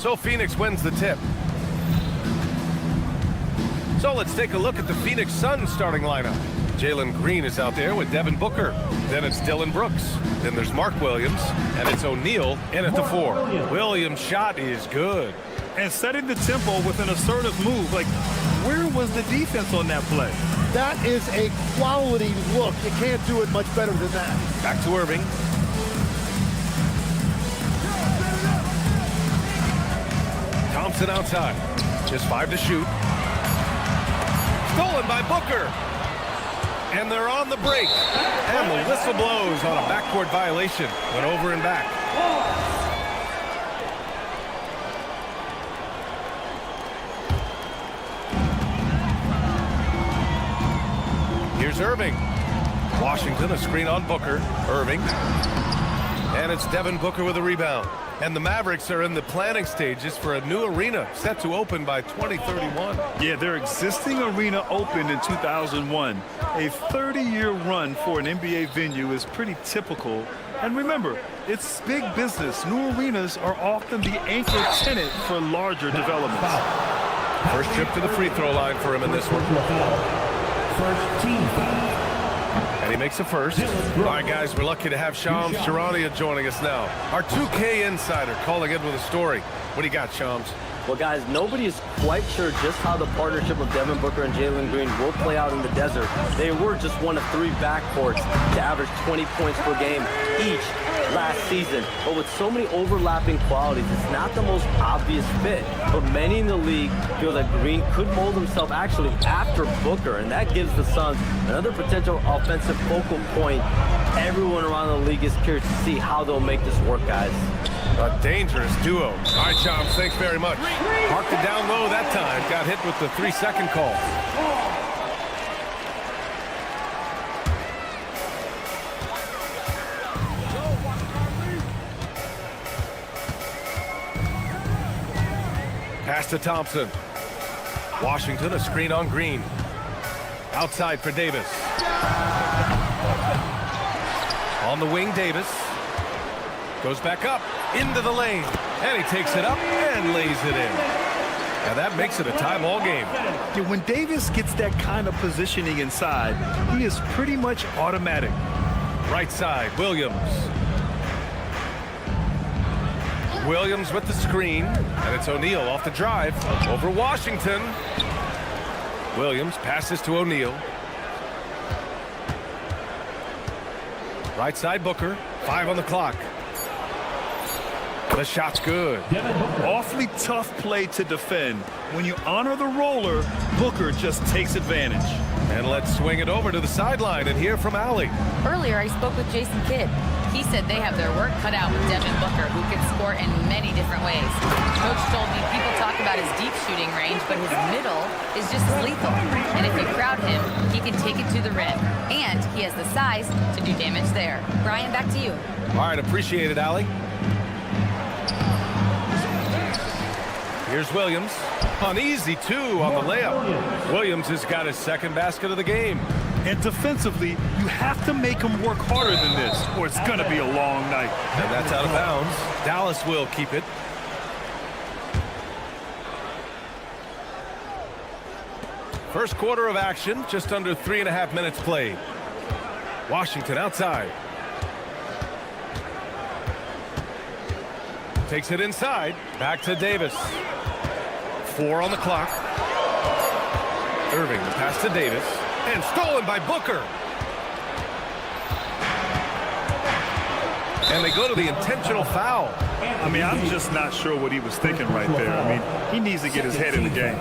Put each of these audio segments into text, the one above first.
So Phoenix wins the tip. So let's take a look at the Phoenix Suns starting lineup. Jalen Green is out there with Devin Booker. Then it's Dillon Brooks. Then there's Mark Williams. And it's O'Neal in at the 4. Williams' shot is good. And setting the tempo with an assertive move. Like, where was the defense on that play? That is a quality look. You can't do it much better than that. Back to Irving. Thompson outside. Just 5 to shoot. Stolen by Booker. And they're on the break. And the whistle blows on a backcourt violation. Went over and back. Here's Irving. Washington, a screen on Booker. Irving. And it's Devin Booker with a rebound. And the Mavericks are in the planning stages for a new arena set to open by 2031. Yeah, their existing arena opened in 2001. A 30-year run for an NBA venue is pretty typical. And remember, it's big business. New arenas are often the anchor tenant for larger developments. First trip to the free throw line for him in this one. First team foul. And he makes a first. All right, guys, we're lucky to have Shams Charania joining us now. Our 2K insider calling in with a story. What do you got, Shams? Well, guys, nobody is quite sure just how the partnership of Devin Booker and Jalen Green will play out in the desert. They were just one of 3 backcourts to average 20 points per game each last season. But with so many overlapping qualities, it's not the most obvious fit. But many in the league feel that Green could mold himself actually after Booker, and that gives the Suns another potential offensive focal point. Everyone around the league is curious to see how they'll make this work, guys. A dangerous duo. All right, Shams, thanks very much. Parked it down low that time. Got hit with the 3-second call. Pass to Thompson. Washington, a screen on Green. Outside for Davis. On the wing, Davis. Goes back up, into the lane. And he takes it up and lays it in. Now that makes it a tie-ball game. Yeah, when Davis gets that kind of positioning inside, he is pretty much automatic. Right side, Williams. Williams with the screen, and it's O'Neal off the drive over Washington. Williams passes to O'Neal. Right side, Booker. 5 on the clock. The shot's good. Awfully tough play to defend. When you honor the roller, Booker just takes advantage. And let's swing it over to the sideline and hear from Allie. Earlier, I spoke with Jason Kidd. He said they have their work cut out with Devin Booker, who can score in many different ways. Coach told me people talk about his deep shooting range, but his middle is just as lethal. And if you crowd him, he can take it to the rim. And he has the size to do damage there. Brian, back to you. All right, appreciate it, Allie. Here's Williams. An easy 2 on the layup. Williams has got his 2nd basket of the game. And defensively, you have to make him work harder than this, or it's going to be a long night. And that's out of bounds. Dallas will keep it. First quarter of action, just under 3.5 minutes played. Washington outside. Takes it inside. Back to Davis. 4 on the clock. Irving, the pass to Davis. And stolen by Booker. And they go to the intentional foul. I mean, I'm just not sure what he was thinking right there. I mean, he needs to get his head in the game.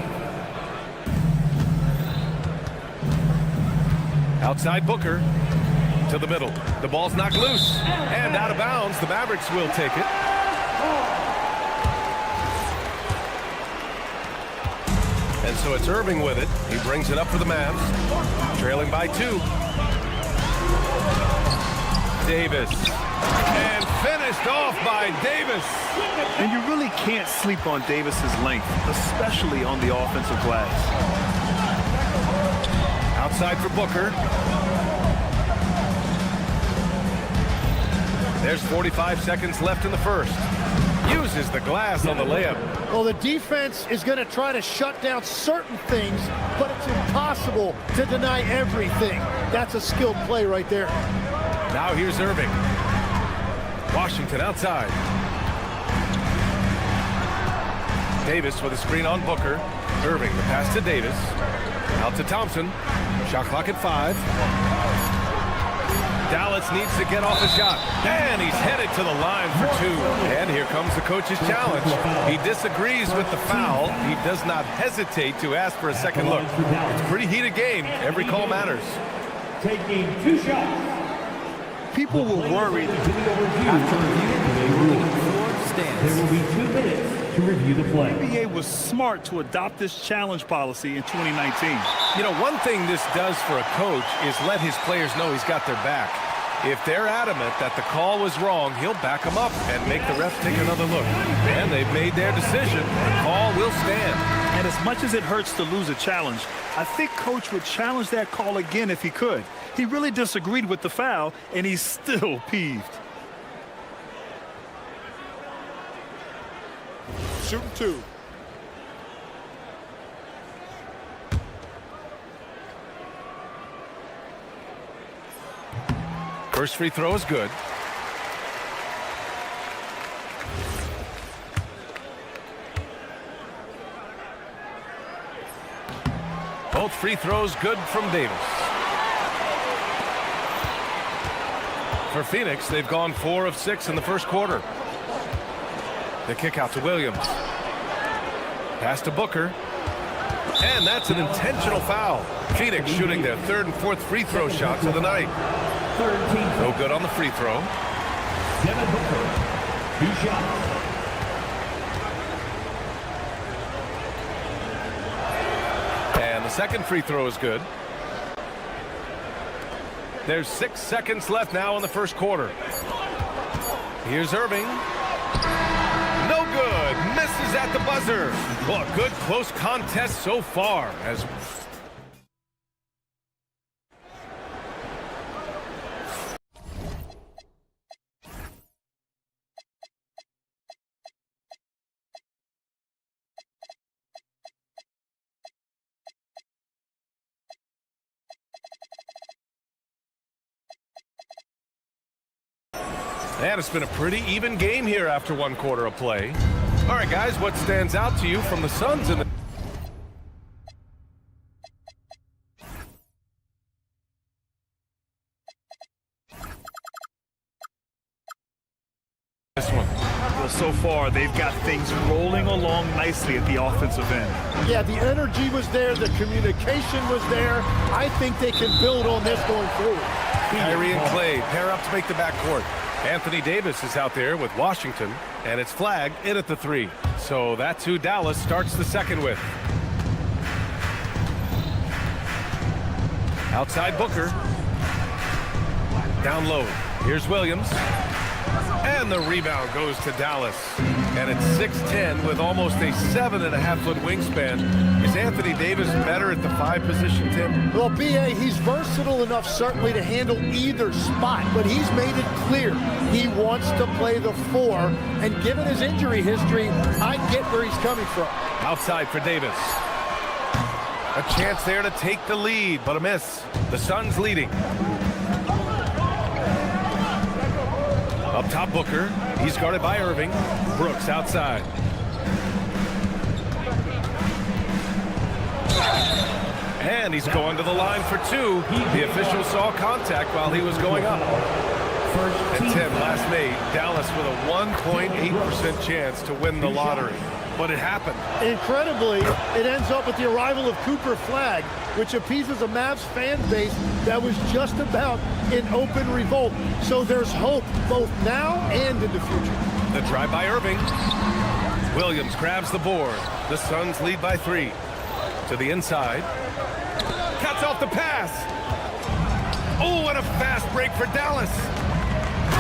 Outside Booker. To the middle. The ball's knocked loose. And out of bounds. The Mavericks will take it. And so it's Irving with it. He brings it up for the Mavs. Trailing by 2. Davis. And finished off by Davis. And you really can't sleep on Davis's length, especially on the offensive glass. Outside for Booker. There's 45 seconds left in the first. Uses the glass on the layup. Well, the defense is going to try to shut down certain things, but it's impossible to deny everything. That's a skilled play right there. Now here's Irving. Washington outside. Davis with a screen on Booker. Irving, the pass to Davis. Out to Thompson. Shot clock at 5. Dallas needs to get off a shot. And he's headed to the line for 2. And here comes the coach's challenge. He disagrees with the foul. He does not hesitate to ask for a second look. It's a pretty heated game. Every call matters. Taking 2 shots. People were worried. After reviewing the ruling stands, there will be 2 minutes to review the play. The NBA was smart to adopt this challenge policy in 2019. You know, one thing this does for a coach is let his players know he's got their back. If they're adamant that the call was wrong, he'll back them up and make the ref take another look. And they've made their decision. The call will stand. And as much as it hurts to lose a challenge, I think Coach would challenge that call again if he could. He really disagreed with the foul, and he's still peeved. Shooting 2. First free throw is good. Both free throws good from Davis. For Phoenix, they've gone 4 of 6 in the first quarter. The kick out to Williams. Pass to Booker. And that's an intentional foul. Phoenix shooting their 3rd and 4th free throw shots of the night. No good on the free throw. Devin Booker, 2 shots. And the second free throw is good. There's 6 seconds left now in the first quarter. Here's Irving. No good. Misses at the buzzer. Well, a good close contest so far. As and it's been a pretty even game here after 1 quarter of play. All right, guys, what stands out to you from the Suns in this one? Well, so far, they've got things rolling along nicely at the offensive end. Yeah, the energy was there. The communication was there. I think they can build on this going forward. Kyrie and Clay pair up to make the backcourt. Anthony Davis is out there with Washington, and it's flagged in at the 3. So that's who Dallas starts the second with. Outside Booker. Down low. Here's Williams. And the rebound goes to Dallas. And it's 6'10" with almost a 7.5-foot wingspan. Is Anthony Davis better at the 5 position, Tim? Well, B.A., he's versatile enough certainly to handle either spot, but he's made it clear he wants to play the 4. And given his injury history, I get where he's coming from. Outside for Davis. A chance there to take the lead, but a miss. The Suns leading. Up top, Booker. He's guarded by Irving. Brooks outside. And he's going to the line for 2. The official saw contact while he was going up. And Tim, last night, Dallas with a 1.8% chance to win the lottery. But it happened. Incredibly, it ends up with the arrival of Cooper Flagg, which appeases a Mavs fan base that was just about in open revolt. So there's hope both now and in the future. The drive by Irving. Williams grabs the board. The Suns lead by 3. To the inside. Cuts off the pass. Oh, and a fast break for Dallas.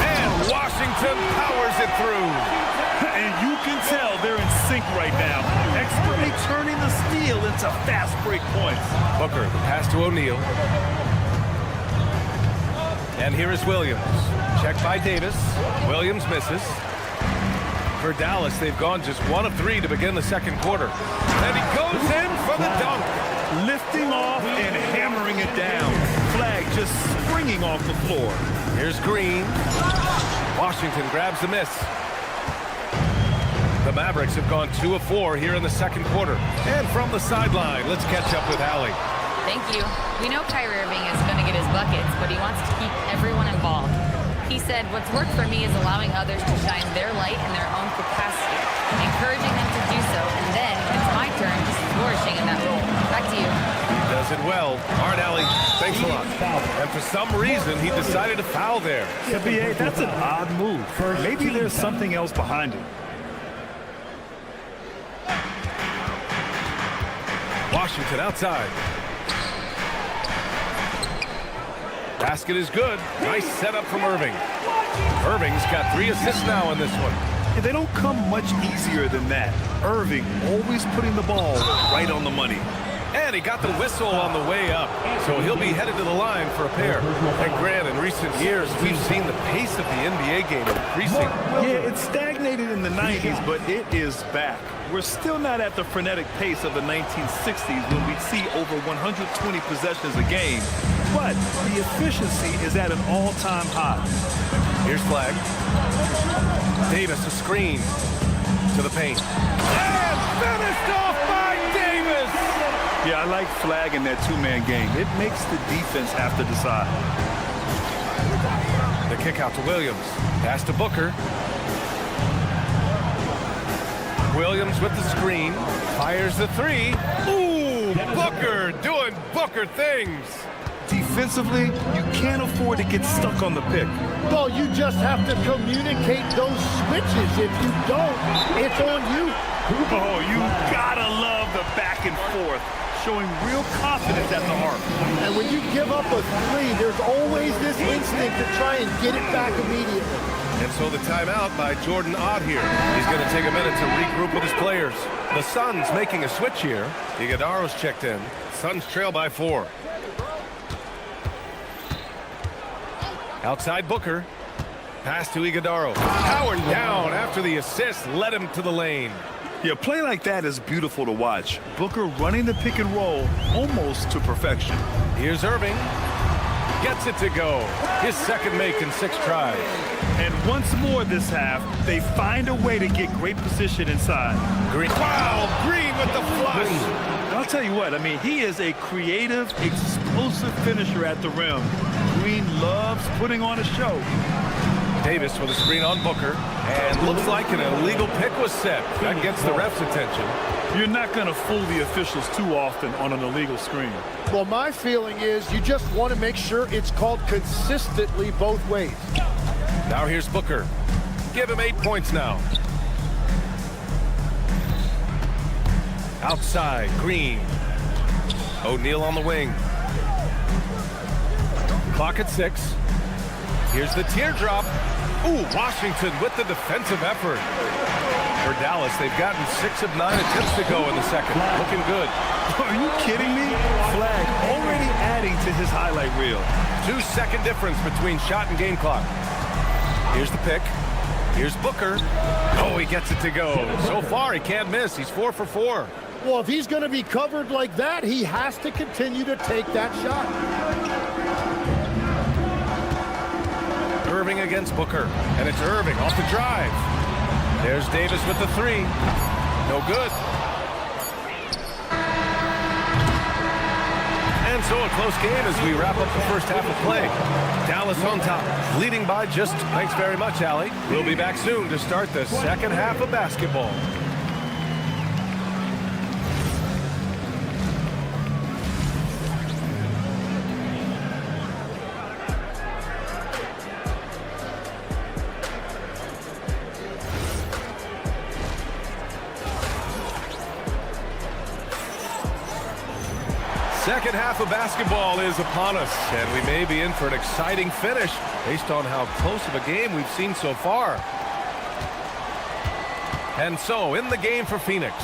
And Washington powers it through. And you can tell they're in sync right now. Expertly turning the steal into fast break points. Booker, the pass to O'Neal. And here is Williams. Checked by Davis. Williams misses. For Dallas, they've gone just 1 of 3 to begin the second quarter. And he goes in for the dunk. Lifting off and hammering it down. Flag just springing off the floor. Here's Green. Washington grabs the miss. The Mavericks have gone 2 of 4 here in the second quarter. And from the sideline, let's catch up with Allie. Thank you. We know Kyrie Irving is going to get his buckets, but he wants to keep everyone involved. He said, what's worked for me is allowing others to shine their light in their own capacity, encouraging them to do so, and then, when it's my turn, just flourishing in that role. Back to you. He does it well. All right, Allie, thanks a lot. And for some reason, he decided to foul there. Yeah, B.A., that's an odd move. Maybe there's something else behind it. Washington outside. Basket is good. Nice setup from Irving. Irving's got 3 assists now in this one. Yeah, they don't come much easier than that. Irving always putting the ball right on the money. And he got the whistle on the way up, so he'll be headed to the line for a pair. And Grant, in recent years, we've seen the pace of the NBA game increasing. Yeah, it stagnated in the 90s, but it is back. We're still not at the frenetic pace of the 1960s when we'd see over 120 possessions a game, but the efficiency is at an all-time high. Here's Flag. Davis, a screen to the paint. And finished off by Davis! Yeah, I like Flag in that two-man game. It makes the defense have to decide. The kick out to Williams. Pass to Booker. Williams with the screen. Fires the 3. Ooh, Booker doing Booker things. Defensively, you can't afford to get stuck on the pick. Well, you just have to communicate those switches. If you don't, it's on you. Oh, you gotta love the back and forth, showing real confidence at the arc. And when you give up a 3, there's always this instinct to try and get it back immediately. And so the timeout by Jordan Ott here. He's going to take a minute to regroup with his players. The Suns making a switch here. Iguodaro's checked in. Suns trail by 4. Outside Booker. Pass to Iguodaro. Powered down after the assist led him to the lane. Yeah, play like that is beautiful to watch. Booker running the pick and roll almost to perfection. Here's Irving. Gets it to go. His second make in 6 tries. And once more this half, they find a way to get great position inside. Green. Wow, Green with the flush. I'll tell you what, I mean, he is a creative, explosive finisher at the rim. Green loves putting on a show. Davis with a screen on Booker. And looks like an illegal pick was set. That gets the ref's attention. You're not going to fool the officials too often on an illegal screen. Well, my feeling is you just want to make sure it's called consistently both ways. Now here's Booker. Give him 8 points now. Outside, Green. O'Neal on the wing. Clock at 6. Here's the teardrop. Ooh, Washington with the defensive effort. For Dallas, they've gotten 6 of 9 attempts to go in the second. Looking good. Are you kidding me? Flag already adding to his highlight reel. 2-second difference between shot and game clock. Here's the pick. Here's Booker. Oh, he gets it to go. So far, he can't miss. He's 4 for 4. Well, if he's going to be covered like that, he has to continue to take that shot. Irving against Booker. And it's Irving off the drive. There's Davis with the 3. No good. And so a close game as we wrap up the first half of play. Dallas on top, leading by just, thanks very much, Allie. We'll be back soon to start the second half of basketball. Second half of basketball is upon us, and we may be in for an exciting finish based on how close of a game we've seen so far. And so, in the game for Phoenix,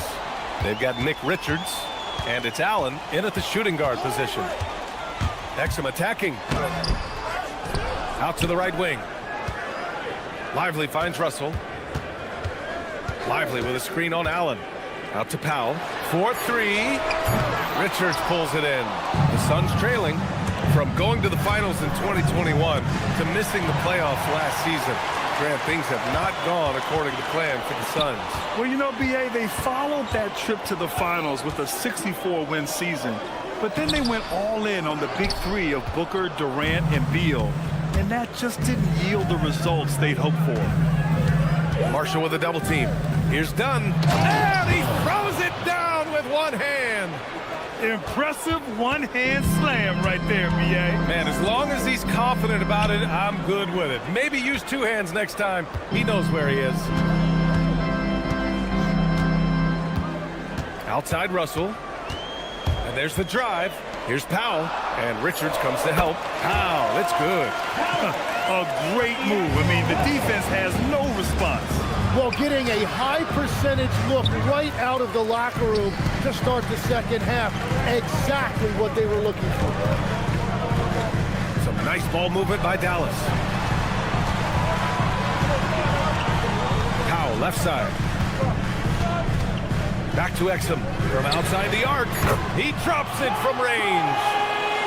they've got Nick Richards, and it's Allen in at the shooting guard position. Exum attacking. Out to the right wing. Lively finds Russell. Lively with a screen on Allen. Out to Powell. 4-3. Richards pulls it in. The Suns trailing. From going to the finals in 2021 to missing the playoffs last season, Grant, things have not gone according to plan for the Suns. Well, you know, B.A., they followed that trip to the finals with a 64-win season. But then they went all in on the big three of Booker, Durant, and Beal. And that just didn't yield the results they'd hoped for. Marshall with a double team. Here's Dunn. And he throws it down with one hand. Impressive one-hand slam right there, B.A. Man, as long as he's confident about it, I'm good with it. Maybe use two hands next time. He knows where he is. Outside Russell. And there's the drive. Here's Powell. And Richards comes to help. Powell, it's good. A great move. I mean, the defense has no response. Well, getting a high percentage look right out of the locker room to start the second half. Exactly what they were looking for. Some nice ball movement by Dallas. Powell, left side. Back to Exum from outside the arc. He drops it from range.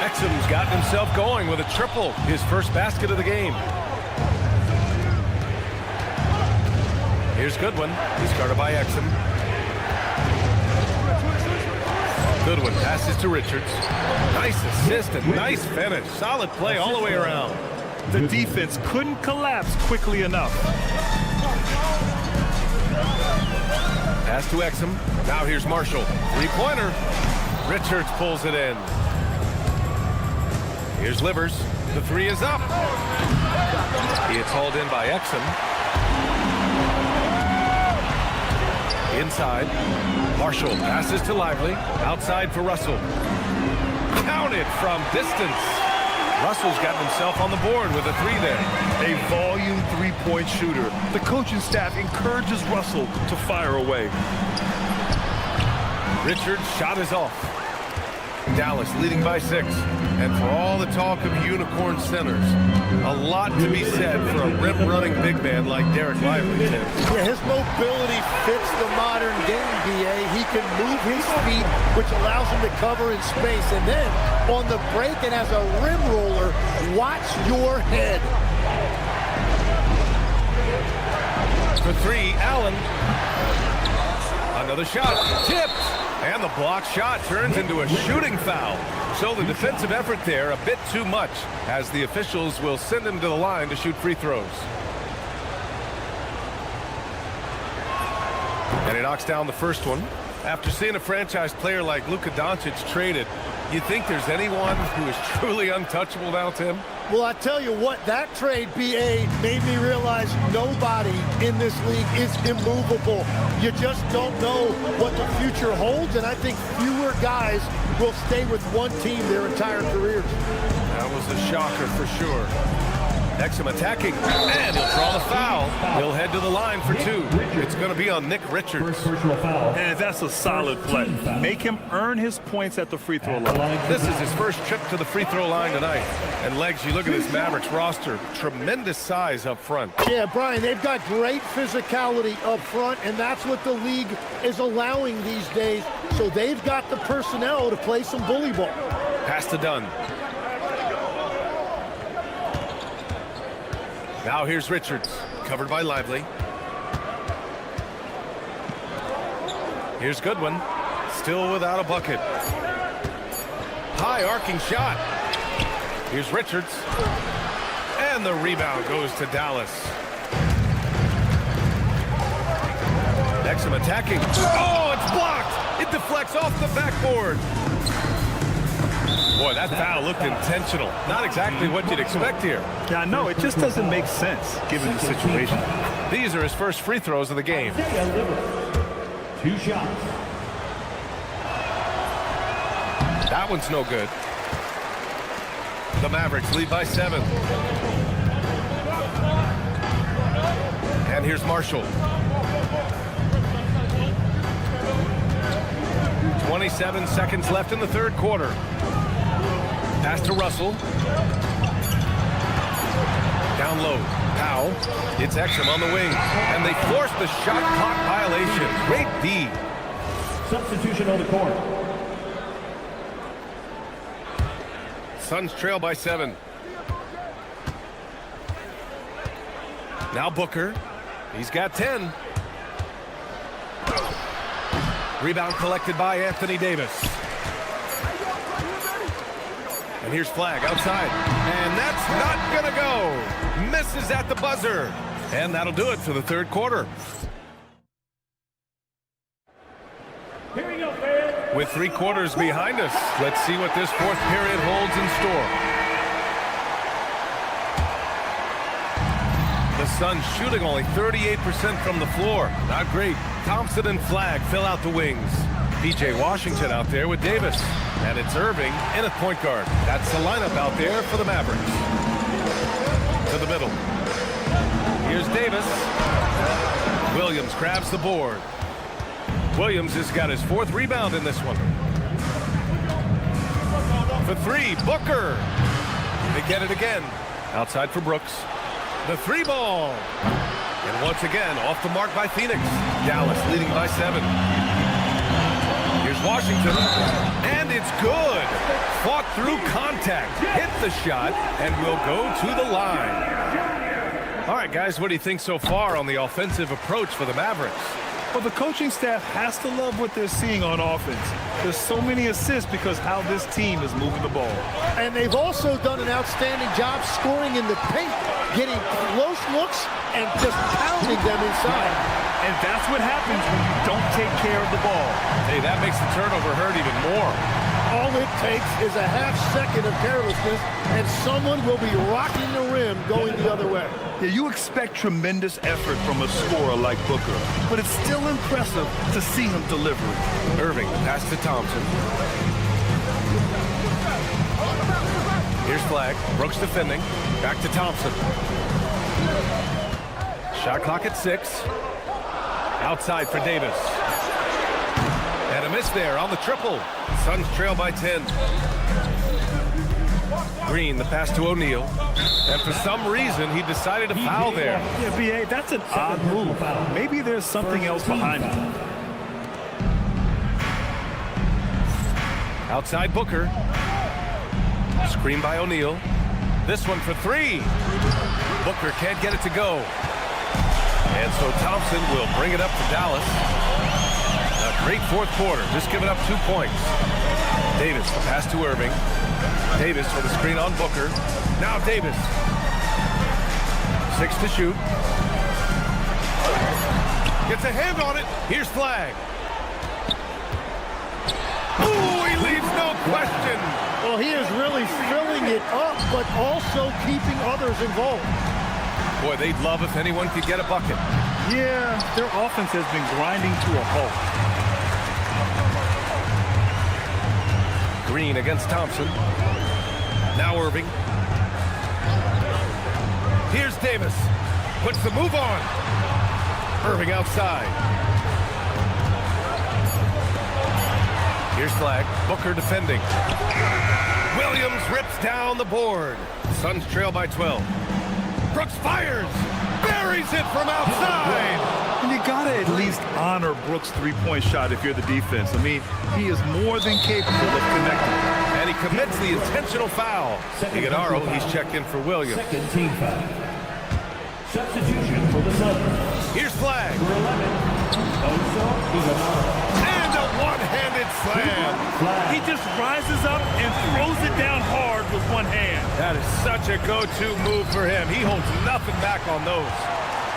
Exum's gotten himself going with a triple, his first basket of the game. Here's Goodwin. He's guarded by Exum. Goodwin passes to Richards. Nice assist and nice finish. Solid play all the way around. The defense couldn't collapse quickly enough. Pass to Exum. Now here's Marshall. Three-pointer. Richards pulls it in. Here's Livers. The three is up. He is hauled in by Exum. Inside. Marshall passes to Lively. Outside for Russell. Counted from distance. Russell's gotten himself on the board with a three there. A volume three-point shooter. The coaching staff encourages Russell to fire away. Richard's shot is off. Dallas leading by 6. And for all the talk of unicorn centers, a lot to be said for a rim-running big man like Derek Lively. Yeah, his mobility fits the modern game, B.A. He can move his feet, which allows him to cover in space. And then on the break and as a rim roller, watch your head. For three, Allen. Another shot, tipped. And the block shot turns into a shooting foul. So the defensive effort there a bit too much, as the officials will send him to the line to shoot free throws. And he knocks down the first one. After seeing a franchise player like Luka Doncic traded, you think there's anyone who is truly untouchable now, Tim? Well, I tell you what, that trade, B.A., made me realize nobody in this league is immovable. You just don't know what the future holds, and I think fewer guys will stay with one team their entire careers. That was a shocker for sure. Exum attacking, and he'll draw the foul. He'll head to the line for 2. It's going to be on Nick Richards. First personal foul. And that's a solid play. Make him earn his points at the free throw line. This is his first trip to the free throw line tonight. And Legs, you look at this Mavericks roster, tremendous size up front. Yeah, Brian, they've got great physicality up front, and that's what the league is allowing these days. So they've got the personnel to play some bully ball. Pass to Dunn. Now here's Richards, covered by Lively. Here's Goodwin, still without a bucket. High arcing shot. Here's Richards. And the rebound goes to Dallas. Exum attacking. Oh, it's blocked. It deflects off the backboard. Boy, that foul looked intentional. Not exactly what you'd expect here. Yeah, I know. It just doesn't make sense given the situation. These are his first free throws of the game. 2 shots. That one's no good. The Mavericks lead by 7. And here's Marshall. 27 seconds left in the third quarter. Pass to Russell. Down low. Powell. It's Exum on the wing. And they force the shot clock violation. Great D. Substitution on the court. Suns trail by 7. Now Booker. He's got 10. Rebound collected by Anthony Davis. And here's Flag outside. And that's not going to go. Misses at the buzzer. And that'll do it for the third quarter. Here we go, fans. With 3 quarters behind us, let's see what this fourth period holds in store. The Suns shooting only 38% from the floor. Not great. Thompson and Flag fill out the wings. P.J. Washington out there with Davis. And it's Irving in at point guard. That's the lineup out there for the Mavericks. To the middle. Here's Davis. Williams grabs the board. Williams has got his 4th rebound in this one. For 3, Booker. They get it again. Outside for Brooks. The 3 ball. And once again, off the mark by Phoenix. Dallas leading by 7. Here's Washington. And it's good. Fought through contact. Hit the shot and will go to the line. All right, guys, what do you think so far on the offensive approach for the Mavericks? Well, the coaching staff has to love what they're seeing on offense. There's so many assists because how this team is moving the ball. And they've also done an outstanding job scoring in the paint, getting close looks and just pounding them inside. And that's what happens when you don't take care of the ball. Hey, that makes the turnover hurt even more. All it takes is a half second of carelessness, and someone will be rocking the rim going the other way. Yeah, you expect tremendous effort from a scorer like Booker, but it's still impressive to see him deliver it. Irving, pass to Thompson. Here's Flag. Brooks defending. Back to Thompson. Shot clock at 6. Outside for Davis. And a miss there on the triple. Suns trail by 10. Green, the pass to O'Neal. And for some reason, he decided to foul there. Yeah, B.A., that's an odd move. Maybe there's something else behind it. Outside Booker. Screen by O'Neal. This one for 3. Booker can't get it to go. And so Thompson will bring it up to Dallas. A great fourth quarter, just giving up 2 points. Davis, the pass to Irving. Davis with a screen on Booker. Now Davis. 6 to shoot. Gets a hand on it. Here's Flag. Ooh, he leaves no question. Well, he is really filling it up, but also keeping others involved. Boy, they'd love if anyone could get a bucket. Yeah, their offense has been grinding to a halt. Green against Thompson. Now Irving. Here's Davis. Puts the move on. Irving outside. Here's Flag. Booker defending. Williams rips down the board. Suns trail by 12. Brooks fires. Buries it from outside. And you gotta at least honor Brooks' 3-point shot if you're the defense. I mean, he is more than capable of connecting. And he commits the intentional foul. Iguodaro, he's checked in for Williams. Second team foul. Substitution for the Suns. Here's Flag. Number 11. And a one-handed slam. He just rises up and throws it down hard with one hand. That is such a go-to move for him. He holds nothing back on those.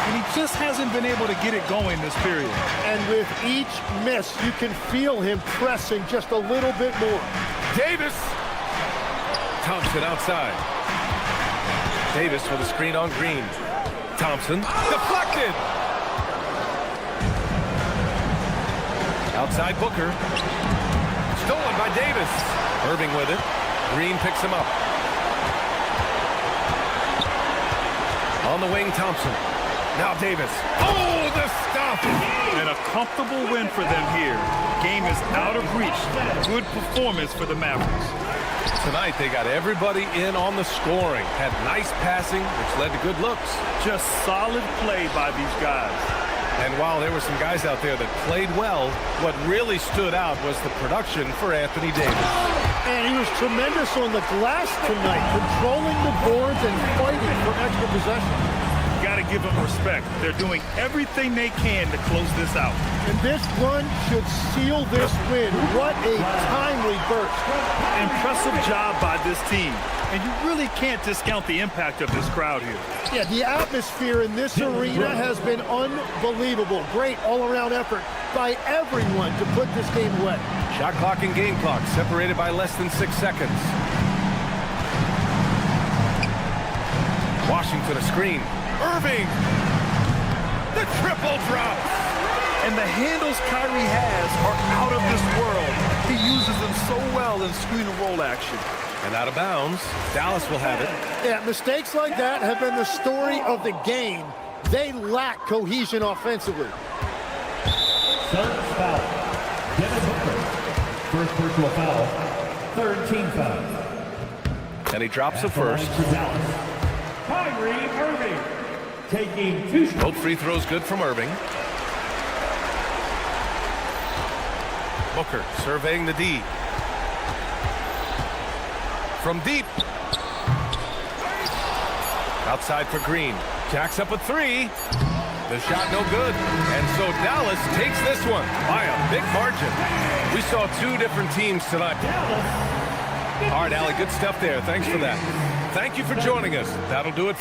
And he just hasn't been able to get it going this period. And with each miss, you can feel him pressing just a little bit more. Davis. Thompson outside. Davis with a screen on Green. Thompson deflected. Outside Booker. Stolen by Davis. Irving with it. Green picks him up. On the wing, Thompson. Now Davis. Oh, the stuff! And a comfortable win for them here. Game is out of reach. Good performance for the Mavericks. tonight, they got everybody in on the scoring. Had nice passing, which led to good looks. Just solid play by these guys. And while there were some guys out there that played well, what really stood out was the production for Anthony Davis. And he was tremendous on the glass tonight, controlling the boards and fighting for extra possession. Got to give them respect. They're doing everything they can to close this out. And this run should seal this win. What a timely burst. Impressive job by this team. And you really can't discount the impact of this crowd here. Yeah, the atmosphere in this arena has been unbelievable. Great all-around effort by everyone to put this game away. Shot clock and game clock separated by less than 6 seconds. Washington a screen. Irving! The triple drop! And the handles Kyrie has are out of this world. He uses them so well in screen and roll action. And out of bounds. Dallas will have it. Yeah, mistakes like that have been the story of the game. They lack cohesion offensively. Suns foul. Devin Booker. First personal foul. Third team foul. And he drops the first. For Dallas. Kyrie Irving. Taking 2 shots. Both free throws good from Irving. Booker surveying the D. From deep. Outside for Green. Jacks up a 3. The shot no good. And so Dallas takes this one by a big margin. We saw 2 different teams tonight. All right, Allie, good stuff there. Thanks for that. Thank you for joining us. That'll do it.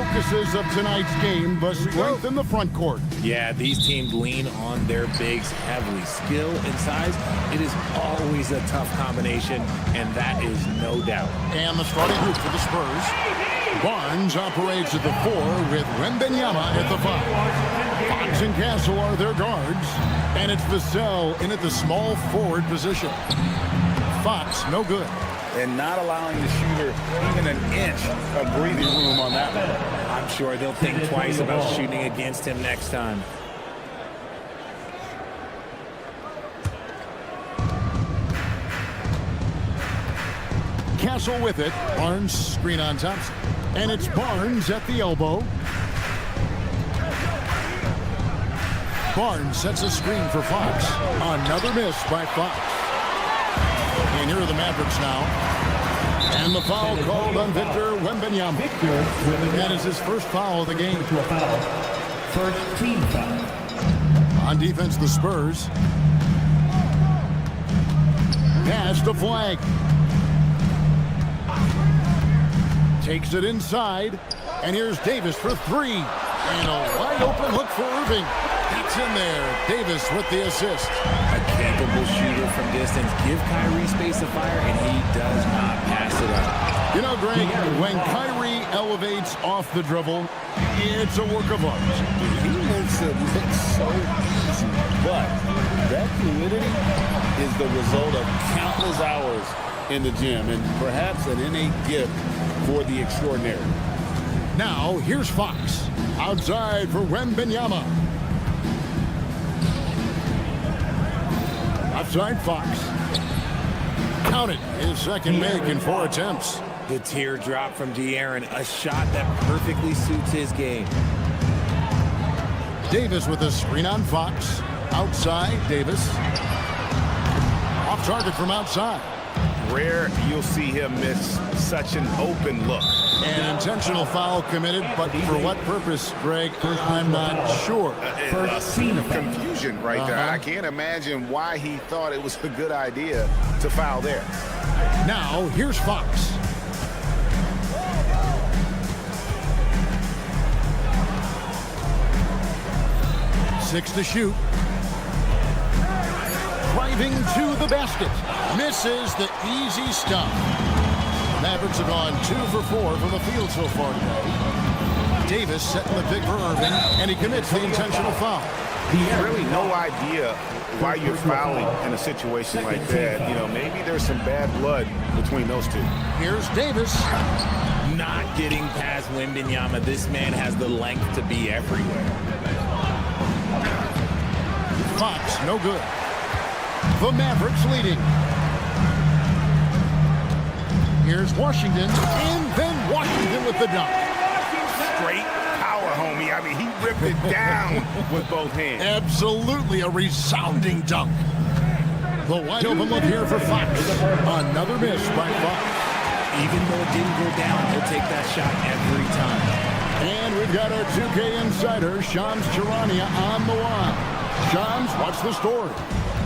focuses of tonight's game, the strength in the front court. Yeah, these teams lean on their bigs heavily. Skill and size, it is always a tough combination, and that is no doubt. And the starting group for the Spurs. Barnes operates at the 4 with Wembanyama at the 5. Fox and Castle are their guards, and it's Vassell in at the small forward position. Fox, no good. And not allowing the shooter even an inch of breathing room on that one. I'm sure they'll think twice about shooting against him next time. Castle with it. Barnes screen on Thompson. And it's Barnes at the elbow. Barnes sets a screen for Fox. Another miss by Fox. And here are the Mavericks now. And the foul called on Victor Wembanyama. That is his first foul of the game. First team foul. On defense, the Spurs. Pass to Flag. Takes it inside. And here's Davis for 3. And a wide open look for Irving. That's in there. Davis with the assist. A capable shooter from distance. Give Kyrie space to fire, and he does not pass it up. You know, Greg, when Kyrie elevates off the dribble, it's a work of art. He makes it look so easy, but that fluidity is the result of countless hours in the gym and perhaps an innate gift for the extraordinary. Now, here's Fox. Outside for Wembanyama. Outside Fox. Count it. His second make in 4 attempts. The teardrop from De'Aaron, a shot that perfectly suits his game. Davis with a screen on Fox. Outside, Davis. Off target from outside. Rare you'll see him miss such an open look. An intentional foul committed, but for what purpose, Greg, I'm not sure. First team foul. Confusion right there. I can't imagine why he thought it was a good idea to foul there. Now, here's Fox. Six to shoot. Driving to the basket. Misses the easy stuff. Mavericks have gone 2 for 4 from the field so far today. Davis setting the pick for Irving, and he commits the intentional foul. Really no idea why you're fouling in a situation like that. You know, maybe there's some bad blood between those two. Here's Davis. Not getting past Wembanyama. This man has the length to be everywhere. Fox, no good. The Mavericks leading. Here's Washington, and then Washington with the dunk. Straight power, homie. I mean, he ripped it down with both hands. Absolutely a resounding dunk. The wide open look here for Fox. Another miss by Fox. Even though it didn't go down, he'll take that shot every time. And we've got our 2K insider, Shams Charania, on the line. Shams, what's the story?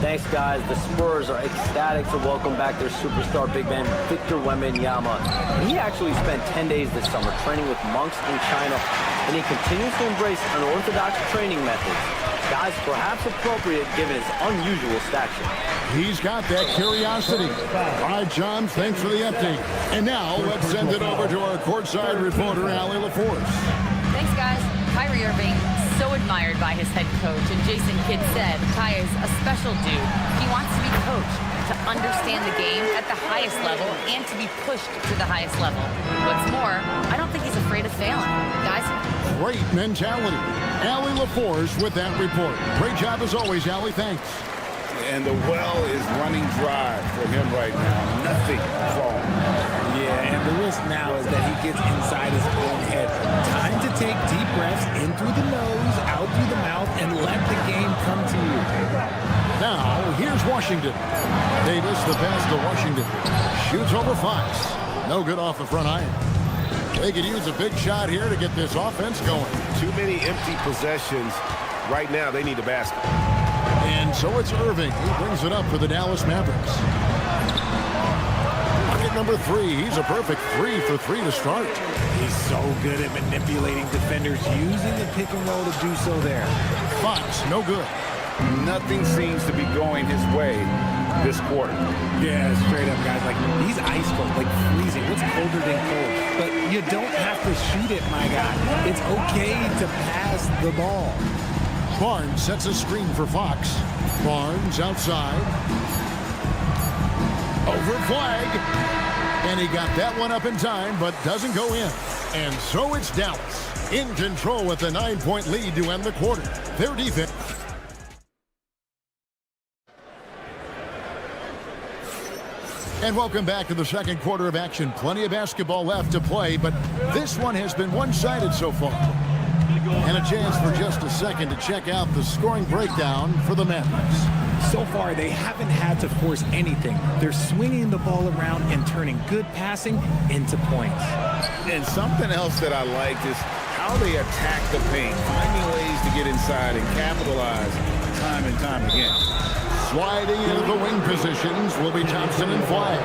Thanks, guys. The Spurs are ecstatic to welcome back their superstar big man, Victor Wembanyama. He actually spent 10 days this summer training with monks in China, and he continues to embrace unorthodox training methods. Guys, perhaps appropriate given his unusual stature. He's got that curiosity. All right, John, thanks for the update. And now, let's send it over to our courtside reporter, Allie LaForce. Thanks, guys. Kyrie Irving, so admired by his head coach, and Jason Kidd said Kai is a special dude. He wants to be coached, to understand the game at the highest level, and to be pushed to the highest level. What's more, I don't think he's afraid of failing. Guys? Great mentality. Allie LaForce with that report. Great job as always, Allie. Thanks. And the well is running dry for him right now. Nothing falling. Yeah, and the risk now is that he gets inside his own head. Time to take deep breaths in through the nose, out through the mouth, and let the game come to you. Now, here's Washington. Davis, the pass to Washington. Shoots over Fox. No good off the front iron. They could use a big shot here to get this offense going. Too many empty possessions. Right now, they need a basket. And so it's Irving who brings it up for the Dallas Mavericks. number 3. He's a perfect 3 for 3 to start. He's so good at manipulating defenders, using the pick and roll to do so there. Fox, no good. Nothing seems to be going his way this quarter. Yeah, straight up, guys. Like, he's ice cold, like freezing. What's colder than cold? But you don't have to shoot it, my guy. It's okay to pass the ball. Barnes sets a screen for Fox. Barnes outside. Over flag. And he got that one up in time, but doesn't go in. And so it's Dallas in control with a 9-point lead to end the quarter. Their defense. And welcome back to the second quarter of action. Plenty of basketball left to play, but this one has been one-sided so far. And a chance for just a second to check out the scoring breakdown for the Mavericks. So far, they haven't had to force anything. They're swinging the ball around and turning good passing into points. And something else that I liked is how they attack the paint, finding ways to get inside and capitalize time and time again. Sliding into the wing positions will be Thompson and Flag.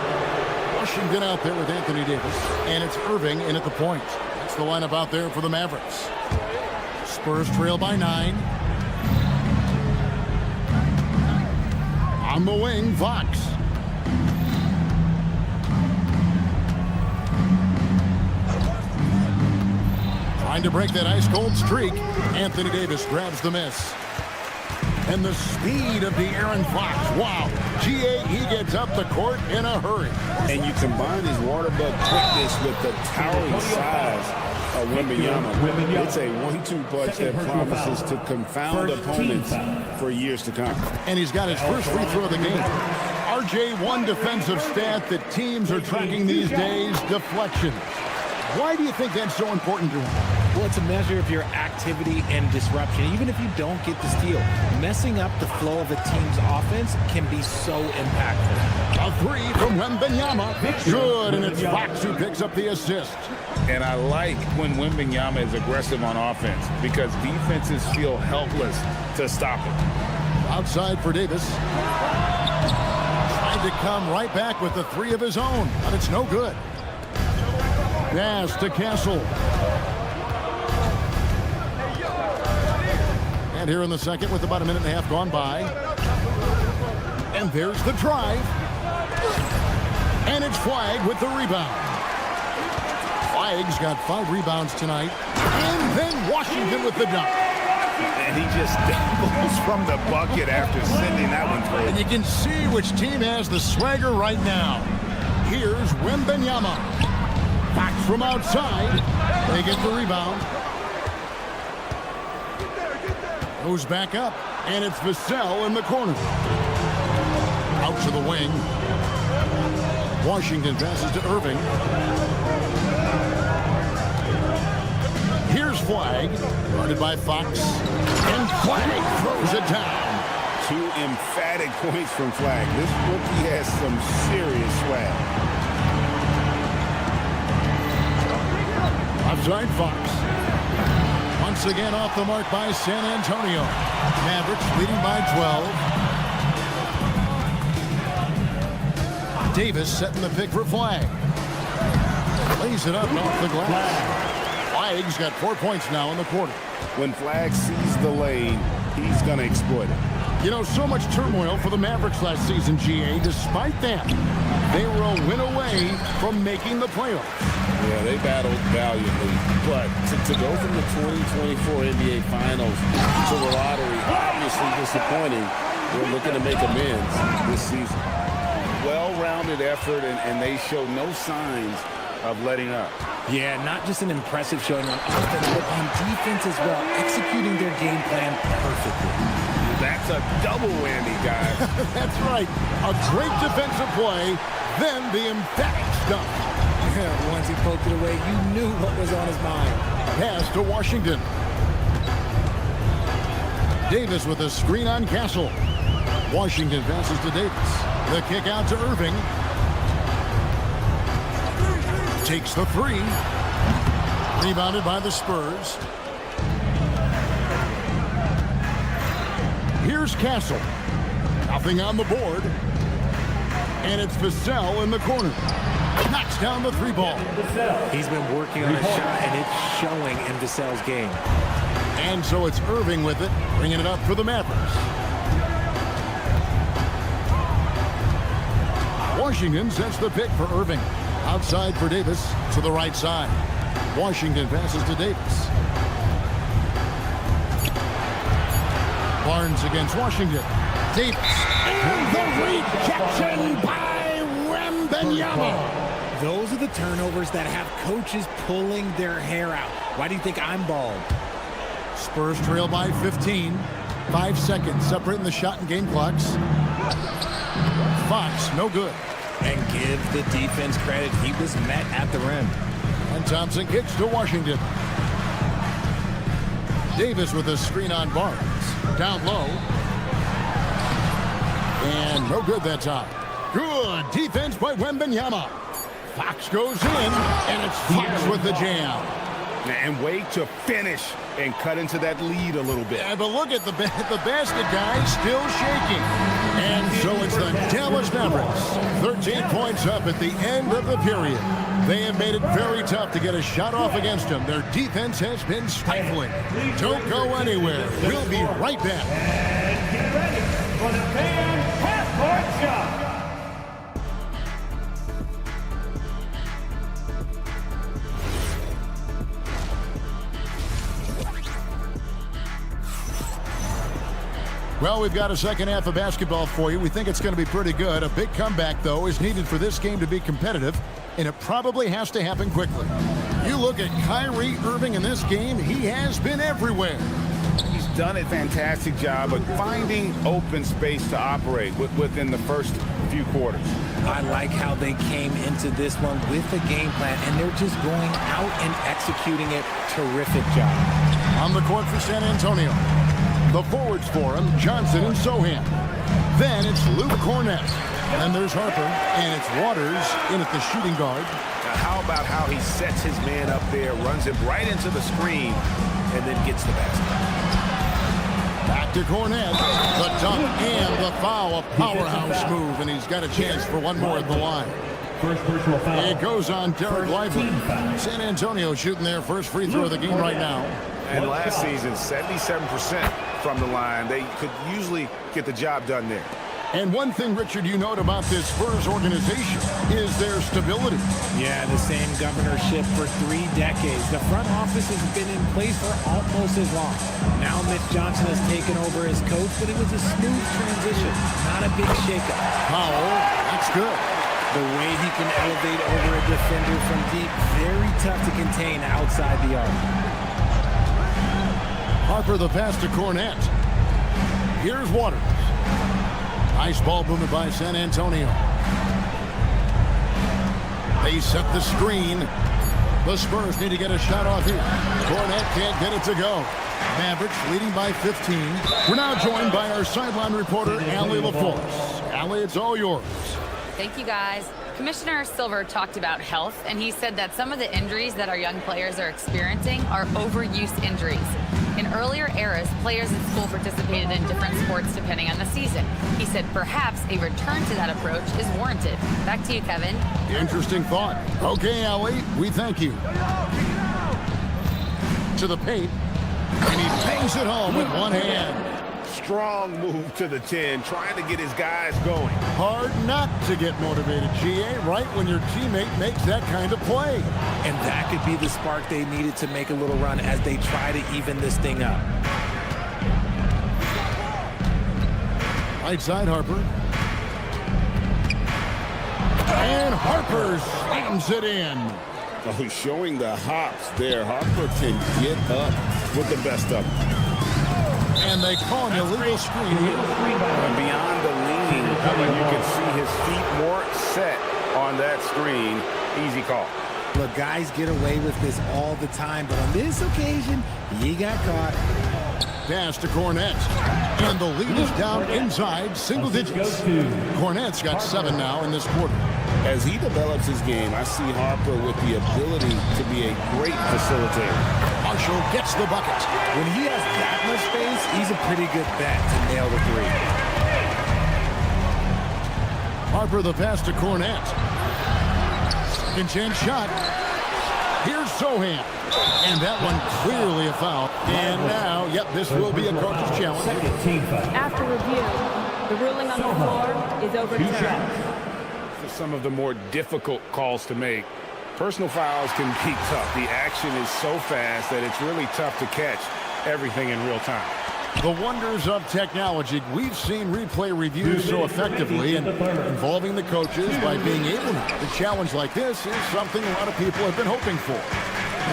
Washington out there with Anthony Davis. And it's Irving in at the point. That's the lineup out there for the Mavericks. Spurs trail by 9. On the wing, Fox. Trying to break that ice-cold streak. Anthony Davis grabs the miss. And the speed of the Aaron Fox. Wow. GA, he gets up the court in a hurry. And you combine his water bug quickness with the towering size of Wembanyama. It's a 1-2 punch that promises to confound opponents for years to come. And he's got his first free throw of the game. RJ, one defensive stat that teams are tracking these days, deflections. Why do you think that's so important to him? Well, it's a measure of your activity and disruption. Even if you don't get the steal, messing up the flow of a team's offense can be so impactful. A 3 from Wembanyama. Good, and it's Fox who picks up the assist. And I like when Wembanyama is aggressive on offense because defenses feel helpless to stop him. Outside for Davis. Trying to come right back with the 3 of his own, but it's no good. Pass to Castle. And here in the second with about a minute and a half gone by. And there's the drive. And it's Flag with the rebound. Flag's got 5 rebounds tonight. And then Washington with the dunk. And he just doubles from the bucket after sending that one through. And you can see which team has the swagger right now. Here's Wembanyama. Back from outside. They get the rebound. Goes back up. And it's Vassell in the corner. Out to the wing. Washington passes to Irving. Here's Flag. Guarded by Fox. And Flag throws it down. 2 emphatic points from Flag. This rookie has some serious swag. Offside Fox. Once again off the mark by San Antonio. Mavericks leading by 12. Davis setting the pick for Flag. Lays it up and off the glass. Flag's got 4 points now in the quarter. When Flag sees the lane, he's going to exploit it. You know, so much turmoil for the Mavericks last season, GA. Despite that, they were a win away from making the playoffs. Yeah, they battled valiantly. But to go from the 2024 NBA Finals to the lottery, obviously disappointing. We're looking to make amends this season. Well-rounded effort, and they show no signs of letting up. Yeah, not just an impressive showing on offense, but on defense as well, executing their game plan perfectly. That's a double whammy, guys. That's right. A great defensive play, then the emphatic stuff. Once he poked it away, you knew what was on his mind. Pass to Washington. Davis with a screen on Castle. Washington passes to Davis. The kick out to Irving. Takes the 3. Rebounded by the Spurs. Here's Castle. Nothing on the board. And it's Vassell in the corner. knocks down the 3 ball. He's been working on a shot, and it's showing in Vassell's game. And so it's Irving with it, bringing it up for the Mavericks. Washington sets the pick for Irving. Outside for Davis to the right side. Washington passes to Davis. Barnes against Washington. Davis. And the rejection by Wembanyama. Those are the turnovers that have coaches pulling their hair out. Why do you think I'm bald? Spurs trail by 15. 5 seconds separating the shot and game clocks. Fox, no good. And give the defense credit. He was met at the rim. And Thompson kicks to Washington. Davis with a screen on Barnes. Down low. And no good that time. Good defense by Wembanyama. Fox goes in, and it's Fox with the jam. And wait to finish and cut into that lead a little bit. Yeah, but look at the basket guy still shaking. And so it's the Dallas Mavericks. 13 points up at the end of the period. They have made it very tough to get a shot off against them. Their defense has been stifling. Don't go anywhere. We'll be right back. And get ready for the fan half-court shot. Well, we've got a second half of basketball for you. We think it's going to be pretty good. A big comeback, though, is needed for this game to be competitive, and it probably has to happen quickly. You look at Kyrie Irving in this game, he has been everywhere. He's done a fantastic job of finding open space to operate within the first few quarters. I like how they came into this one with a game plan, and they're just going out and executing it. Terrific job. On the court for San Antonio. The forwards for him, Johnson and Sohan. Then it's Luke Cornett. Then there's Harper, and it's Waters in at the shooting guard. Now how about how he sets his man up there, runs him right into the screen, and then gets the basket. Back to Cornett. The dunk and the foul. A powerhouse move, and he's got a chance for one more at the line. First personal foul. It goes on Derek Lively. San Antonio shooting their first free throw of the game right now. And last season, 77% from the line. They could usually get the job done there. And one thing, Richard, you note about this Spurs organization is their stability. Yeah, the same governorship for 3 decades. The front office has been in place for almost as long. Now Mitch Johnson has taken over as coach, but it was a smooth transition, not a big shakeup. Powell, that's good. The way he can elevate over a defender from deep, very tough to contain outside the arc. Harper the pass to Cornett. Here's Waters. Nice ball movement by San Antonio. They set the screen. The Spurs need to get a shot off here. Cornett can't get it to go. Mavericks leading by 15. We're now joined by our sideline reporter, Allie LaForce. Allie, it's all yours. Thank you, guys. Commissioner Silver talked about health, and he said that some of the injuries that our young players are experiencing are overuse injuries. In earlier eras, players in school participated in different sports depending on the season. He said perhaps a return to that approach is warranted. Back to you, Kevin. Interesting thought. Okay, Allie, we thank you. To the paint, and he bangs it home with one hand. Strong move to the 10, trying to get his guys going. Hard not to get motivated, GA, right when your teammate makes that kind of play. And that could be the spark they needed to make a little run as they try to even this thing up. Right side, Harper. And Harper slams it in. Oh, he's showing the hops there. Harper can get up with the best of them. And they call an illegal screen. Beyond the leaning, you can see his feet more set on that screen. Easy call. Look, guys get away with this all the time, but on this occasion, he got caught. Pass to Cornett. And the lead is down inside single digits. Cornett's got 7 now in this quarter. As he develops his game, I see Harper with the ability to be a great facilitator. Marshall gets the bucket. When he has that much space, he's a pretty good bet to nail the 3. Harper the pass to Cornett. Second chance shot. Here's Sohan. And that one clearly a foul. And now, yep, this will be a coach's challenge. After review, the ruling on the floor is overturned. For some of the more difficult calls to make, personal fouls can be tough. The action is so fast that it's really tough to catch everything in real time. The wonders of technology. We've seen replay reviews so effectively and involving the coaches by being able to. The challenge like this is something a lot of people have been hoping for.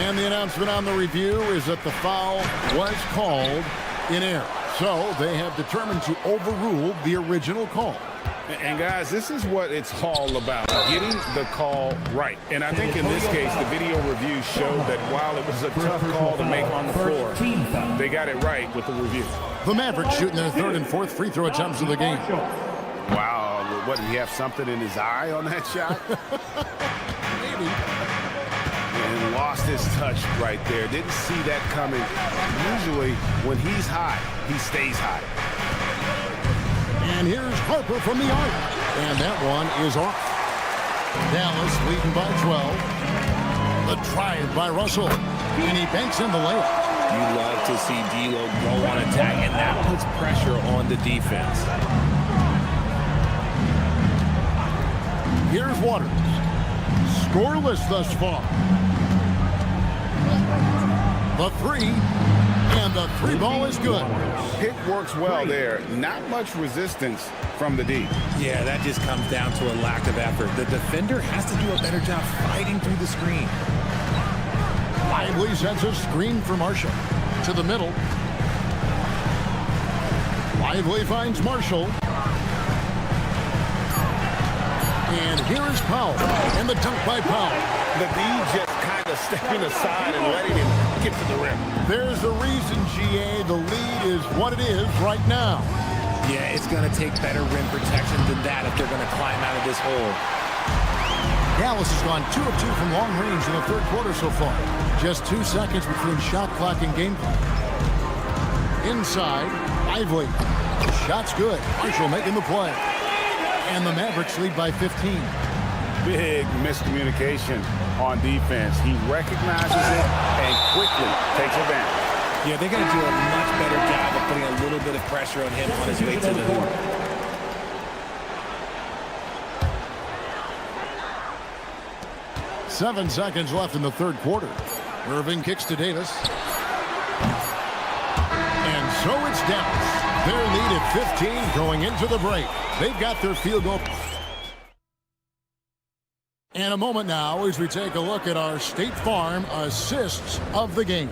And the announcement on the review is that the foul was called in error. So they have determined to overrule the original call. And guys, this is what it's all about, getting the call right. And I think in this case, the video review showed that while it was a tough call to make on the floor, they got it right with the review. The Mavericks shooting their third and fourth free throw attempts of the game. Wow, what, did he have something in his eye on that shot? Maybe. And lost his touch right there. Didn't see that coming. Usually, when he's hot, he stays hot. And here's Harper from the arc. And that one is off. Dallas leading by 12. The drive by Russell. And he banks in the layup. You love to see D'Lo go on attack, and that puts pressure on the defense. Here's Waters. Scoreless thus far. The three. And the three ball is good. Pick works well there. Not much resistance from the D. Yeah, that just comes down to a lack of effort. The defender has to do a better job fighting through the screen. Lively sends a screen for Marshall. To the middle. Lively finds Marshall. And here is Powell. And the dunk by Powell. The D just kind of stepping aside and letting him get to the rim. There's a reason, GA. The lead is what it is right now. Yeah, it's going to take better rim protection than that if they're going to climb out of this hole. Dallas has gone 2 of 2 from long range in the third quarter so far. Just 2 seconds between shot clock and game clock. Inside, Lively. Shot's good. Marshall making the play. And the Mavericks lead by 15. Big miscommunication on defense. He recognizes it and quickly takes advantage. Yeah, they're going to do a much better job of putting a little bit of pressure on him on his way to the hoop. 7 seconds left in the third quarter. Irving kicks to Davis. And so it's Dallas. Their lead at 15 going into the break. They've got their field goal. And a moment now as we take a look at our State Farm assists of the game.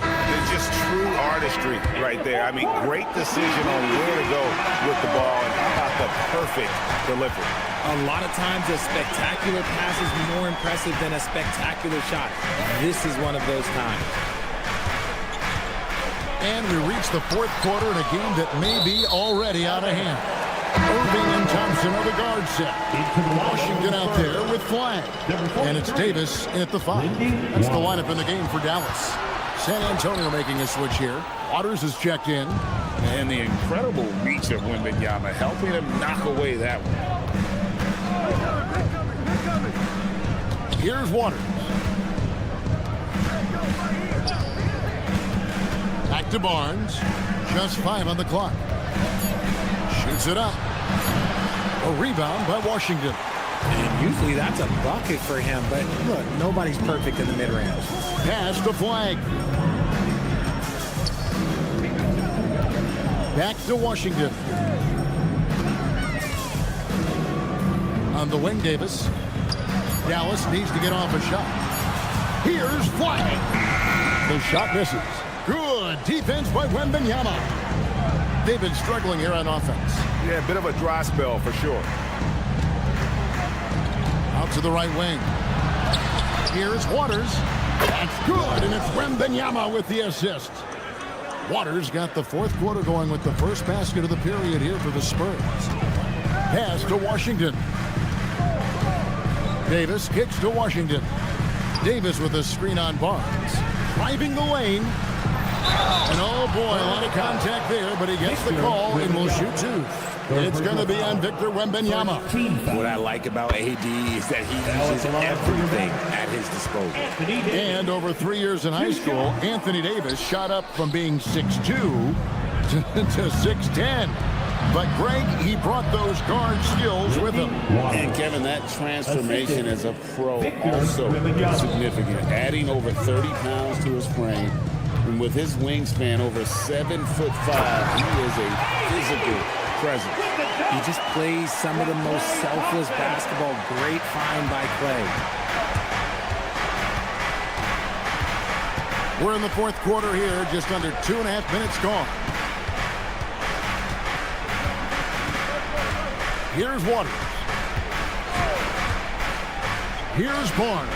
It's just true artistry right there. I mean, great decision on where to go with the ball, and how about the perfect delivery. A lot of times a spectacular pass is more impressive than a spectacular shot. This is one of those times. And we reach the fourth quarter in a game that may be already out of hand. Irving and Thompson are the guard set. Washington out there with Flag. And it's Davis at the 5. That's the lineup in the game for Dallas. San Antonio making a switch here. Waters is checked in. And the incredible reach of Wembanyama, helping him knock away that one. Here's Waters. Back to Barnes. Just 5 on the clock. Shoots it up. A rebound by Washington. And usually that's a bucket for him, but look, nobody's perfect in the mid-range. Pass to Flag. Back to Washington. On the wing, Davis. Dallas needs to get off a shot. Here's Flag. The shot misses. Good defense by Wembanyama. They've been struggling here on offense. Yeah, a bit of a dry spell for sure. Out to the right wing. Here's Waters. That's good, and it's Wembanyama with the assist. Waters got the fourth quarter going with the first basket of the period here for the Spurs. Pass to Washington. Davis kicks to Washington. Davis with a screen on Barnes. Driving the lane. And oh boy, a lot of contact there, but he gets the call and will shoot two. It's going to be on Victor Wembanyama. What I like about AD is that he uses everything at his disposal. And over 3 years in high school, Anthony Davis shot up from being 6'2" to 6'10". But Greg, he brought those guard skills with him. And Kevin, that transformation as a pro also significant. Adding over 30 pounds to his frame. And with his wingspan over 7'5", he is a physical presence. He just plays some of the most selfless basketball. Great find by Clay. We're in the fourth quarter here, just under 2.5 minutes gone. Here's Waters. Here's Barnes.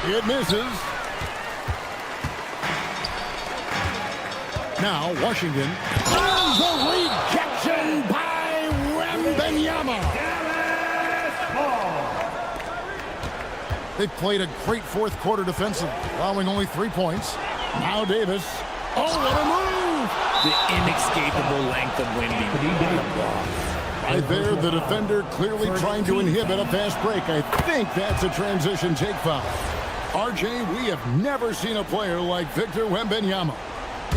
It misses. Now Washington. Oh, the rejection by Wembanyama. They played a great fourth quarter defensively, allowing only 3 points. Now Davis. Oh, what a move! The inescapable length of Wemby. Right there, the defender clearly trying to inhibit a fast break. I think that's a transition take foul. RJ, we have never seen a player like Victor Wembanyama.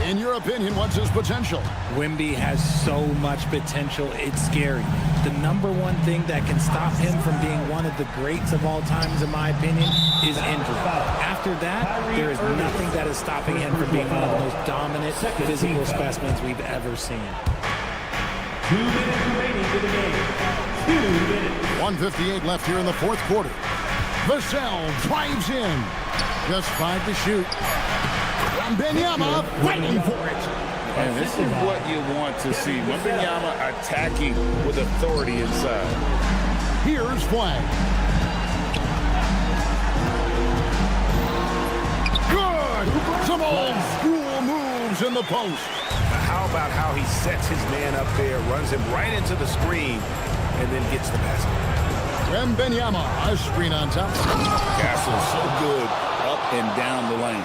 In your opinion, what's his potential? Wemby has so much potential, it's scary. The number one thing that can stop him from being one of the greats of all times, in my opinion, is injury. After that, there is nothing that is stopping him from being one of the most dominant physical specimens we've ever seen. 2 minutes remaining to the game. 2 minutes. 1:58 left here in the fourth quarter. Vassell drives in. Just 5 to shoot. Wembanyama fighting for it. And this is what you want to see. Wembanyama attacking with authority inside. Here's Flag. Good! Some old school moves in the post. How about how he sets his man up there, runs him right into the screen, and then gets the basket. Wembanyama, a screen on top. Castle so good up and down the lane.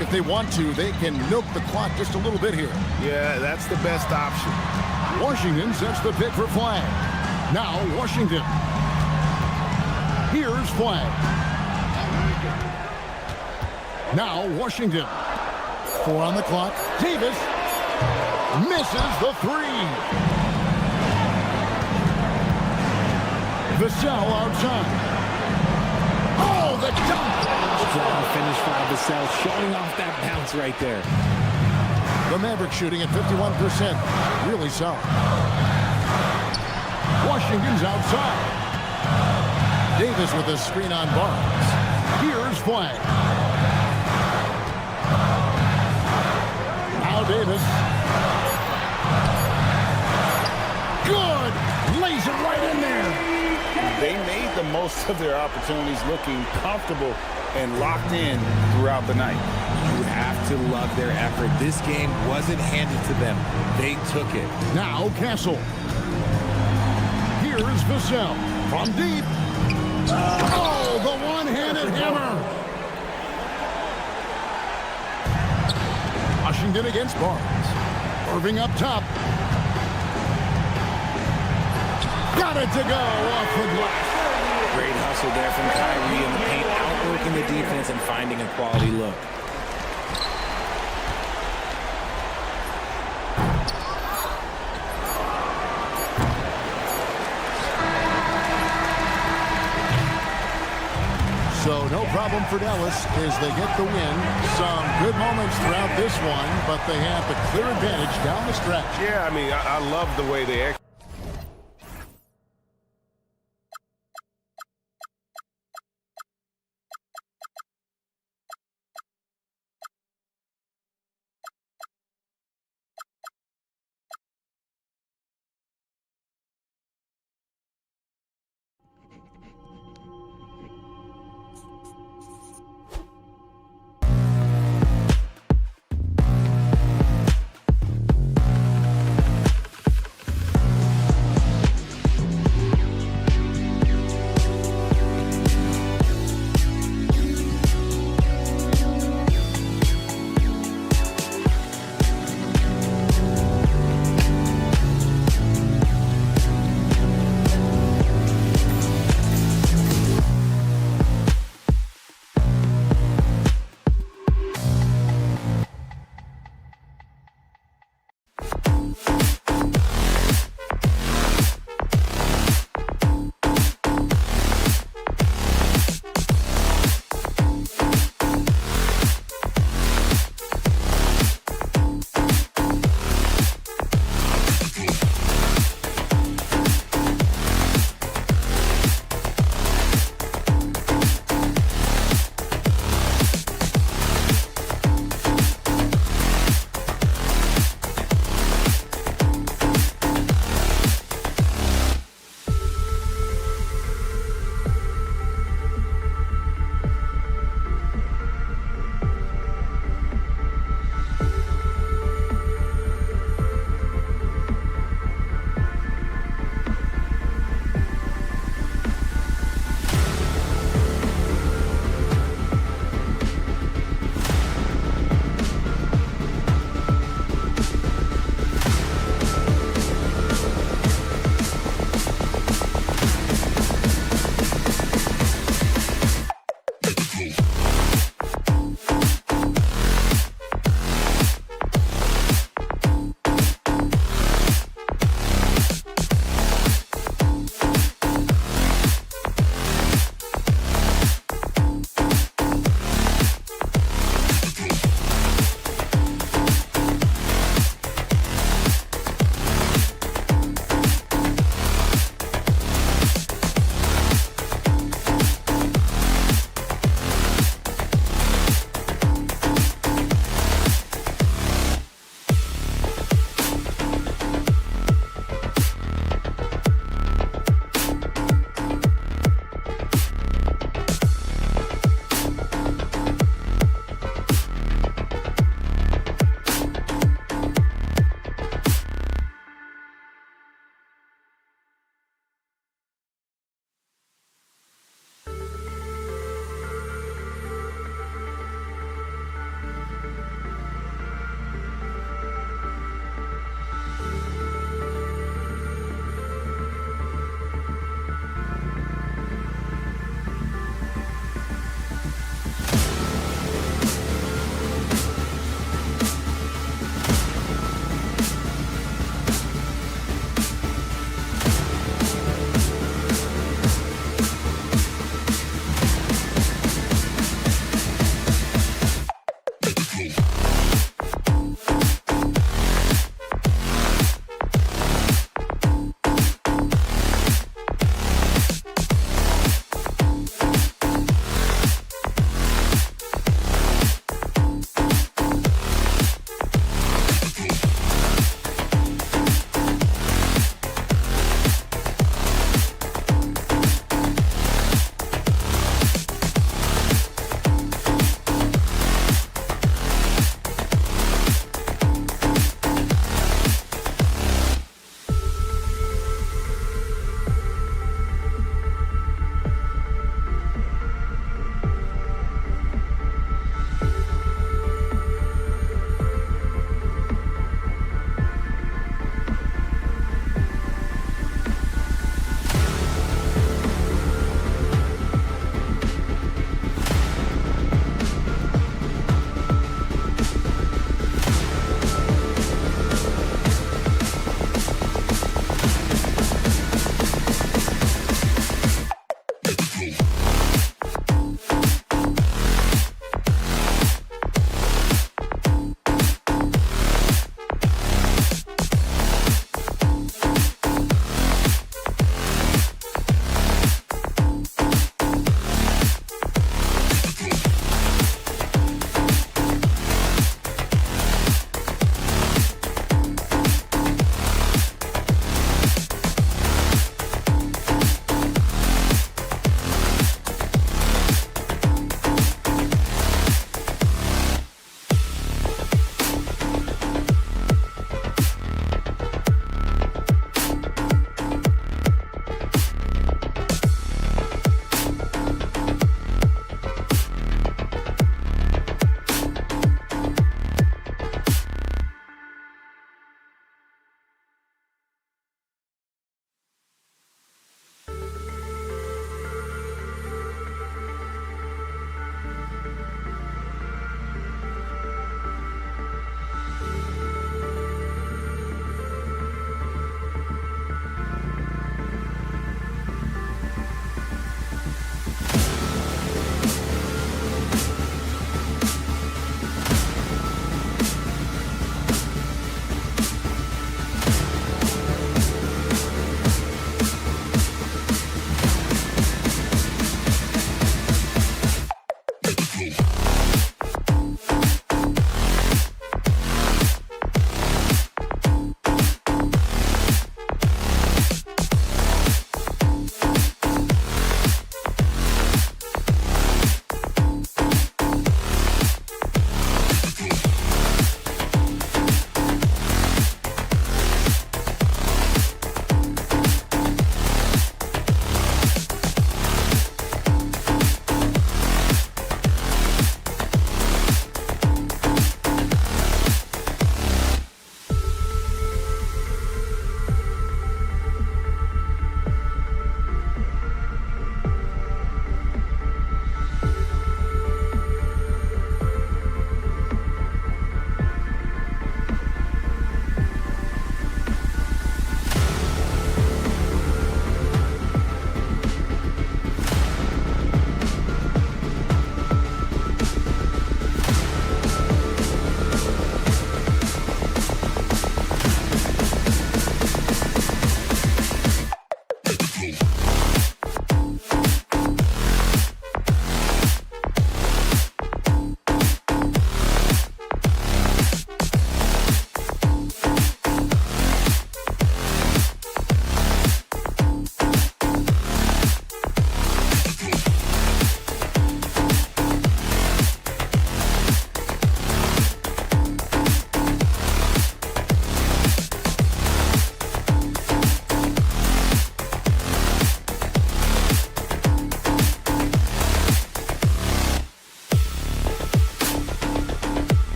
If they want to, they can milk the clock just a little bit here. Yeah, that's the best option. Washington sets the pick for Flag. Now Washington. Here's Flag. Now Washington. 4 on the clock. Davis misses the 3. Vassell outside. Oh, the dunk! Strong finish by Vassell, showing off that bounce right there. The Mavericks shooting at 51%. Really solid. Washington's outside. Davis with a screen on Barnes. Here's Flag. Now Davis. Good! Lays it right in there. They made the most of their opportunities, looking comfortable and locked in throughout the night. You have to love their effort. This game wasn't handed to them. They took it. Now Castle. Here's Vassell from deep. Oh, the one-handed hammer. Washington against Barnes. Irving up top. Got it to go off the glass. Great hustle there from Kyrie in the paint, outworking the defense and finding a quality look. So no problem for Dallas as they get the win. Some good moments throughout this one, but they have the clear advantage down the stretch. Yeah, I mean, I love the way they execute.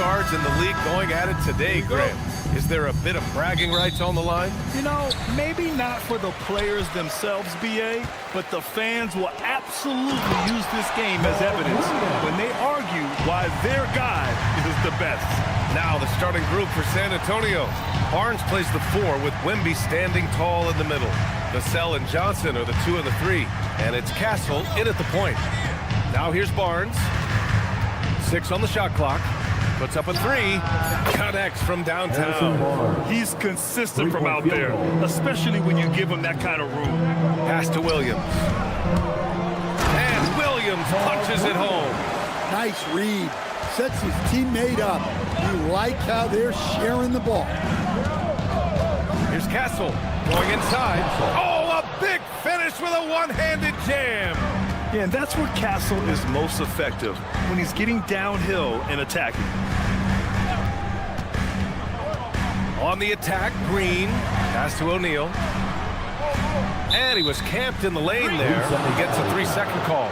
guards in the league going at it today, Grant. Is there a bit of bragging rights on the line? You know, maybe not for the players themselves, BA, but the fans will absolutely use this game as evidence when they argue why their guy is the best. Now the starting group for San Antonio. Barnes plays the 4 with Wemby standing tall in the middle. Vassell and Johnson are the 2 and the 3. And it's Castle in at the point. Now here's Barnes. 6 on the shot clock. Puts up a 3. Connects from downtown. He's consistent from out there, especially when you give him that kind of room. Pass to Williams. And Williams punches it home. Nice read. Sets his teammate up. You like how they're sharing the ball. Here's Castle going inside. Oh, a big finish with a one-handed jam. Yeah, and that's where Castle is most effective, when he's getting downhill and attacking. On the attack, Green. Pass to O'Neal. And he was camped in the lane there. He gets a 3-second call.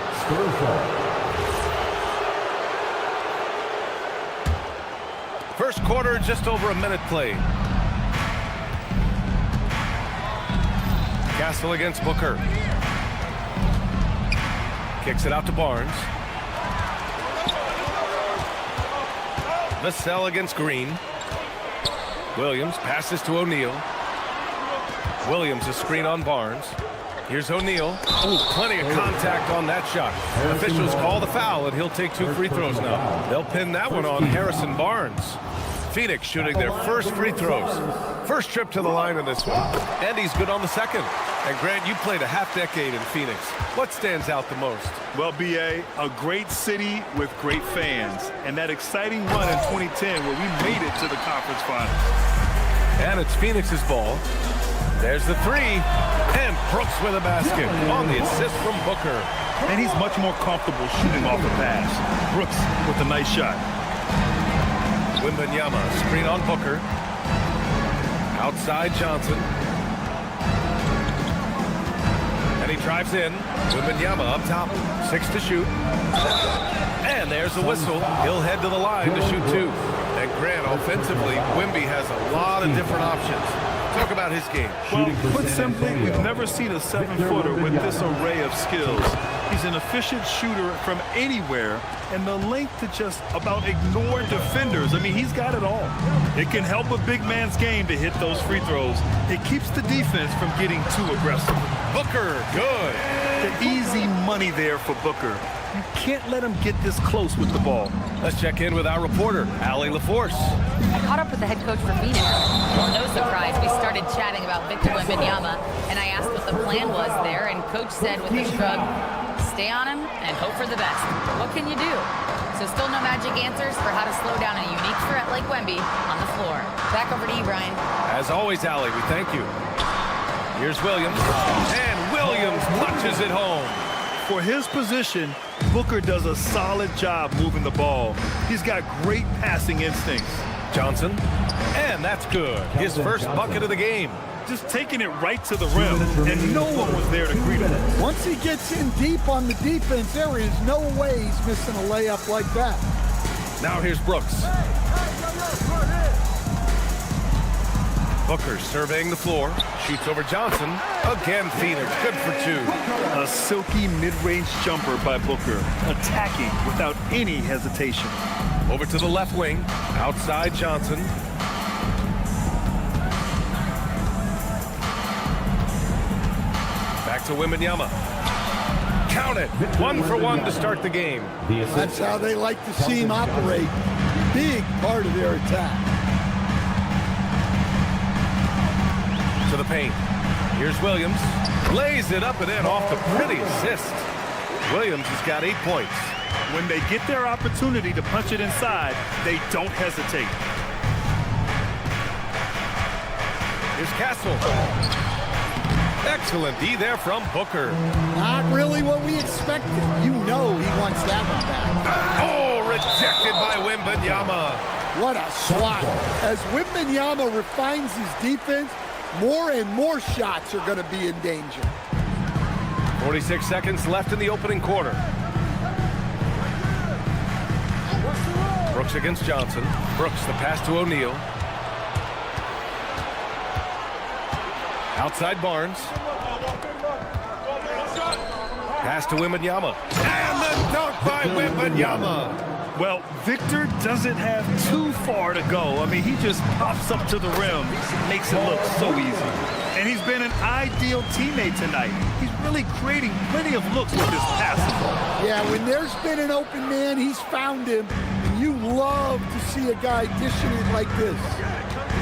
First quarter, just over a minute played. Castle against Booker. Kicks it out to Barnes. Vassell against Green. Williams passes to O'Neal. Williams a screen on Barnes. Here's O'Neal. Oh, plenty of contact on that shot. Officials call the foul, and he'll take 2 free throws now. They'll pin that one on Harrison Barnes. Phoenix shooting their first free throws. First trip to the line in this one. And he's good on the second. And Grant, you played a half-decade in Phoenix. What stands out the most? Well, BA, a great city with great fans. And that exciting run in 2010 where we made it to the conference finals. And it's Phoenix's ball. There's the 3. And Brooks with a basket on the assist from Booker. And he's much more comfortable shooting off the pass. Brooks with a nice shot. Wembanyama, screen on Booker. Outside Johnson. And he drives in. Wembanyama up top. 6 to shoot. And there's a whistle. He'll head to the line to shoot 2. And Grant, offensively, Wemby has a lot of different options. Talk about his game. Well, put simply, we've never seen a 7-footer with this array of skills. He's an efficient shooter from anywhere, and the length to just about ignore defenders. I mean, he's got it all. It can help a big man's game to hit those free throws. It keeps the defense from getting too aggressive. Booker, good. The easy money there for Booker. You can't let him get this close with the ball. Let's check in with our reporter, Allie LaForce. I caught up with the head coach for Phoenix. Well, no surprise, we started chatting about Victor Wembanyama, and I asked what the plan was there, and Coach said with a shrug, stay on him and hope for the best. What can you do? So still no magic answers for how to slow down a unique threat like Wemby on the floor. Back over to you, Brian. As always, Allie, we thank you. Here's Williams, and Williams punches it home. For his position, Booker does a solid job moving the ball. He's got great passing instincts. Johnson, and that's good. His first bucket of the game. Just taking it right to the rim, and no one was there to greet him. Once he gets in deep on the defense, there is no way he's missing a layup like that. Now here's Brooks. Booker surveying the floor, shoots over Johnson. Again, Phoenix, good for 2. A silky mid-range jumper by Booker, attacking without any hesitation. Over to the left wing, outside Johnson. Back to Wembanyama. Count it, 1 for 1 to start the game. That's how they like to see him operate. Big part of their attack. To the paint. Here's Williams. Lays it up and in off the pretty assist. Williams has got 8 points. When they get their opportunity to punch it inside, they don't hesitate. Here's Castle. Excellent D there from Booker. Not really what we expected. You know he wants that one back. Oh, rejected by Wembanyama. What a swat. As Wembanyama refines his defense, more and more shots are going to be in danger. 46 seconds left in the opening quarter. Brooks against Johnson. Brooks, the pass to O'Neal. Outside Barnes. Pass to Wembanyama. And the dunk by Wembanyama. Well, Victor doesn't have too far to go. I mean, he just pops up to the rim, makes it look so easy. And he's been an ideal teammate tonight. He's really creating plenty of looks with his passing. Yeah, when there's been an open man, he's found him. And you love to see a guy dishing it like this.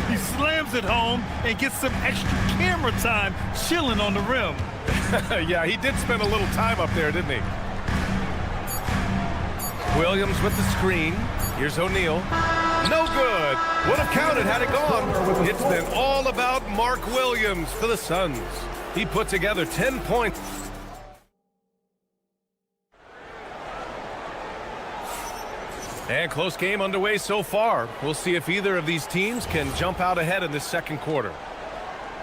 He slams it home and gets some extra camera time chilling on the rim. Yeah, he did spend a little time up there, didn't he? Williams with the screen. Here's O'Neal. No good. Would have counted had it gone. It's been all about Mark Williams for the Suns. He put together 10 points. And close game underway so far. We'll see if either of these teams can jump out ahead in this second quarter.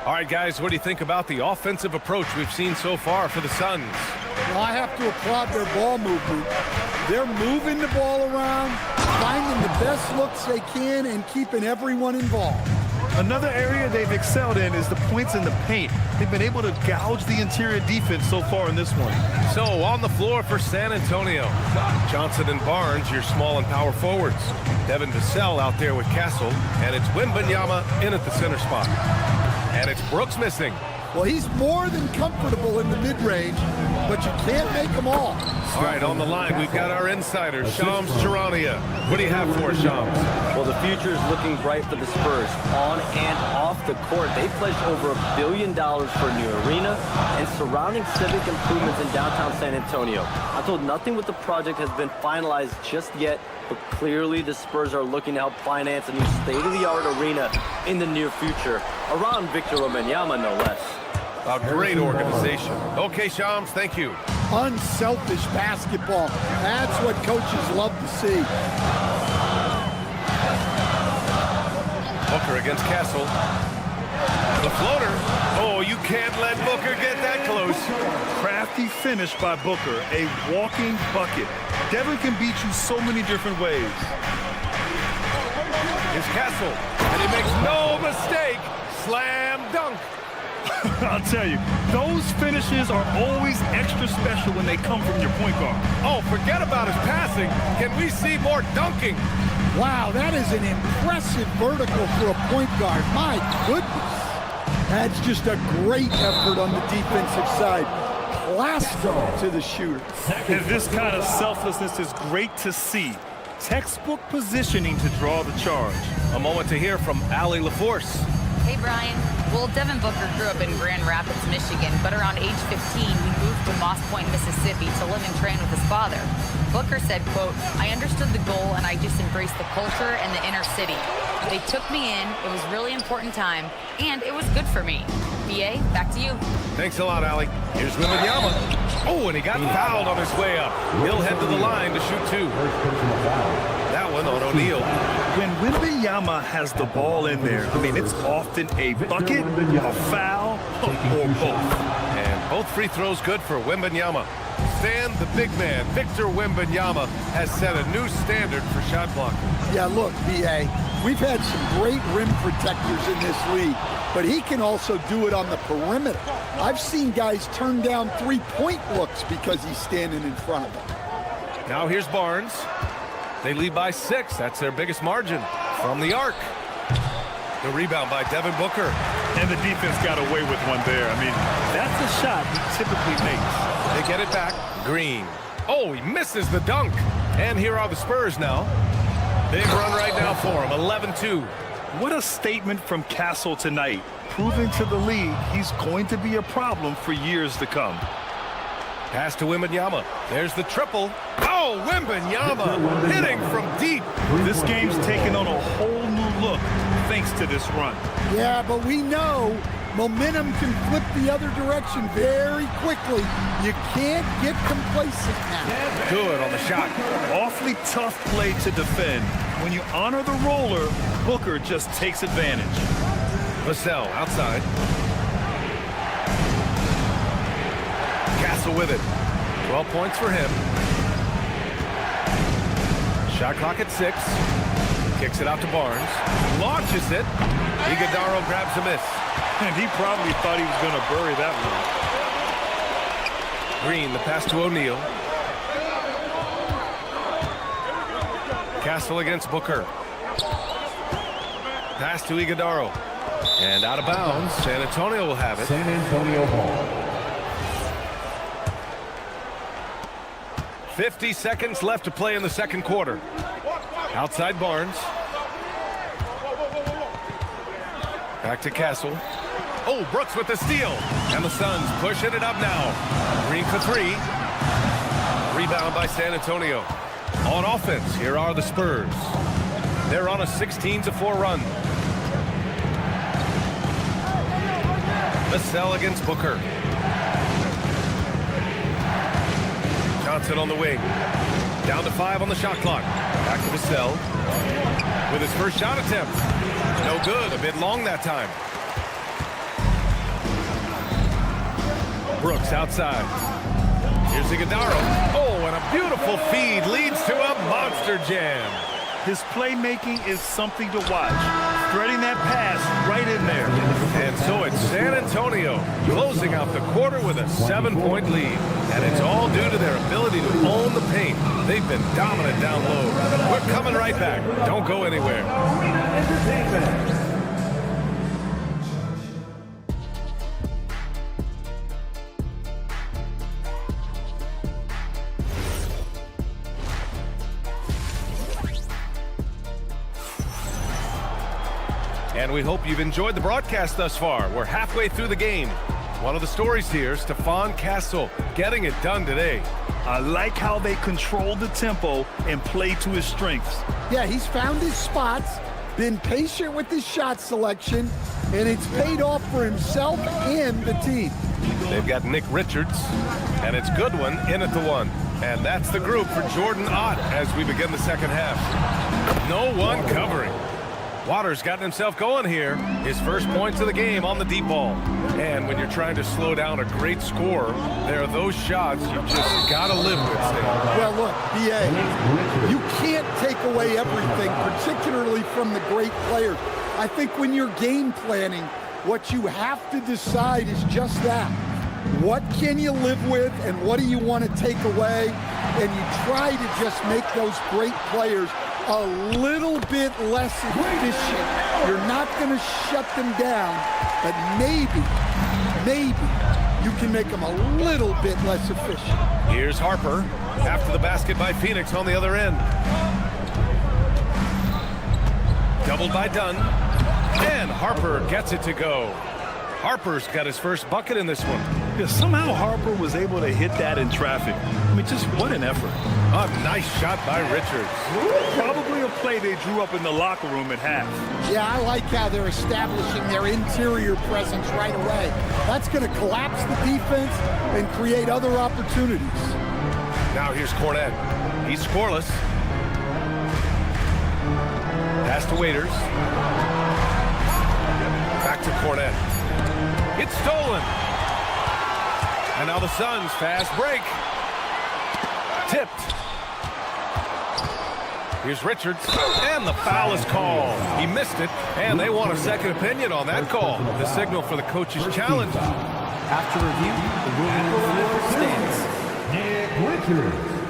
All right, guys, what do you think about the offensive approach we've seen so far for the Suns? Well, I have to applaud their ball movement. They're moving the ball around, finding the best looks they can, and keeping everyone involved. Another area they've excelled in is the points in the paint. They've been able to gouge the interior defense so far in this one. So, on the floor for San Antonio, Johnson and Barnes, your small and power forwards. Devin Vassell out there with Castle, and it's Wembanyama in at the center spot. And it's Brooks missing. Well, he's more than comfortable in the mid-range, but you can't make them all. All right, on the line, we've got our insider, Shams Charania. What do you have for us, Shams? Well, the future is looking bright for the Spurs. On and off the court, they pledged over $1 billion for a new arena and surrounding civic improvements in downtown San Antonio. I'm told nothing with the project has been finalized just yet, but clearly the Spurs are looking to help finance a new state-of-the-art arena in the near future, around Victor Wembanyama, no less. A great organization. Okay, Shams, thank you. Unselfish basketball. That's what coaches love to see. Booker against Castle. The floater. Oh, you can't let Booker get that close. Crafty finish by Booker, a walking bucket. Devin can beat you so many different ways. Here's Castle, and he makes no mistake. Slam dunk. I'll tell you, those finishes are always extra special when they come from your point guard. Oh, forget about his passing. Can we see more dunking? Wow, that is an impressive vertical for a point guard. My goodness. That's just a great effort on the defensive side. Plasto to the shooter. And this kind of selflessness is great to see. Textbook positioning to draw the charge. A moment to hear from Allie LaForce. Hey, Brian. Well, Devin Booker grew up in Grand Rapids, Michigan, but around age 15, he moved to Moss Point, Mississippi to live and train with his father. Booker said, quote, "I understood the goal and I just embraced the culture and the inner city. They took me in, it was really important time, and it was good for me." BA, back to you. Thanks a lot, Allie. Here's Wembanyama. Oh, and he got fouled on his way up. He'll head to the line to shoot two. That one on O'Neal. When Wembanyama has the ball in there, I mean, it's often a bucket, a foul, or both. And both free throws good for Wembanyama. Stan, the big man, Victor Wembanyama, has set a new standard for shot blocking. Yeah, look, B.A., we've had some great rim protectors in this league, but he can also do it on the perimeter. I've seen guys turn down three-point looks because he's standing in front of them. Now here's Barnes. They lead by 6. That's their biggest margin from the arc. The rebound by Devin Booker. And the defense got away with one there. I mean, that's a shot he typically makes. They get it back. Green. Oh, he misses the dunk. And here are the Spurs now. Big run right now for him, 11-2. What a statement from Castle tonight, proving to the league he's going to be a problem for years to come. Pass to Wembanyama. There's the triple. Oh, Wembanyama hitting from deep. This game's taken on a whole new look thanks to this run. Yeah, but we know momentum can flip the other direction very quickly. You can't get complacent now. Good on the shot. Awfully tough play to defend. When you honor the roller, Booker just takes advantage. Vassell outside. Castle with it. 12 points for him. Shot clock at 6. Kicks it out to Barnes. Launches it. Iguodaro grabs a miss. And he probably thought he was going to bury that one. Green, the pass to O'Neal. Castle against Booker. Pass to Iguodaro. And out of bounds. San Antonio will have it. San Antonio ball. 50 seconds left to play in the second quarter. Outside Barnes. Back to Castle. Oh, Brooks with the steal. And the Suns pushing it up now. Green for 3. Rebound by San Antonio. On offense, here are the Spurs. They're on a 16-4 run. Vassell against Booker. Johnson on the wing. Down to 5 on the shot clock. Back to Vassell. With his first shot attempt. No good. A bit long that time. Brooks outside. Here's Iguodaro. Oh, and a beautiful feed leads to a monster jam. His playmaking is something to watch. Threading that pass right in there. And so it's San Antonio closing out the quarter with a 7-point lead. And it's all due to their ability to own the paint. They've been dominant down low. We're coming right back. Don't go anywhere. And we hope you've enjoyed the broadcast thus far. We're halfway through the game. One of the stories here, Stephon Castle getting it done today. I like how they control the tempo and play to his strengths. Yeah, he's found his spots, been patient with his shot selection, and it's paid off for himself and the team. They've got Nick Richards, and it's Goodwin in at the 1. And that's the group for Jordan Ott as we begin the second half. No one covering. Waters gotten himself going here. His first points of the game on the deep ball. And when you're trying to slow down a great scorer, there are those shots you just got to live with, Stan. Well, look, B.A., you can't take away everything, particularly from the great players. I think when you're game planning, what you have to decide is just that. What can you live with and what do you want to take away? And you try to just make those great players a little bit less efficient. You're not going to shut them down, but maybe you can make them a little bit less efficient. Here's Harper after the basket by Phoenix on the other end. Doubled by Dunn, and Harper gets it to go. Harper's got his first bucket in this one. Yeah, somehow Harper was able to hit that in traffic. I mean, just what an effort. A nice shot by Richards. Probably a play they drew up in the locker room at half. Yeah, I like how they're establishing their interior presence right away. That's going to collapse the defense and create other opportunities. Now here's Cornette. He's scoreless. Pass to Waiters. Back to Cornette. It's stolen. And now the Suns fast break. Tipped. Here's Richards, and the foul is called. He missed it, and they want a second opinion on that call. The signal for the coach's challenge. After review, the ruling stands.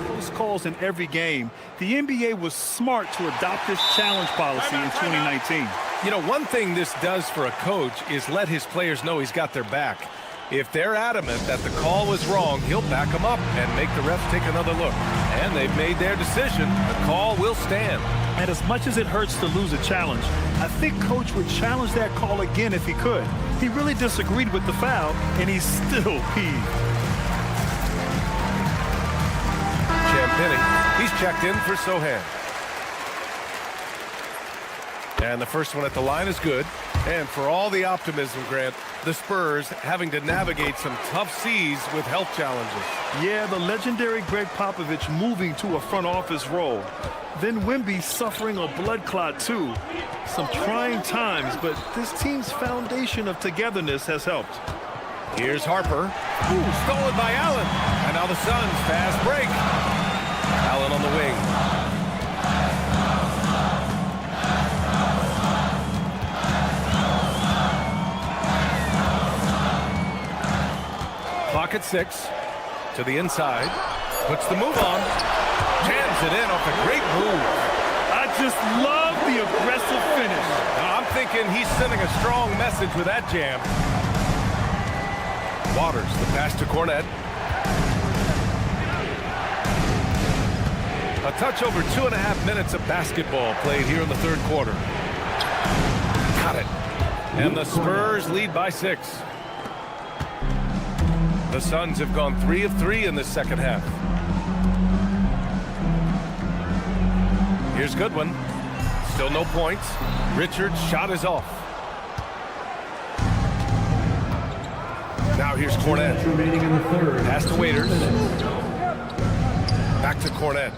Those calls in every game, the NBA was smart to adopt this challenge policy in 2019. You know, one thing this does for a coach is let his players know he's got their back. If they're adamant that the call was wrong, he'll back them up and make the refs take another look. And they've made their decision. The call will stand. And as much as it hurts to lose a challenge, I think Coach would challenge that call again if he could. He really disagreed with the foul, and he's still peeved. Champagny, he's checked in for Sohan. And the first one at the line is good. And for all the optimism, Grant, the Spurs having to navigate some tough seas with health challenges. Yeah, the legendary Greg Popovich moving to a front office role. Then Wemby suffering a blood clot too. Some trying times, but this team's foundation of togetherness has helped. Here's Harper. Ooh, stolen by Allen. And now the Suns fast break. Allen on the wing. clock at 6. To the inside. Puts the move on. Jams it in off a great move. I just love the aggressive finish. Now, I'm thinking he's sending a strong message with that jam. Waters, the pass to Cornette. A touch over 2.5 minutes of basketball played here in the third quarter. Got it. And the Spurs lead by 6. The Suns have gone 3 of 3 in this second half. Here's Goodwin. Still no points. Richard's shot is off. Now here's Cornette. Remaining in the third. Pass to Waiters. Back to Cornette.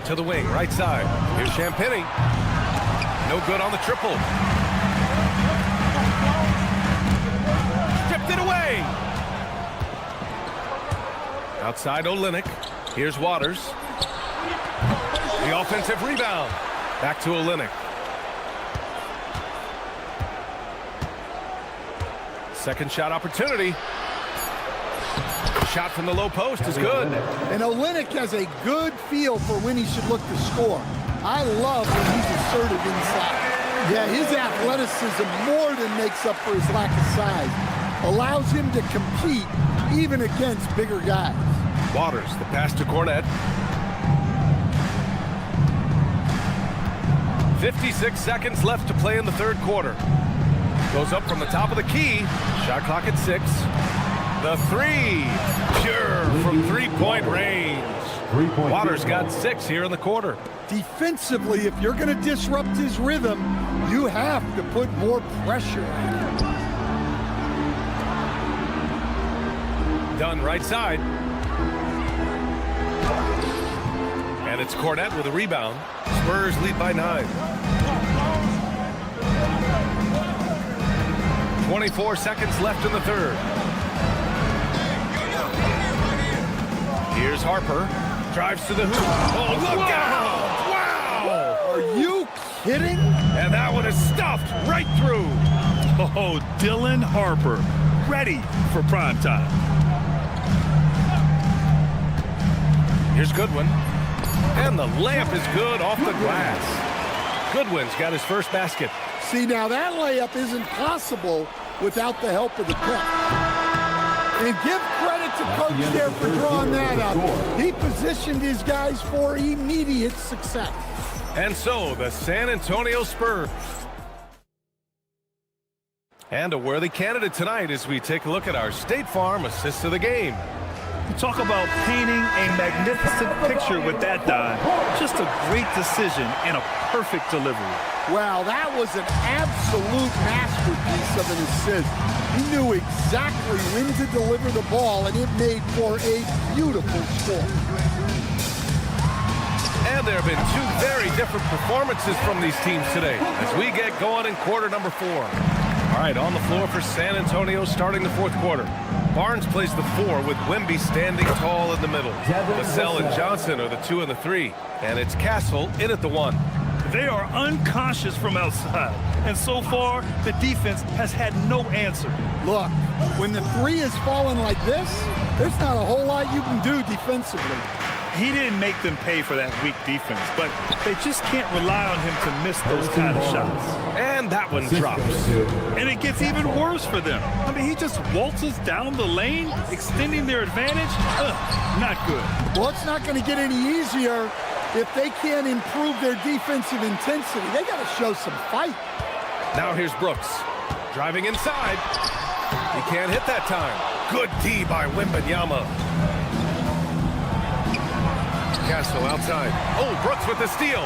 To the wing, right side. Here's Champagny. No good on the triple. Stripped it away. Outside Olynyk. Here's Waters. The offensive rebound. Back to Olynyk. Second shot opportunity. Shot from the low post is good. And Olynyk has a good feel for when he should look to score. I love when he's assertive inside. Yeah, his athleticism more than makes up for his lack of size. Allows him to compete even against bigger guys. Waters, the pass to Cornette. 56 seconds left to play in the third quarter. Goes up from the top of the key. Shot clock at 6. The 3. Pure from three-point range. Waters got 6 here in the quarter. Defensively, if you're going to disrupt his rhythm, you have to put more pressure on him. Done right side. And it's Cornette with a rebound. Spurs lead by 9. 24 seconds left in the third. Here's Harper. Drives to the hoop. Oh, look out! Wow! Are you kidding? And that one is stuffed right through. Oh, Dylan Harper, ready for prime time. Here's Goodwin. And the layup is good off the glass. Goodwin's got his first basket. See, now that layup isn't possible without the help of the pick. And give credit to Coach there for drawing that up. He positioned his guys for immediate success. And so, the San Antonio Spurs. And a worthy candidate tonight as we take a look at our State Farm assist of the game. Talk about painting a magnificent picture with that dive. Just a great decision and a perfect delivery. Wow, that was an absolute masterpiece of an assist. He knew exactly when to deliver the ball, and it made for a beautiful score. And there have been 2 very different performances from these teams today as we get going in quarter number 4. All right, on the floor for San Antonio starting the fourth quarter. Barnes plays the 4 with Wemby standing tall in the middle. Vassell and Johnson are the 2 and the 3. And it's Castle in at the 1. They are unconscious from outside, and so far, the defense has had no answer. Look, when the 3 is falling like this, there's not a whole lot you can do defensively. He didn't make them pay for that weak defense, but they just can't rely on him to miss those kind of shots. And that one drops. And it gets even worse for them. I mean, he just waltzes down the lane, extending their advantage. Not good. Well, it's not going to get any easier if they can't improve their defensive intensity. They got to show some fight. Now here's Brooks. Driving inside. He can't hit that time. Good D by Wembanyama. Castle outside. Oh, Brooks with the steal.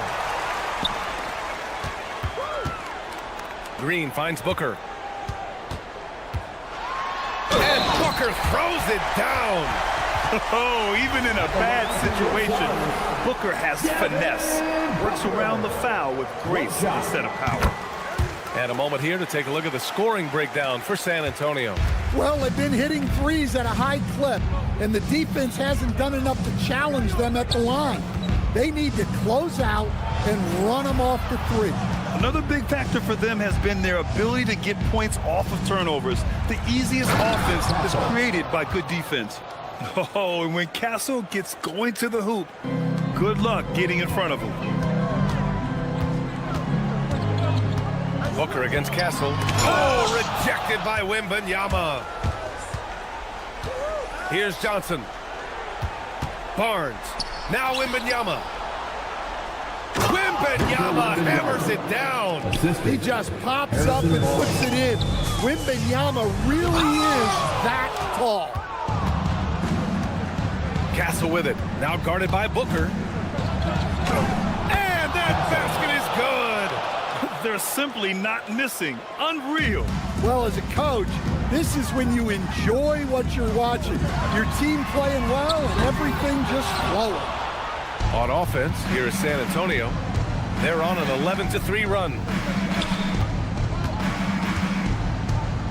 Green finds Booker. And Booker throws it down. Oh, even in a bad situation, Booker has finesse. Works around the foul with grace instead of power. And a moment here to take a look at the scoring breakdown for San Antonio. Well, they've been hitting threes at a high clip, and the defense hasn't done enough to challenge them at the line. They need to close out and run them off the 3. Another big factor for them has been their ability to get points off of turnovers. The easiest offense is created by good defense. Oh, and when Castle gets going to the hoop, good luck getting in front of him. Booker against Castle. Oh, rejected by Wembanyama. Here's Johnson. Barnes. Now Wembanyama. Wembanyama hammers it down. He just pops up and puts it in. Wembanyama really is that tall. Castle with it. Now guarded by Booker. And that basket is good. They're simply not missing. Unreal. Well, as a coach, this is when you enjoy what you're watching. Your team playing well and everything just flowing. On offense, here is San Antonio. They're on an 11-3 run.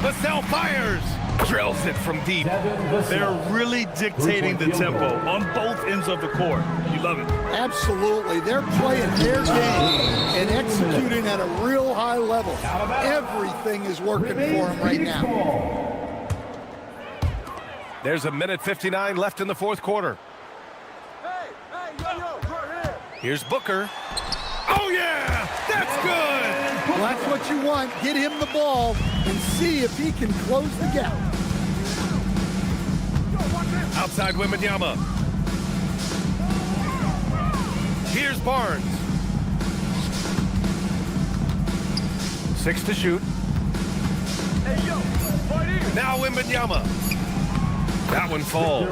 Vassell fires. Drills it from deep. They're really dictating the tempo on both ends of the court. You love it. Absolutely. They're playing their game and executing at a real high level. Everything is working for them right now. There's a minute 59 left in the fourth quarter. Here's Booker. Oh, yeah! That's good! Well, that's what you want. Get him the ball and see if he can close the gap. Outside Wembanyama. Here's Barnes. 6 to shoot. Now Wembanyama. That one falls.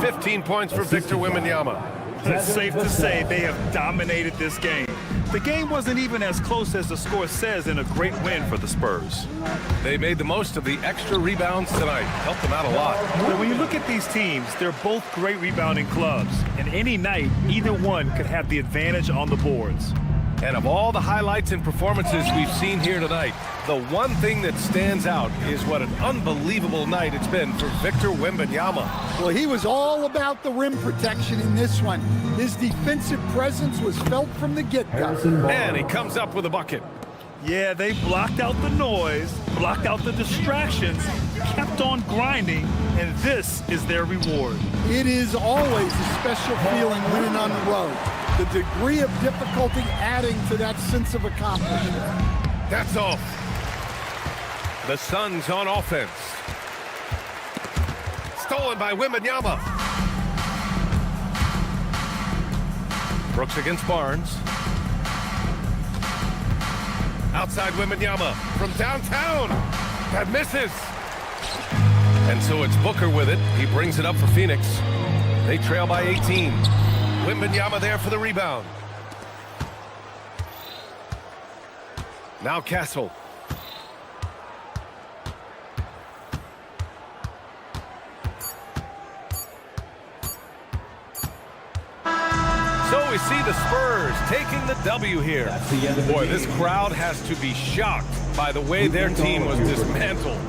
15 points for Victor Wembanyama. It's safe to say they have dominated this game. The game wasn't even as close as the score says in a great win for the Spurs. They made the most of the extra rebounds tonight. Helped them out a lot. But when you look at these teams, they're both great rebounding clubs. And any night, either one could have the advantage on the boards. And of all the highlights and performances we've seen here tonight, the one thing that stands out is what an unbelievable night it's been for Victor Wembanyama. Well, he was all about the rim protection in this one. His defensive presence was felt from the get-go. And he comes up with a bucket. Yeah, they blocked out the noise, blocked out the distractions, kept on grinding, and this is their reward. It is always a special feeling winning on the road. The degree of difficulty adding to that sense of accomplishment. That's all. The Suns on offense. Stolen by Wembanyama. Brooks against Barnes. Outside Wembanyama from downtown. That misses. And so it's Booker with it. He brings it up for Phoenix. They trail by 18. Wembanyama there for the rebound. Now Castle. So we see the Spurs taking the W here. Boy, this crowd has to be shocked by the way their team was dismantled.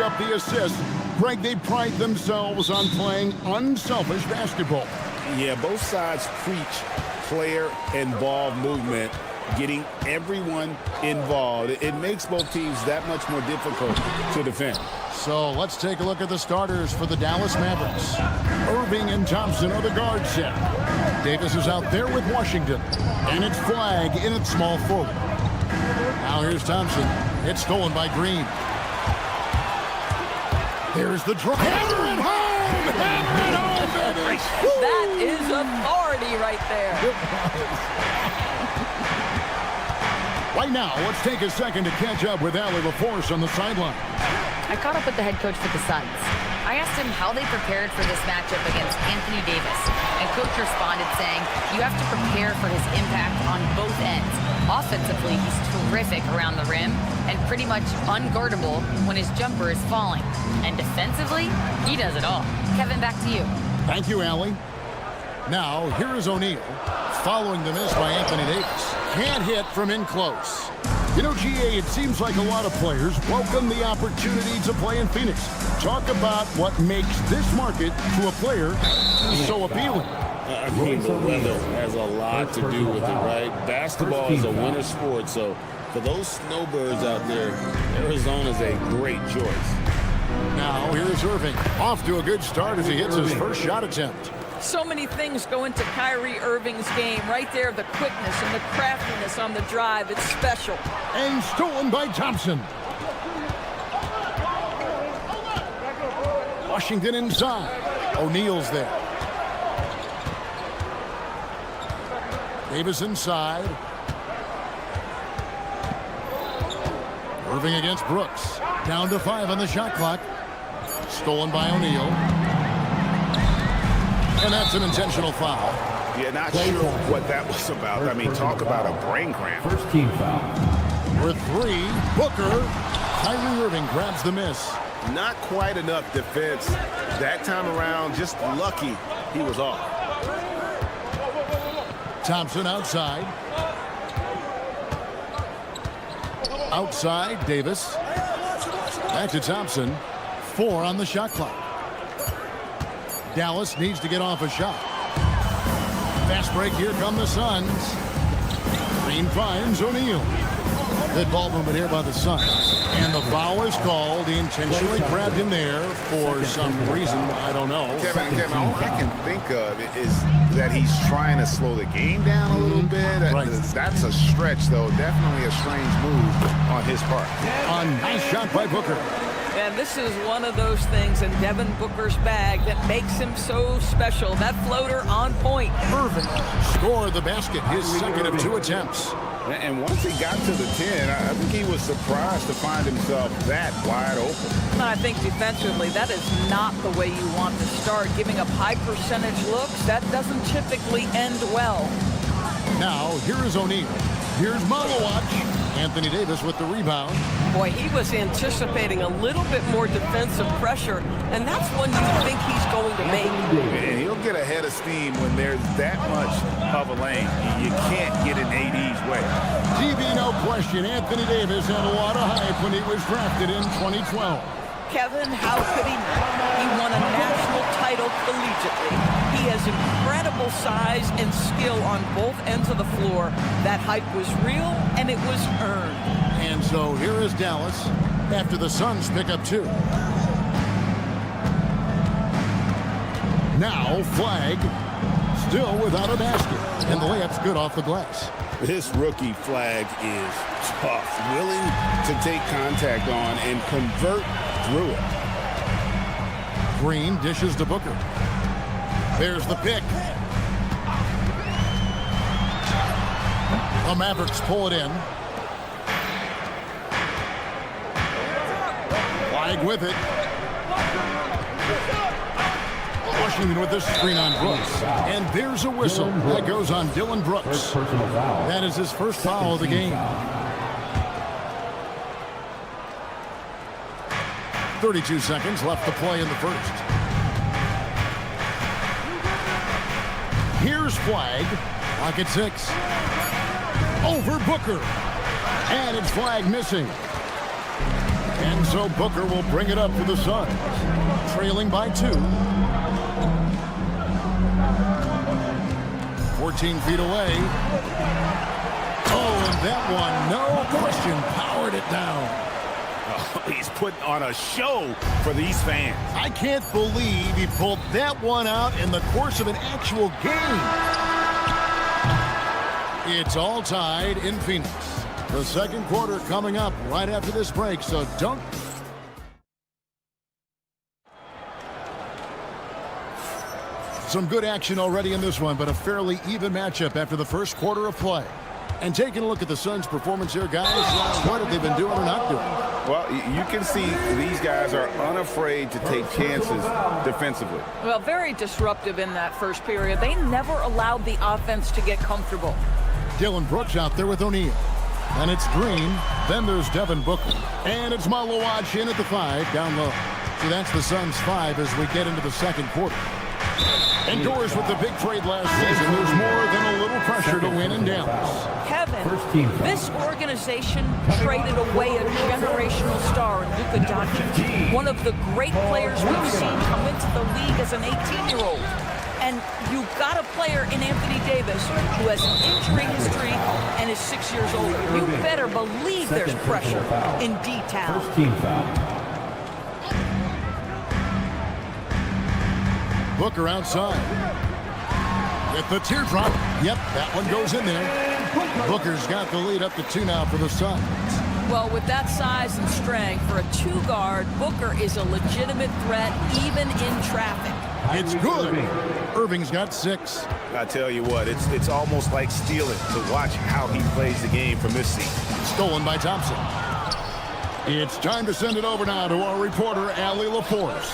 up the assists. Greg, they pride themselves on playing unselfish basketball. Yeah, both sides preach player-involved movement, getting everyone involved. It makes both teams that much more difficult to defend. So let's take a look at the starters for the Dallas Mavericks. Irving and Thompson are the guard set. Davis is out there with Washington. And it's Flagg in at small forward. Now here's Thompson. It's stolen by Green. Here's the draw. Hammer it home! Hammer it home, baby! That is authority right there. Right now, let's take a second to catch up with Allie LaForce on the sideline. I caught up with the head coach for the Suns. I asked him how they prepared for this matchup against Anthony Davis, and coach responded saying, you have to prepare for his impact on both ends. Offensively, he's terrific around the rim and pretty much unguardable when his jumper is falling. And defensively, he does it all. Kevin, back to you. Thank you, Allie. Now, here is O'Neal, following the miss by Anthony Davis. Can't hit from in close. You know, GA, it seems like a lot of players welcome the opportunity to play in Phoenix. Talk about what makes this market to a player so appealing. I mean, the weather has a lot to do with it, right? Basketball is a winter sport, so for those snowbirds out there, Arizona's a great choice. Now, here's Irving, off to a good start as he hits his first shot attempt. So many things go into Kyrie Irving's game. Right there, the quickness and the craftiness on the drive. It's special. And stolen by Thompson. Washington inside. O'Neal's there. Davis inside. Irving against Brooks. Down to 5 on the shot clock. Stolen by O'Neal. And that's an intentional foul. Yeah, not sure what that was about. I mean, talk about a brain cramp. First team foul. For 3, Booker. Kyrie Irving grabs the miss. Not quite enough defense that time around. Just lucky he was off. Thompson outside. Outside, Davis. Back to Thompson. 4 on the shot clock. Dallas needs to get off a shot. Fast break, here come the Suns. Green finds O'Neal. Good ball movement here by the Suns. And the foul is called. He intentionally grabbed him there for some reason. I don't know. Kevin, all I can think of is that he's trying to slow the game down a little bit. Right. That's a stretch, though. Definitely a strange move on his part. A nice shot by Booker. And this is one of those things in Devin Booker's bag that makes him so special. That floater on point. Irving scored the basket, his second of 2 attempts. And once he got to the 10, I think he was surprised to find himself that wide open. I think defensively, that is not the way you want to start. Giving up high percentage looks, that doesn't typically end well. Now, here is O'Neal. Here's Malawatch. Anthony Davis with the rebound. Boy, he was anticipating a little bit more defensive pressure, and that's one you think he's going to make. And he'll get ahead of steam when there's that much of a lane. You can't get in AD's way. TV, no question. Anthony Davis had a lot of hype when he was drafted in 2012. Kevin, how could he not? He won a national title collegiately. He has incredible size and skill on both ends of the floor. That hype was real, and it was earned. And so here is Dallas after the Suns pick up 2. Now Flagg still without a basket. And the layup's good off the glass. This rookie Flagg is tough, willing to take contact on and convert through it. Green dishes to Booker. There's the pick. The Mavericks pull it in. Flagg with it. Washington with the screen on Brooks. And there's a whistle that goes on Dylan Brooks. That is his first foul of the game. 32 seconds left to play in the first. Here's Flagg. Clock at 6. Over Booker. And it's Flagg missing. And so Booker will bring it up for the Suns. Trailing by 2. 14 feet away. Oh, and that one, no question, powered it down. Oh, he's putting on a show for these fans. I can't believe he pulled that one out in the course of an actual game. It's all tied in Phoenix. The second quarter coming up right after this break, so don't... Some good action already in this one, but a fairly even matchup after the first quarter of play. And taking a look at the Suns' performance here, guys, what have they been doing or not doing? Well, you can see these guys are unafraid to take chances defensively. Well, very disruptive in that first period. They never allowed the offense to get comfortable. Dylan Brooks out there with O'Neal. And it's Green. Then there's Devin Booker. And it's Malawach in at the 5, down low. So that's the Suns' 5 as we get into the second quarter. Indoors with the big trade last season, there's more than a little pressure to win in Dallas. Kevin, this organization traded away a generational star in Luka Doncic, one of the great players we've seen come into the league as an 18-year-old. And you've got a player in Anthony Davis who has an injury history and is 6 years older. You better believe there's pressure in D-Town. First team foul. Booker outside. With the teardrop. Yep, that one goes in there. Booker's got the lead up to 2 now for the Suns. Well, with that size and strength for a 2-guard, Booker is a legitimate threat even in traffic. It's good. Irving's got 6. I tell you what, it's almost like stealing to watch how he plays the game from this seat. Stolen by Thompson. It's time to send it over now to our reporter, Allie Laforce.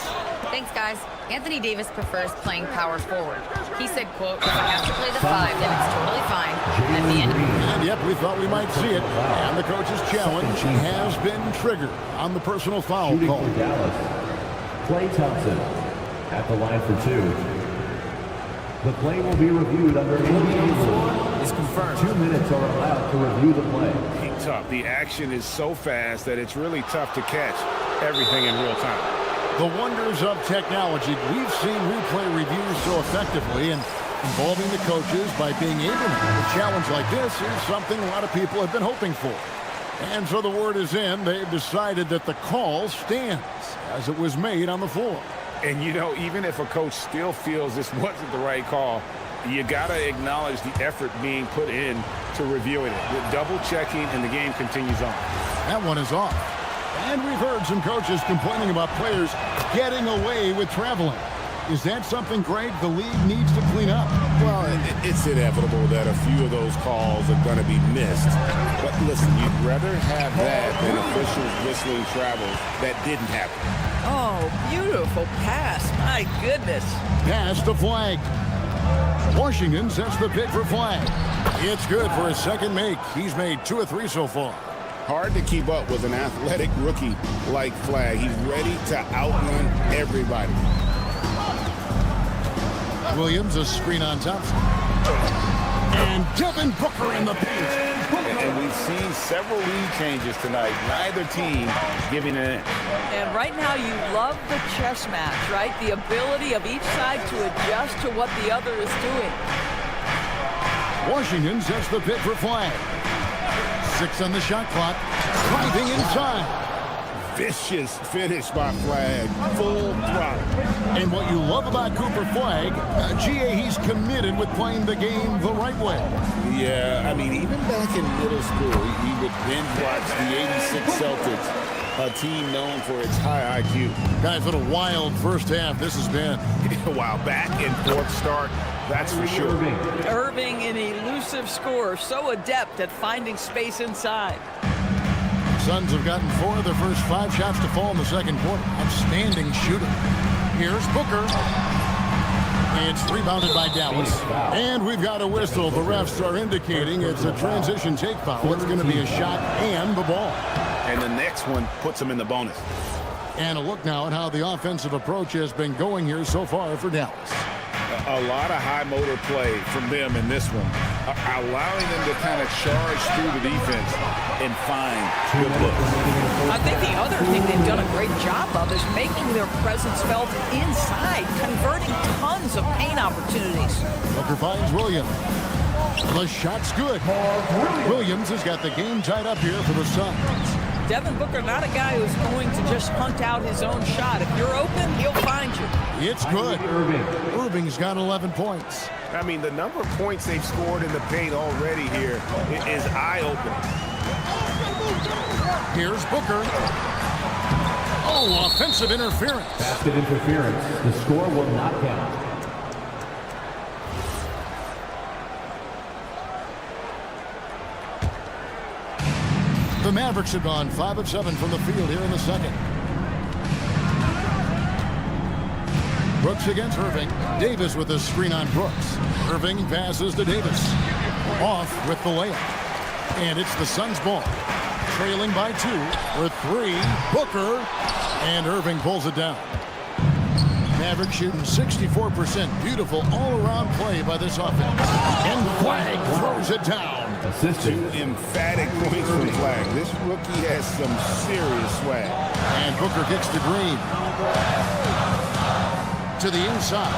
Thanks, guys. Anthony Davis prefers playing power forward. He said, quote, if I have to play the 5, then it's totally fine. And at the end of And yep, we thought we might see it. And the coach's challenge has been triggered on the personal foul Shooting call. for Dallas, Klay Thompson at the line for 2. The play will be reviewed under NBA rule. It's confirmed. 2 minutes are allowed to review the play. Tough. The action is so fast that it's really tough to catch everything in real time. The wonders of technology. We've seen replay reviews so effectively and involving the coaches by being able to. A challenge like this is something a lot of people have been hoping for. And so the word is in. They've decided that the call stands as it was made on the floor. And, you know, even if a coach still feels this wasn't the right call, you got to acknowledge the effort being put in to reviewing it. With double checking, and the game continues on. That one is off. And we've heard some coaches complaining about players getting away with traveling. Is that something, Greg, the league needs to clean up? Well, it's inevitable that a few of those calls are going to be missed. But listen, you'd rather have that than officials whistling travels that didn't happen. Oh, beautiful pass. My goodness. Pass the flag. Washington sets the pick for flag. It's good for his second make. He's made 2 of 3 so far. Hard to keep up with an athletic rookie like Flag. He's ready to outrun everybody. Williams, a screen on Thompson. And Devin Booker in the paint. And we've seen several lead changes tonight. Neither team giving an inch. And right now you love the chess match, right? The ability of each side to adjust to what the other is doing. Washington sets the pick for flag. 6 on the shot clock. Driving inside. Vicious finish by Flag. Full throttle. And what you love about Cooper Flag, GA, he's committed with playing the game the right way. Yeah, I mean, even back in middle school, he would binge watch the '86 Celtics, a team known for its high IQ. Guys, what a wild first half this has been. Wow, back and forth start, that's for sure. Irving, an elusive scorer, so adept at finding space inside. Suns have gotten 4 of their first 5 shots to fall in the second quarter. Outstanding shooting. Here's Booker. It's rebounded by Dallas. And we've got a whistle. The refs are indicating it's a transition take foul. It's going to be a shot and the ball. And the next one puts them in the bonus. And a look now at how the offensive approach has been going here so far for Dallas. A lot of high motor play from them in this one, allowing them to kind of charge through the defense and find good looks. I think the other thing they've done a great job of is making their presence felt inside, converting tons of paint opportunities. Booker finds Williams. The shot's good. Williams has got the game tied up here for the Suns. Devin Booker, not a guy who's going to just hunt out his own shot. If you're open, he'll find you. It's good. Irving's got 11 points. I mean, the number of points they've scored in the paint already here is eye-opening. Here's Booker. Oh, offensive interference. Basket interference. The score will not count. The Mavericks have gone 5 of 7 from the field here in the second. Brooks against Irving. Davis with a screen on Brooks. Irving passes to Davis. Off with the layup. And it's the Suns' ball. Trailing by 2 with 3. Booker. And Irving pulls it down. Mavericks shooting 64%. Beautiful all-around play by this offense. And Flag throws it down. Two emphatic points from Flag. This rookie has some serious swag. And Booker gets to Green. To the inside.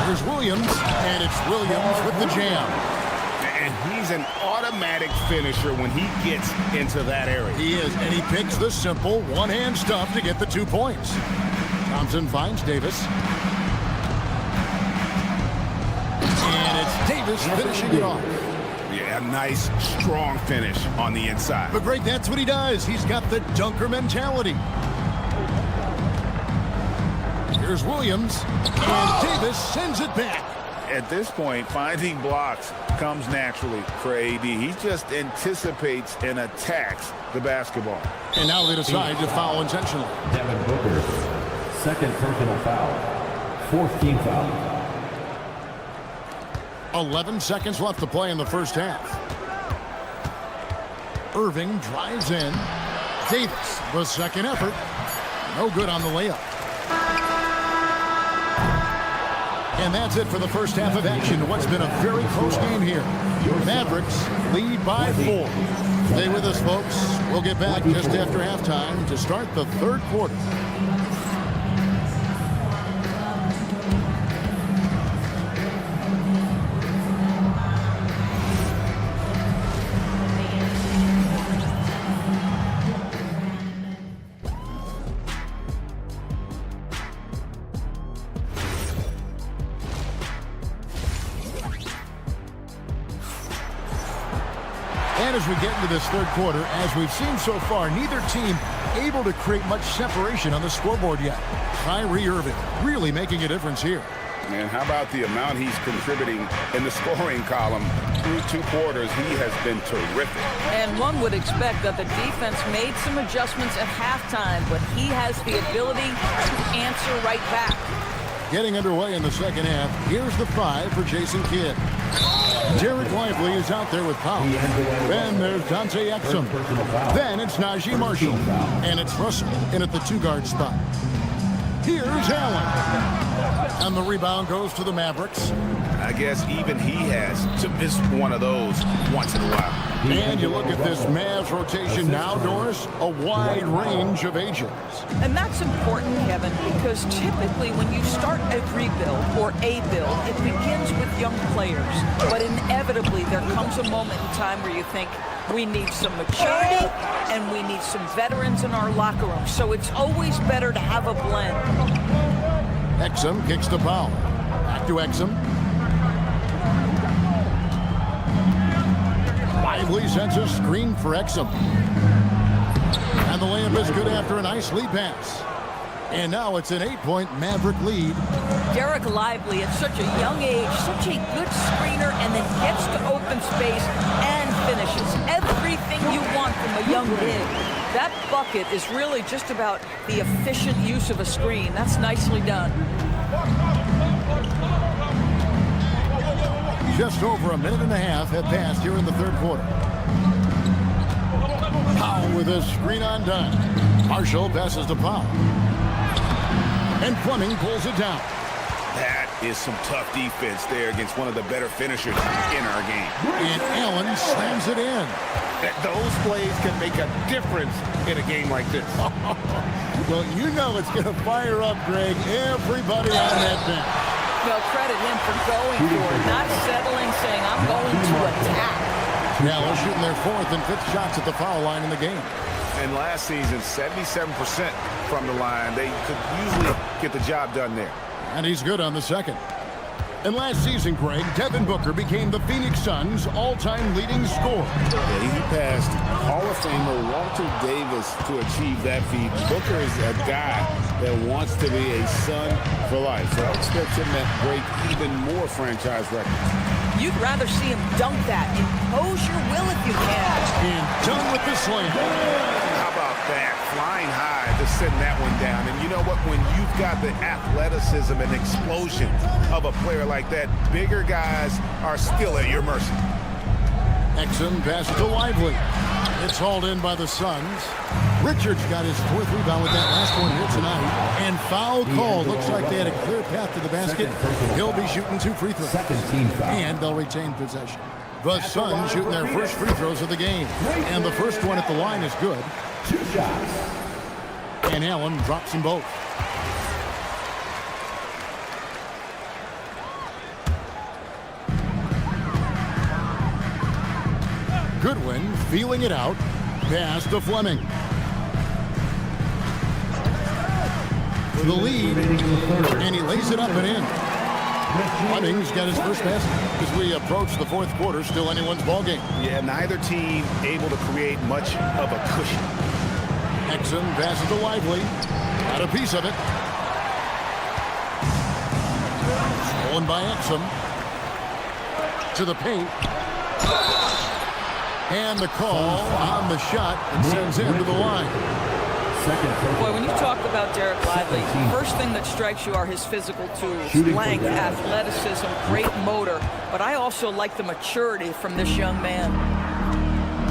Here's Williams. And it's Williams with the jam. And he's an automatic finisher when he gets into that area. He is, and he picks the simple one-hand stuff to get the 2 points. Thompson finds Davis. And it's Davis finishing it off. Yeah, nice, strong finish on the inside. But Greg, that's what he does. He's got the dunker mentality. Here's Williams. And Davis sends it back. At this point, finding blocks comes naturally for AD. He just anticipates and attacks the basketball. And now they decide to foul intentionally. Devin Booker, second personal foul. Fourth team foul. 11 seconds left to play in the first half. Irving drives in. Davis, the second effort. No good on the layup. And that's it for the first half of action. What's been a very close game here. Mavericks lead by 4. Stay with us, folks. We'll get back just after halftime to start the third quarter. And as we get into this third quarter, as we've seen so far, neither team able to create much separation on the scoreboard yet. Kyrie Irving really making a difference here. And how about the amount he's contributing in the scoring column through 2 quarters? He has been terrific. And one would expect that the defense made some adjustments at halftime, but he has the ability to answer right back. Getting underway in the second half, here's the 5 for Jason Kidd. Derek Lively is out there with Powell. Then there's Dante Exum. Then it's Najee Marshall. And it's Russell in at the 2-guard spot. Here's Allen. And the rebound goes to the Mavericks. I guess even he has to miss one of those once in a while. And you look at this Mavs rotation now, Doris, a wide range of ages. And that's important, Kevin, because typically when you start a rebuild or a build, it begins with young players. But inevitably, there comes a moment in time where you think, we need some maturity and we need some veterans in our locker room. So it's always better to have a blend. Exum kicks to Powell. Back to Exum. Lively sends a screen for Exum. And the layup is good after a nice lead pass. And now it's an 8-point Maverick lead. Derek Lively at such a young age, such a good screener, and then gets to open space and finishes. Everything you want from a young big. That bucket is really just about the efficient use of a screen. That's nicely done. Just over a minute and a half have passed here in the third quarter. Powell with a screen undone. Marshall passes to Powell. And Fleming pulls it down. That is some tough defense there against one of the better finishers in our game. And Allen slams it in. Those plays can make a difference in a game like this. Well, you know it's going to fire up, Greg, everybody on that bench. Well, credit him for going for it, not settling, saying, I'm going to attack. Now they're shooting their 4th and 5th shots at the foul line in the game. And last season, 77% from the line. They could usually get the job done there. And he's good on the second. And last season, Greg, Devin Booker became the Phoenix Suns' all-time leading scorer. Yeah, he passed Hall of Famer Walter Davis to achieve that feat. Booker is a guy that wants to be a Sun for life. So I expect him to break even more franchise records. You'd rather see him dunk that. Impose your will if you can. And done with the slam. How about that? Flying high, just sending that one down. And you know what? When you've got the athleticism and explosion of a player like that, bigger guys are still at your mercy. Exum passes to Lively. It's hauled in by the Suns. Richards got his 4th rebound with that last one here tonight. And foul call. Looks like they had a clear path to the basket. He'll be shooting 2 free throws. And they'll retain possession. The Suns shooting their first free throws of the game. And the first one at the line is good. 2 shots. And Allen drops them both. Goodwin feeling it out. Pass to Fleming. For the lead. And he lays it up and in. Fleming's got his first pass as we approach the 4th quarter. Still anyone's ballgame. Yeah, neither team able to create much of a cushion. Exum passes to Lively. Got a piece of it. Stolen by Exum. To the paint. And the call on the shot that sends him to the line. Boy, when you talk about Derek Lively, first thing that strikes you are his physical tools, length, athleticism, great motor. But I also like the maturity from this young man.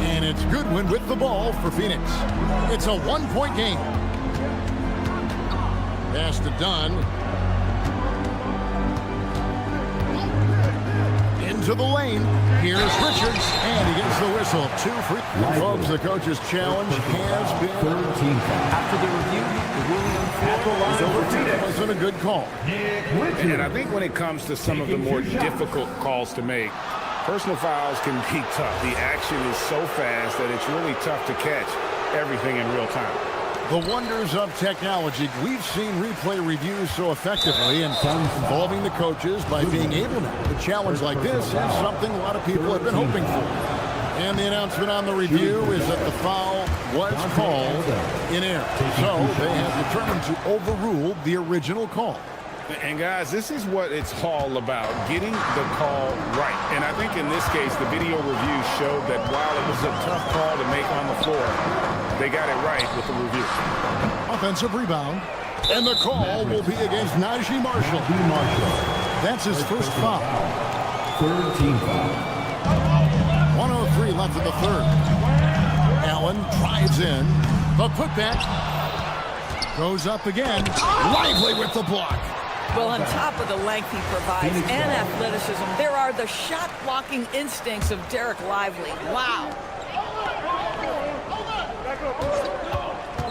And it's Goodwin with the ball for Phoenix. It's a 1-point game. Pass to Dunn. Into the lane. Here's Richards, and he gets the whistle. 2 free. Folks, the coach's challenge has been 13. After the review, the ruling on the floor is overturned. That wasn't a good call. And I think when it comes to some of the more difficult calls to make, personal fouls can be tough. The action is so fast that it's really tough to catch everything in real time. The wonders of technology. We've seen replay reviews so effectively and involving the coaches by being able to. A challenge like this is something a lot of people have been hoping for. And the announcement on the review is that the foul was called in error. So they have determined to overrule the original call. And guys, this is what it's all about, getting the call right. And I think in this case, the video review showed that while it was a tough call to make on the floor, they got it right with the review. Offensive rebound. And the call will be against Najee Marshall. That's his first foul. 3rd team foul. 1:03 left in the 3rd. Allen drives in. The putback goes up again. Lively with the block. Well, on top of the length he provides and athleticism, there are the shot-blocking instincts of Derek Lively. Wow.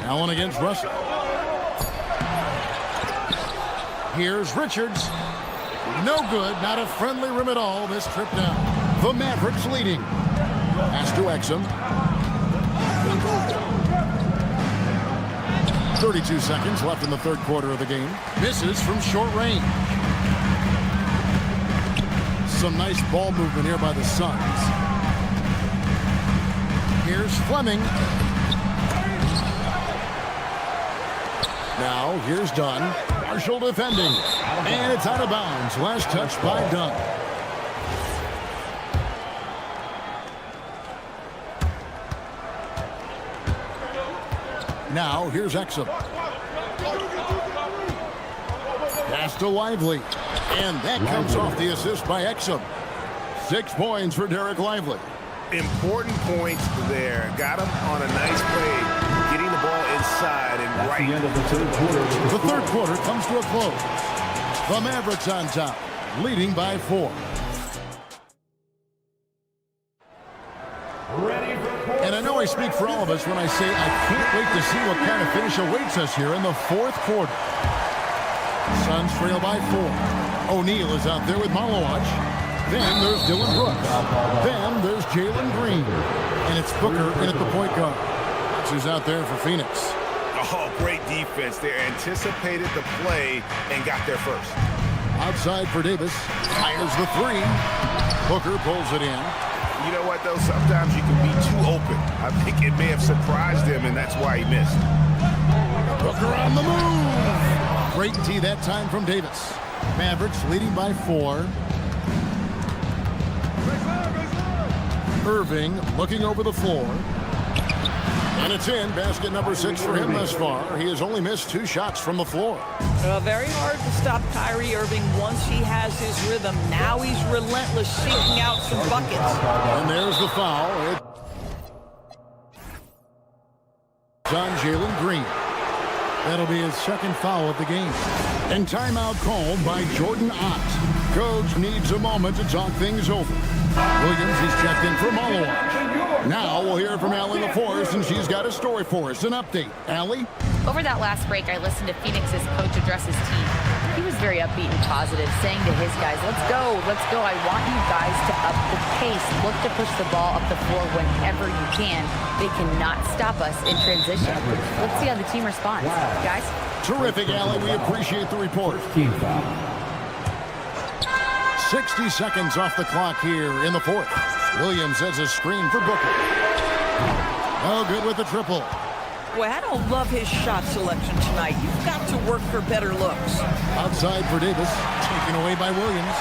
Allen against Russell. Here's Richards. No good. Not a friendly rim at all this trip down. The Mavericks leading. Pass to Exum. 32 seconds left in the 3rd quarter of the game. Misses from short range. Some nice ball movement here by the Suns. Here's Fleming. Now here's Dunn. Marshall defending. And it's out of bounds. Last touch by Dunn. Now, here's Exum. Pass to Lively. And that comes off the assist by Exum. 6 points for Derek Lively. Important points there. Got him on a nice play, getting the ball inside and right. The end of the 3rd quarter. The 3rd quarter comes to a close. The Mavericks on top, leading by 4. And I know I speak for all of us when I say I can't wait to see what kind of finish awaits us here in the 4th quarter. Suns trail by 4. O'Neal is out there with Malowacz. Then there's Dylan Brooks. Then there's Jalen Green. And it's Booker in at the point guard. That's who's out there for Phoenix. Oh, great defense. They anticipated the play and got there first. Outside for Davis. Fires the 3. Booker pulls it in. You know what, though? Sometimes you can be too open. I think it may have surprised him, and that's why he missed. Booker on the move. Great D that time from Davis. Mavericks leading by 4. Irving looking over the floor. And it's in. Basket number 6 for him thus far. He has only missed 2 shots from the floor. Very hard to stop Kyrie Irving once he has his rhythm. Now he's relentless, seeking out some buckets. And there's the foul. It's on Jalen Green. That'll be his 2nd foul of the game. And timeout called by Jordan Ott. Coach needs a moment to talk things over. Williams, he's checked in for Malowacz. Now we'll hear from Allie LaForce, and she's got a story for us. An update. Allie? Over that last break, I listened to Phoenix's coach address his team. He was very upbeat and positive, saying to his guys, let's go. I want you guys to up the pace. Look to push the ball up the floor whenever you can. They cannot stop us in transition. Let's see how the team responds. Guys? Terrific, Allie. We appreciate the report. 60 seconds off the clock here in the 4th. Williams has a screen for Booker. Oh, good with the triple. Boy, I don't love his shot selection tonight. You've got to work for better looks. Outside for Davis. Taken away by Williams.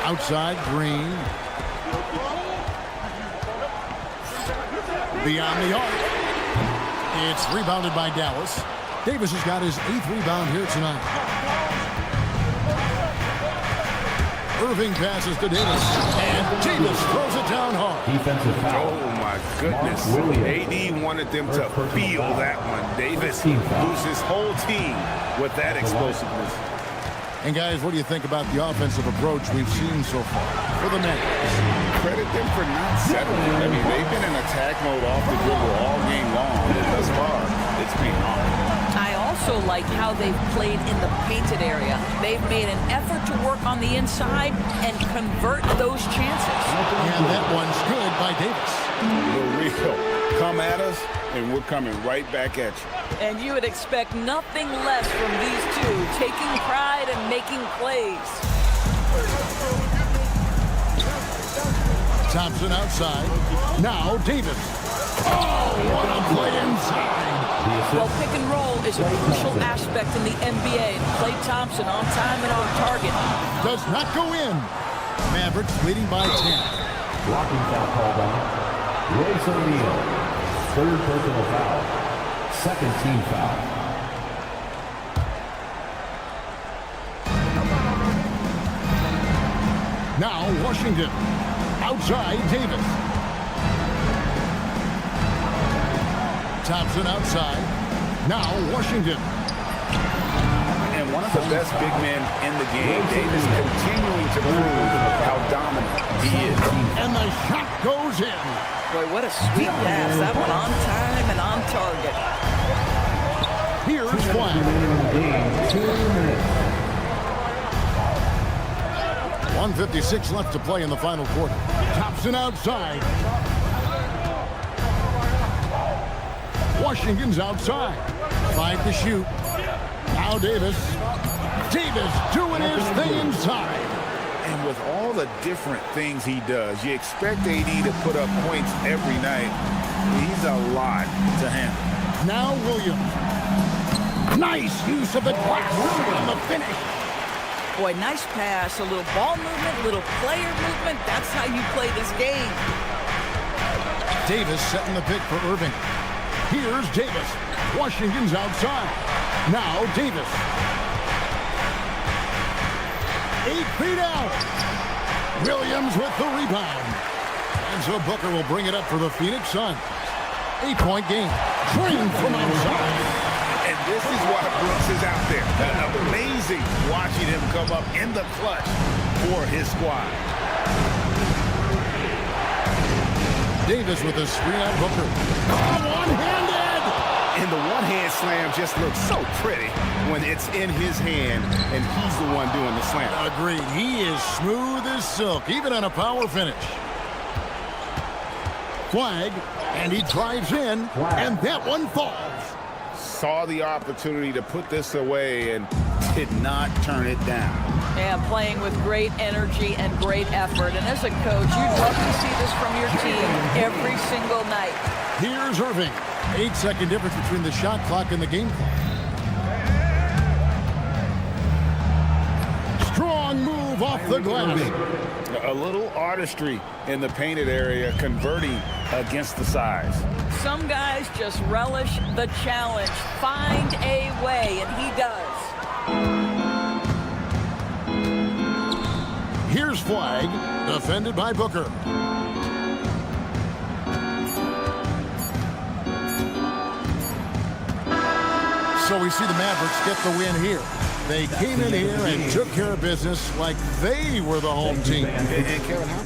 Outside, Green. Beyond the arc. It's rebounded by Dallas. Davis has got his 8th rebound here tonight. Irving passes to Davis. And Davis throws it down hard. Defensive foul. Oh, my goodness. AD wanted them to feel that one. Davis loses whole team with that explosiveness. And, guys, what do you think about the offensive approach we've seen so far for the Mavericks? Credit them for not settling. I mean, they've been in attack mode off the dribble all game long. And thus far, it's paying off. I also like how they've played in the painted area. They've made an effort to work on the inside and convert those chances. And that one's good by Davis. Real. Come at us, and we're coming right back at you. And you would expect nothing less from these two, taking pride and making plays. Thompson outside. Now Davis. Oh, what a play inside. Well, pick and roll is a crucial aspect in the NBA. Klay Thompson on time and on target. Does not go in. Mavericks leading by 10. Blocking foul called on Royce O'Neal. 3rd personal foul. 2nd team foul. Now Washington. Outside Davis. Thompson outside. Now Washington. And one of the best big men in the game. Davis continuing to prove how dominant he is. And the shot goes in. Boy, what a sweet pass. That one on time and on target. Here's Flag. 2 minutes. 1:56 left to play in the final quarter. Thompson outside. Washington's outside. 5 to shoot. Now Davis. Davis doing his thing inside. And with all the different things he does, you expect AD to put up points every night. He's a lot to handle. Now Williams. Nice use of the glass on the finish. Boy, nice pass. A little ball movement, a little player movement. That's how you play this game. Davis setting the pick for Irving. Here's Davis. Washington's outside. Now Davis. 8 feet out. Williams with the rebound. And so Booker will bring it up for the Phoenix Suns. 8-point game. Green from outside. And this is why Brooks is out there. amazing watching him come up in the clutch for his squad. Davis with a screen on Booker. One-handed! And the one-hand slam just looks so pretty when it's in his hand and he's the one doing the slam. Agreed. He is smooth as silk, even on a power finish. Flag, and he drives in, and that one falls. Saw the opportunity to put this away and did not turn it down. Yeah, playing with great energy and great effort. And as a coach, you'd love to see this from your team every single night. Here's Irving. 8-second difference between the shot clock and the game clock. Strong move off the glass. A little artistry in the painted area, converting against the size. Some guys just relish the challenge. Find a way, and he does. Here's Flag, defended by Booker. So we see the Mavericks get the win here. They came in here and took care of business like they were the home team. And Kevin, how?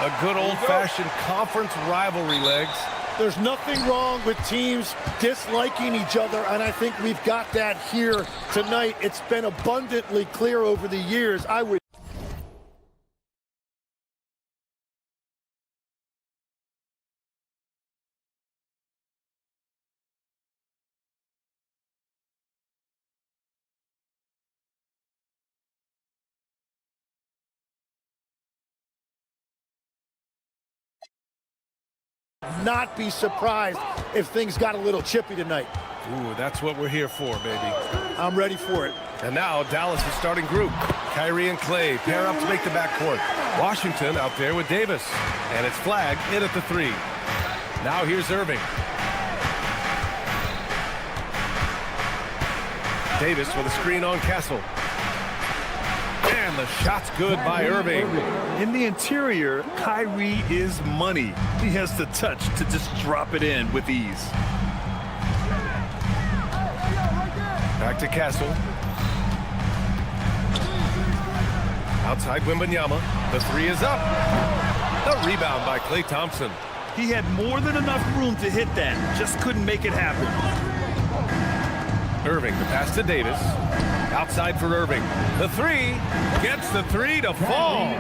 A good old-fashioned conference rivalry, Legs. There's nothing wrong with teams disliking each other, and I think we've got that here tonight. It's been abundantly clear over the years. I would not be surprised if things got a little chippy tonight. Ooh, that's what we're here for, baby. I'm ready for it. And now Dallas' starting group. Kyrie and Clay pair up to make the backcourt. Washington out there with Davis. And it's Flag in at the 3. Now here's Irving. Davis with a screen on Castle. And the shot's good by Irving. In the interior, Kyrie is money. He has the touch to just drop it in with ease. Back to Castle. Outside Wembanyama. The 3 is up. The rebound by Klay Thompson. He had more than enough room to hit that. Just couldn't make it happen. Irving, the pass to Davis. Outside for Irving. The 3 gets the 3 to fall.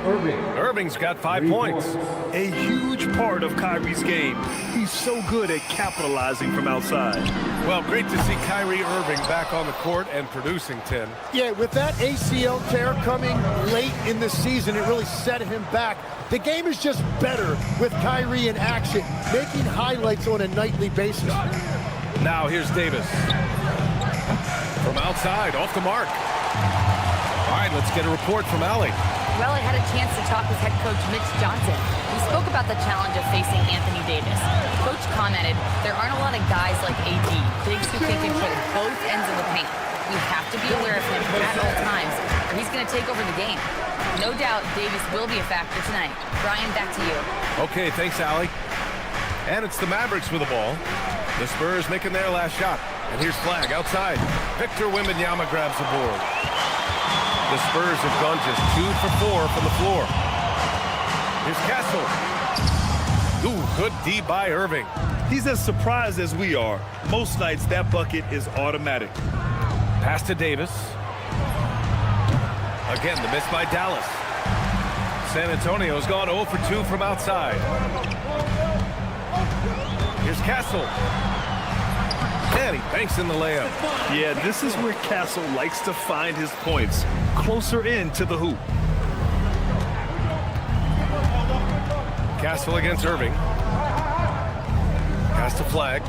Irving's got 5 points. A huge part of Kyrie's game. He's so good at capitalizing from outside. Well, great to see Kyrie Irving back on the court and producing 10. Yeah, with that ACL tear coming late in the season, it really set him back. The game is just better with Kyrie in action, making highlights on a nightly basis. Now here's Davis. From outside, off the mark. All right, let's get a report from Allie. Well, I had a chance to talk with head coach Mitch Johnson. We spoke about the challenge of facing Anthony Davis. Coach commented, there aren't a lot of guys like AD, bigs who can control both ends of the paint. We have to be aware of him at all times, or he's going to take over the game. No doubt Davis will be a factor tonight. Brian, back to you. Okay, thanks, Allie. And it's the Mavericks with the ball. The Spurs making their last shot. And here's Flag outside. Victor Wembanyama grabs the board. The Spurs have gone just 2 for 4 from the floor. Here's Castle. Ooh, good D by Irving. He's as surprised as we are. Most nights, that bucket is automatic. Pass to Davis. Again, the miss by Dallas. San Antonio's gone 0 for 2 from outside. Here's Castle. And he banks in the layup. Yeah, this is where Castle likes to find his points. Closer in to the hoop. Castle against Irving. Pass to Flag.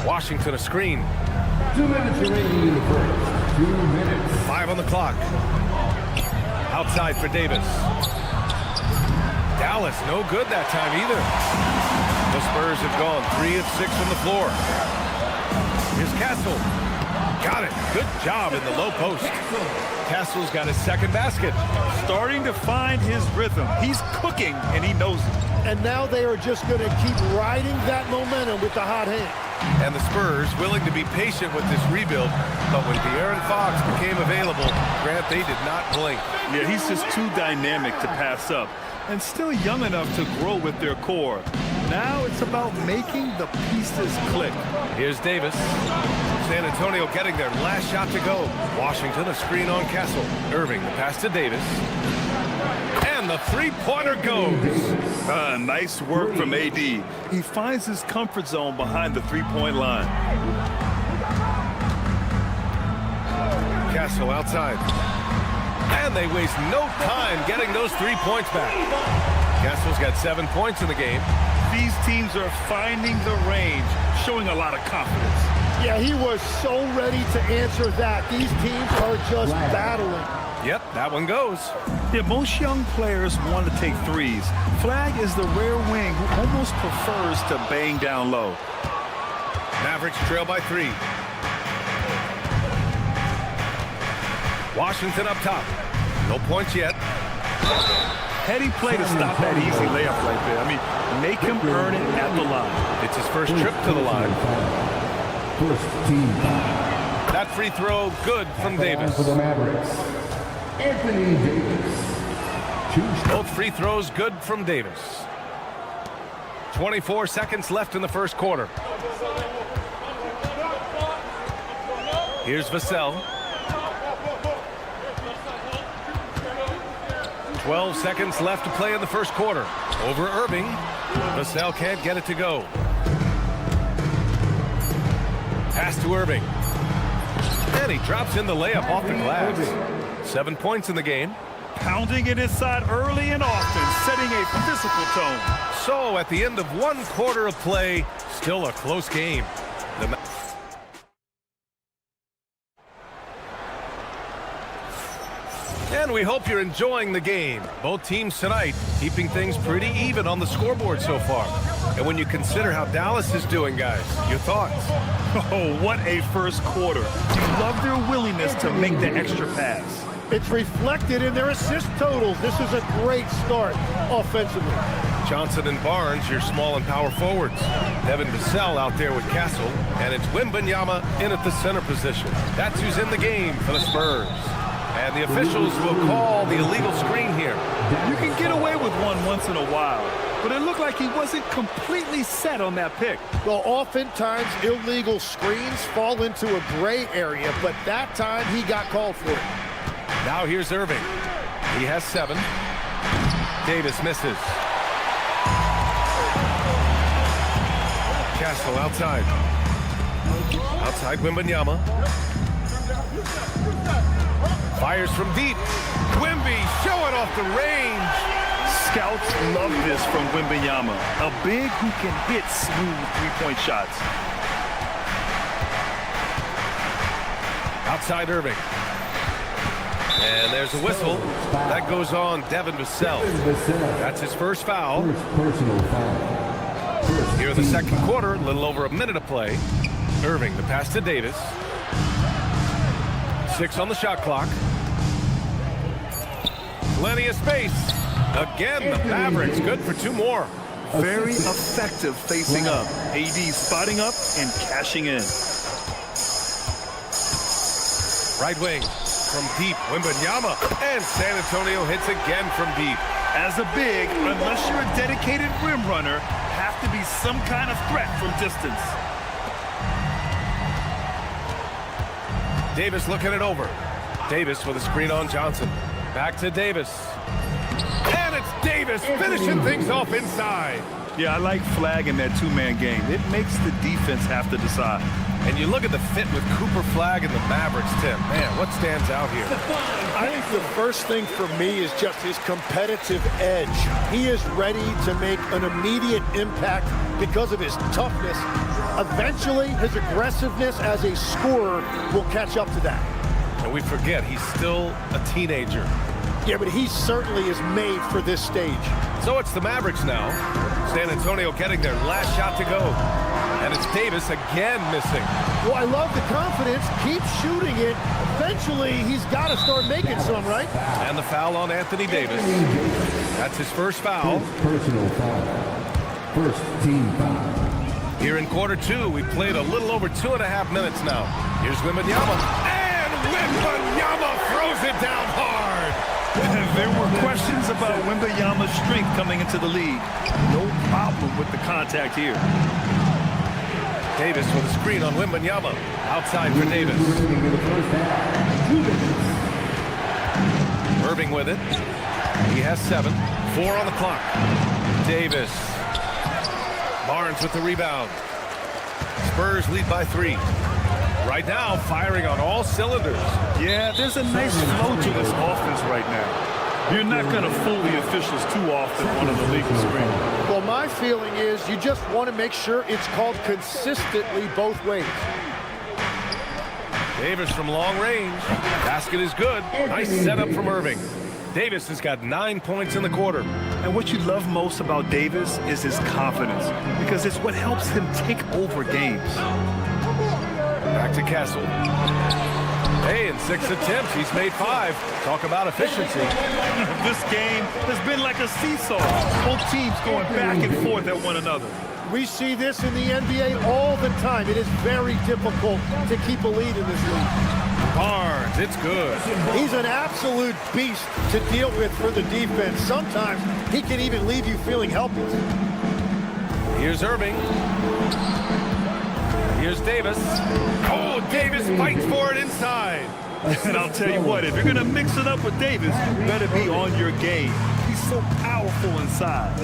Washington a screen. 2 minutes remaining in the first. 2 minutes. 5 on the clock. Outside for Davis. Dallas, no good that time either. The Spurs have gone 3 of 6 from the floor. Here's Castle. Got it. Good job in the low post. Castle's got his second basket. Starting to find his rhythm. He's cooking, and he knows it. And now they are just going to keep riding that momentum with the hot hand. And the Spurs willing to be patient with this rebuild, but when De'Aaron Fox became available, Grant, they did not blink. Yeah, he's just too dynamic to pass up, and still young enough to grow with their core. Now it's about making the pieces click. Here's Davis. San Antonio getting their last shot to go. Washington a screen on Castle. Irving the pass to Davis. And the three-pointer goes. Nice work from AD. He finds his comfort zone behind the three-point line. Castle outside. And they waste no time getting those 3 points back. Castle's got 7 points in the game. These teams are finding the range, showing a lot of confidence. Yeah, he was so ready to answer that. These teams are just battling. Yep, that one goes. Yeah, most young players want to take threes. Flag is the rare wing who almost prefers to bang down low. Mavericks trail by 3. Washington up top. No points yet. Heady play to stop that easy layup right there. I mean, make him earn it at the line. It's his first trip to the line. First team. That free throw good from Davis. For the Mavericks, Anthony Davis. Both free throws good from Davis. 24 seconds left in the first quarter. Here's Vassell. 12 seconds left to play in the first quarter. Over Irving. Vassell can't get it to go. Pass to Irving. And he drops in the layup off the glass. 7 points in the game. Pounding it inside early and often, setting a physical tone. So at the end of one quarter of play, still a close game. And we hope you're enjoying the game. Both teams tonight keeping things pretty even on the scoreboard so far. And when you consider how Dallas is doing, guys, your thoughts? Oh, what a first quarter. You love their willingness to make the extra pass. It's reflected in their assist totals. This is a great start offensively. Johnson and Barnes, your small and power forwards. Devin Vassell out there with Castle. And it's Wembanyama in at the center position. That's who's in the game for the Spurs. And the officials will call the illegal screen here. You can get away with one once in a while, but it looked like he wasn't completely set on that pick. Well, oftentimes illegal screens fall into a gray area, but that time he got called for it. Now here's Irving. He has 7. Davis misses. Castle outside. Outside Wembanyama. Fires from deep. Wemby showing off the range. Scouts love this from Wembanyama. A big who can hit smooth three-point shots. Outside Irving. And there's a whistle. That goes on Devin Vassell. That's his first foul. Here in the second quarter, a little over a minute of play. Irving, the pass to Davis. 6 on the shot clock. Plenty of space. Again, the Mavericks good for 2 more. Very effective facing up. AD spotting up and cashing in. Right wing from deep. Wembanyama. And San Antonio hits again from deep. As a big, unless you're a dedicated rim runner, have to be some kind of threat from distance. Davis looking it over. Davis with a screen on Johnson. Back to Davis. And it's Davis finishing things off inside. Yeah, I like flagging that two-man game. It makes the defense have to decide. And you look at the fit with Cooper Flagg and the Mavericks, Tim. Man, what stands out here? I think the first thing for me is just his competitive edge. He is ready to make an immediate impact because of his toughness. Eventually, his aggressiveness as a scorer will catch up to that. And we forget, he's still a teenager. Yeah, but he certainly is made for this stage. So it's the Mavericks now. San Antonio getting their last shot to go. And it's Davis again missing. Well, I love the confidence. Keep shooting it. Eventually, he's got to start making some, right? And the foul on Anthony Davis. That's his first foul. Personal foul. First team foul. Here in quarter 2, we played a little over 2.5 minutes now. Here's Wembanyama. And Wembanyama throws it down hard. There were questions about Wembanyama's strength coming into the league. No problem with the contact here. Davis with a screen on Wembanyama. Outside for Davis. Irving with it. He has 7. 4 on the clock. Davis. Barnes with the rebound. Spurs lead by 3. Right now, firing on all cylinders. Yeah, there's a nice flow to this offense right now. You're not going to fool the officials too often on an illegal screen. Well, my feeling is you just want to make sure it's called consistently both ways. Davis from long range. Basket is good. Nice setup from Irving. Davis has got 9 points in the quarter. And what you love most about Davis is his confidence, because it's what helps him take over games. Back to Castle. Hey, in 6 attempts, he's made 5. Talk about efficiency. This game has been like a seesaw. Both teams going back and forth at one another. We see this in the NBA all the time. It is very difficult to keep a lead in this league. Barnes, it's good. He's an absolute beast to deal with for the defense. Sometimes he can even leave you feeling helpless. Here's Irving. Here's Davis. Oh, Davis fights for it inside. And I'll tell you what, if you're going to mix it up with Davis, you better be on your game. He's so powerful inside.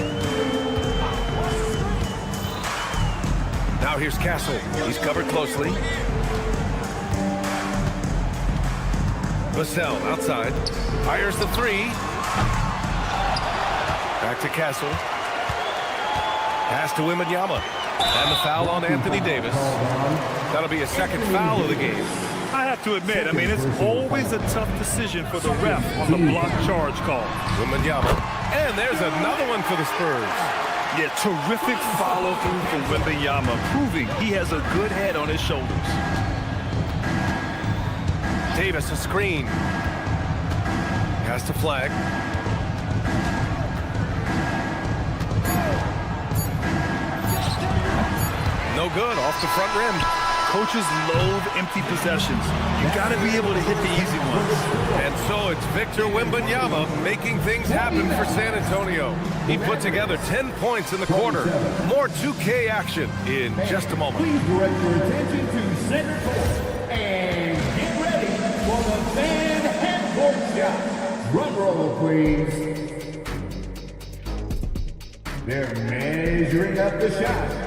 Now here's Castle. He's covered closely. Vassell outside. Fires the three. Back to Castle. Pass to Wembanyama. And the foul on Anthony Davis. That'll be a second foul of the game. I have to admit, I mean, it's always a tough decision for the ref on the block charge call. Wembanyama. And there's another one for the Spurs. Yeah, terrific follow-through from Wembanyama, proving he has a good head on his shoulders. Davis, a screen. Has to flag. No good, off the front rim. Coaches loathe empty possessions. You got to be able to hit the easy ones. And so it's Victor Wembanyama making things happen for San Antonio. He put together 10 points in the quarter. More 2K action in just a moment. Please direct your attention to center court and get ready for the fan handball shot. Drum roll, please. They're measuring up the shot.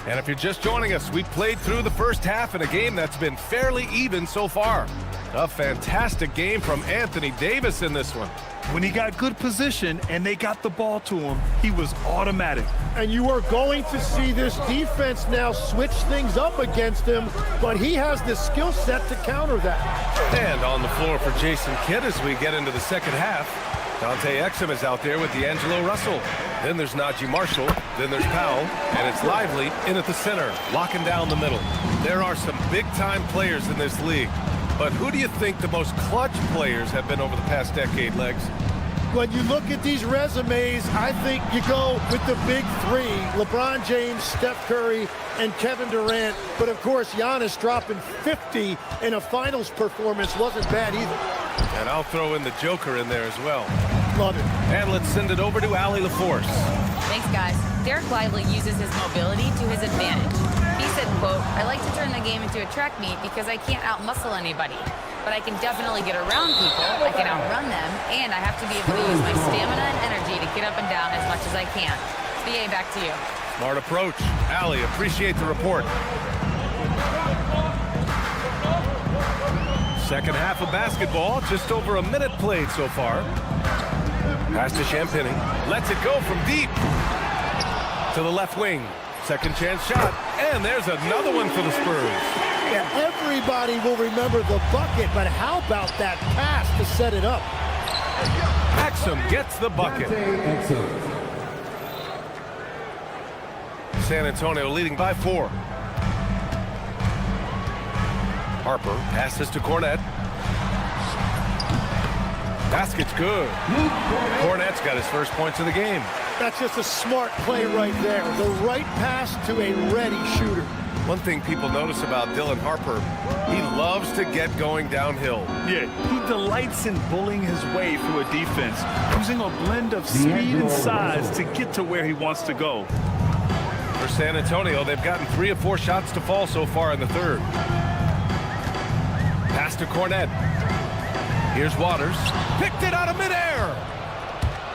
And if you're just joining us, we played through the first half in a game that's been fairly even so far. A fantastic game from Anthony Davis in this one. When he got good position and they got the ball to him, he was automatic. And you are going to see this defense now switch things up against him, but he has the skill set to counter that. And on the floor for Jason Kidd as we get into the second half. Dante Exum is out there with D'Angelo Russell. Then there's Najee Marshall. Then there's Powell. And it's Lively in at the center, locking down the middle. There are some big-time players in this league. But who do you think the most clutch players have been over the past decade, Legs? When you look at these resumes, I think you go with the big three, LeBron James, Steph Curry, and Kevin Durant. But, of course, Giannis dropping 50 in a finals performance wasn't bad either. And I'll throw in the Joker in there as well. Love it. And let's send it over to Allie LaForce. Thanks, guys. Derek Lively uses his mobility to his advantage. He said, quote, "I like to turn the game into a track meet because I can't out-muscle anybody. But I can definitely get around people, I can outrun them, and I have to be able to use my stamina and energy to get up and down as much as I can." BA, back to you. Smart approach. Allie, appreciate the report. Second half of basketball, just over a minute played so far. Pass to Champagny. Lets it go from deep. To the left wing. Second chance shot. And there's another one for the Spurs. Yeah, everybody will remember the bucket, but how about that pass to set it up? Exum gets the bucket. San Antonio leading by 4. Harper passes to Cornette. Basket's good. Cornette's got his first points of the game. That's just a smart play right there. The right pass to a ready shooter. One thing people notice about Dylan Harper, he loves to get going downhill. Yeah, he delights in bullying his way through a defense, using a blend of speed and size to get to where he wants to go. For San Antonio, they've gotten 3 of 4 shots to fall so far in the third. Pass to Cornette. Here's Waters. Picked it out of midair.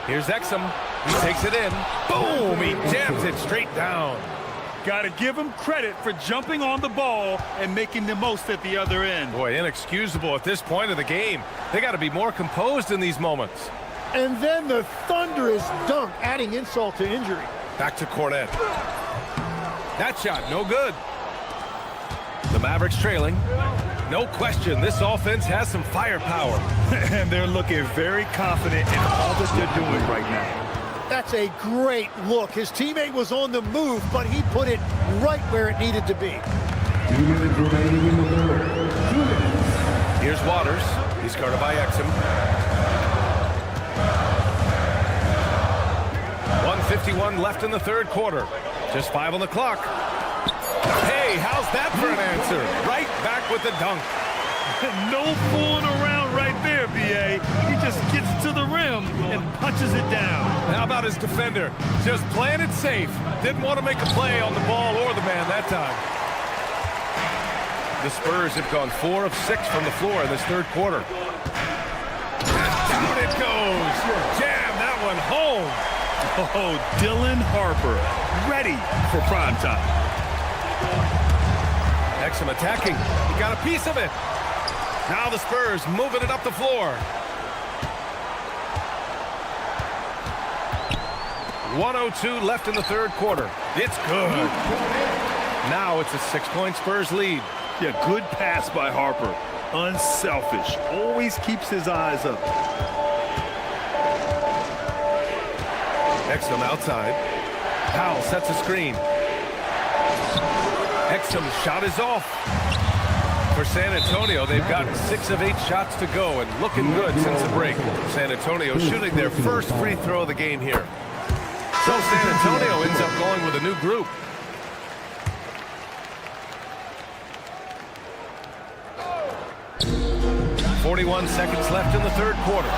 Here's Exum. He takes it in. Boom! He jams it straight down. Got to give him credit for jumping on the ball and making the most at the other end. Boy, inexcusable at this point of the game. They got to be more composed in these moments. And then the thunderous dunk, adding insult to injury. Back to Cornette. That shot, no good. The Mavericks trailing. No question, this offense has some firepower. And they're looking very confident in all that they're doing right now. That's a great look. His teammate was on the move, but he put it right where it needed to be. 2 minutes remaining in the third. 2 minutes. Here's Waters. He's guarded by Exum. 1:51 left in the third quarter. Just 5 on the clock. Hey, how's that for an answer? Right back with the dunk. No fooling around right there, B.A. He just gets to the rim and punches it down. How about his defender? Just playing it safe. Didn't want to make a play on the ball or the man that time. The Spurs have gone 4 of 6 from the floor in this third quarter. Down it goes. Jam that one home. Oh, Dylan Harper, ready for prime time. Exum attacking. He got a piece of it. Now the Spurs moving it up the floor. 1:02 left in the third quarter. It's good. Now it's a 6-point Spurs lead. Yeah, good pass by Harper. Unselfish. Always keeps his eyes up. Exum outside. Powell sets a screen. Exum's shot is off. For San Antonio, they've gotten 6 of 8 shots to go and looking good since the break. San Antonio shooting their first free throw of the game here. So San Antonio ends up going with a new group. .41 seconds left in the third quarter.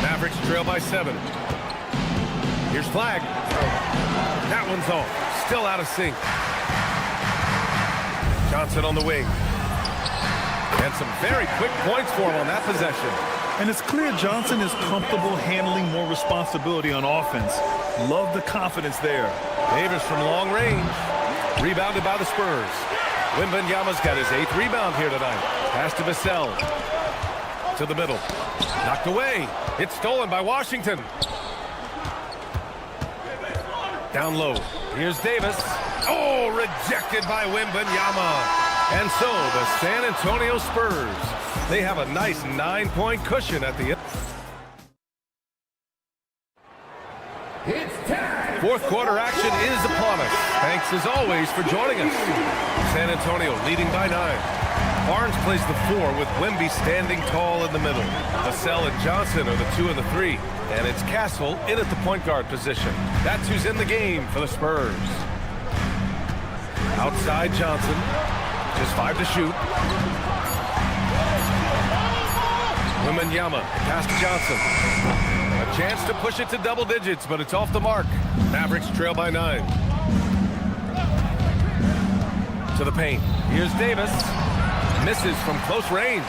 Mavericks trail by 7. Here's Flag. That one's off. Still out of sync. Johnson on the wing. And some very quick points for him on that possession. And it's clear Johnson is comfortable handling more responsibility on offense. Love the confidence there. Davis from long range. Rebounded by the Spurs. Wembanyama's got his 8th rebound here tonight. Pass to Vassell. To the middle. Knocked away. It's stolen by Washington. Down low. Here's Davis. Oh, rejected by Wembanyama. And so the San Antonio Spurs, they have a nice 9-point cushion at the end. It's time. Fourth quarter action is upon us. Thanks as always for joining us. San Antonio leading by 9. Barnes plays the 4 with Wemby standing tall in the middle. Vassell and Johnson are the 2 and the 3. And it's Castle in at the point guard position. That's who's in the game for the Spurs. Outside Johnson. Just 5 to shoot. Wembanyama, pass to Johnson. A chance to push it to double digits, but it's off the mark. Mavericks trail by 9. To the paint. Here's Davis. Misses from close range.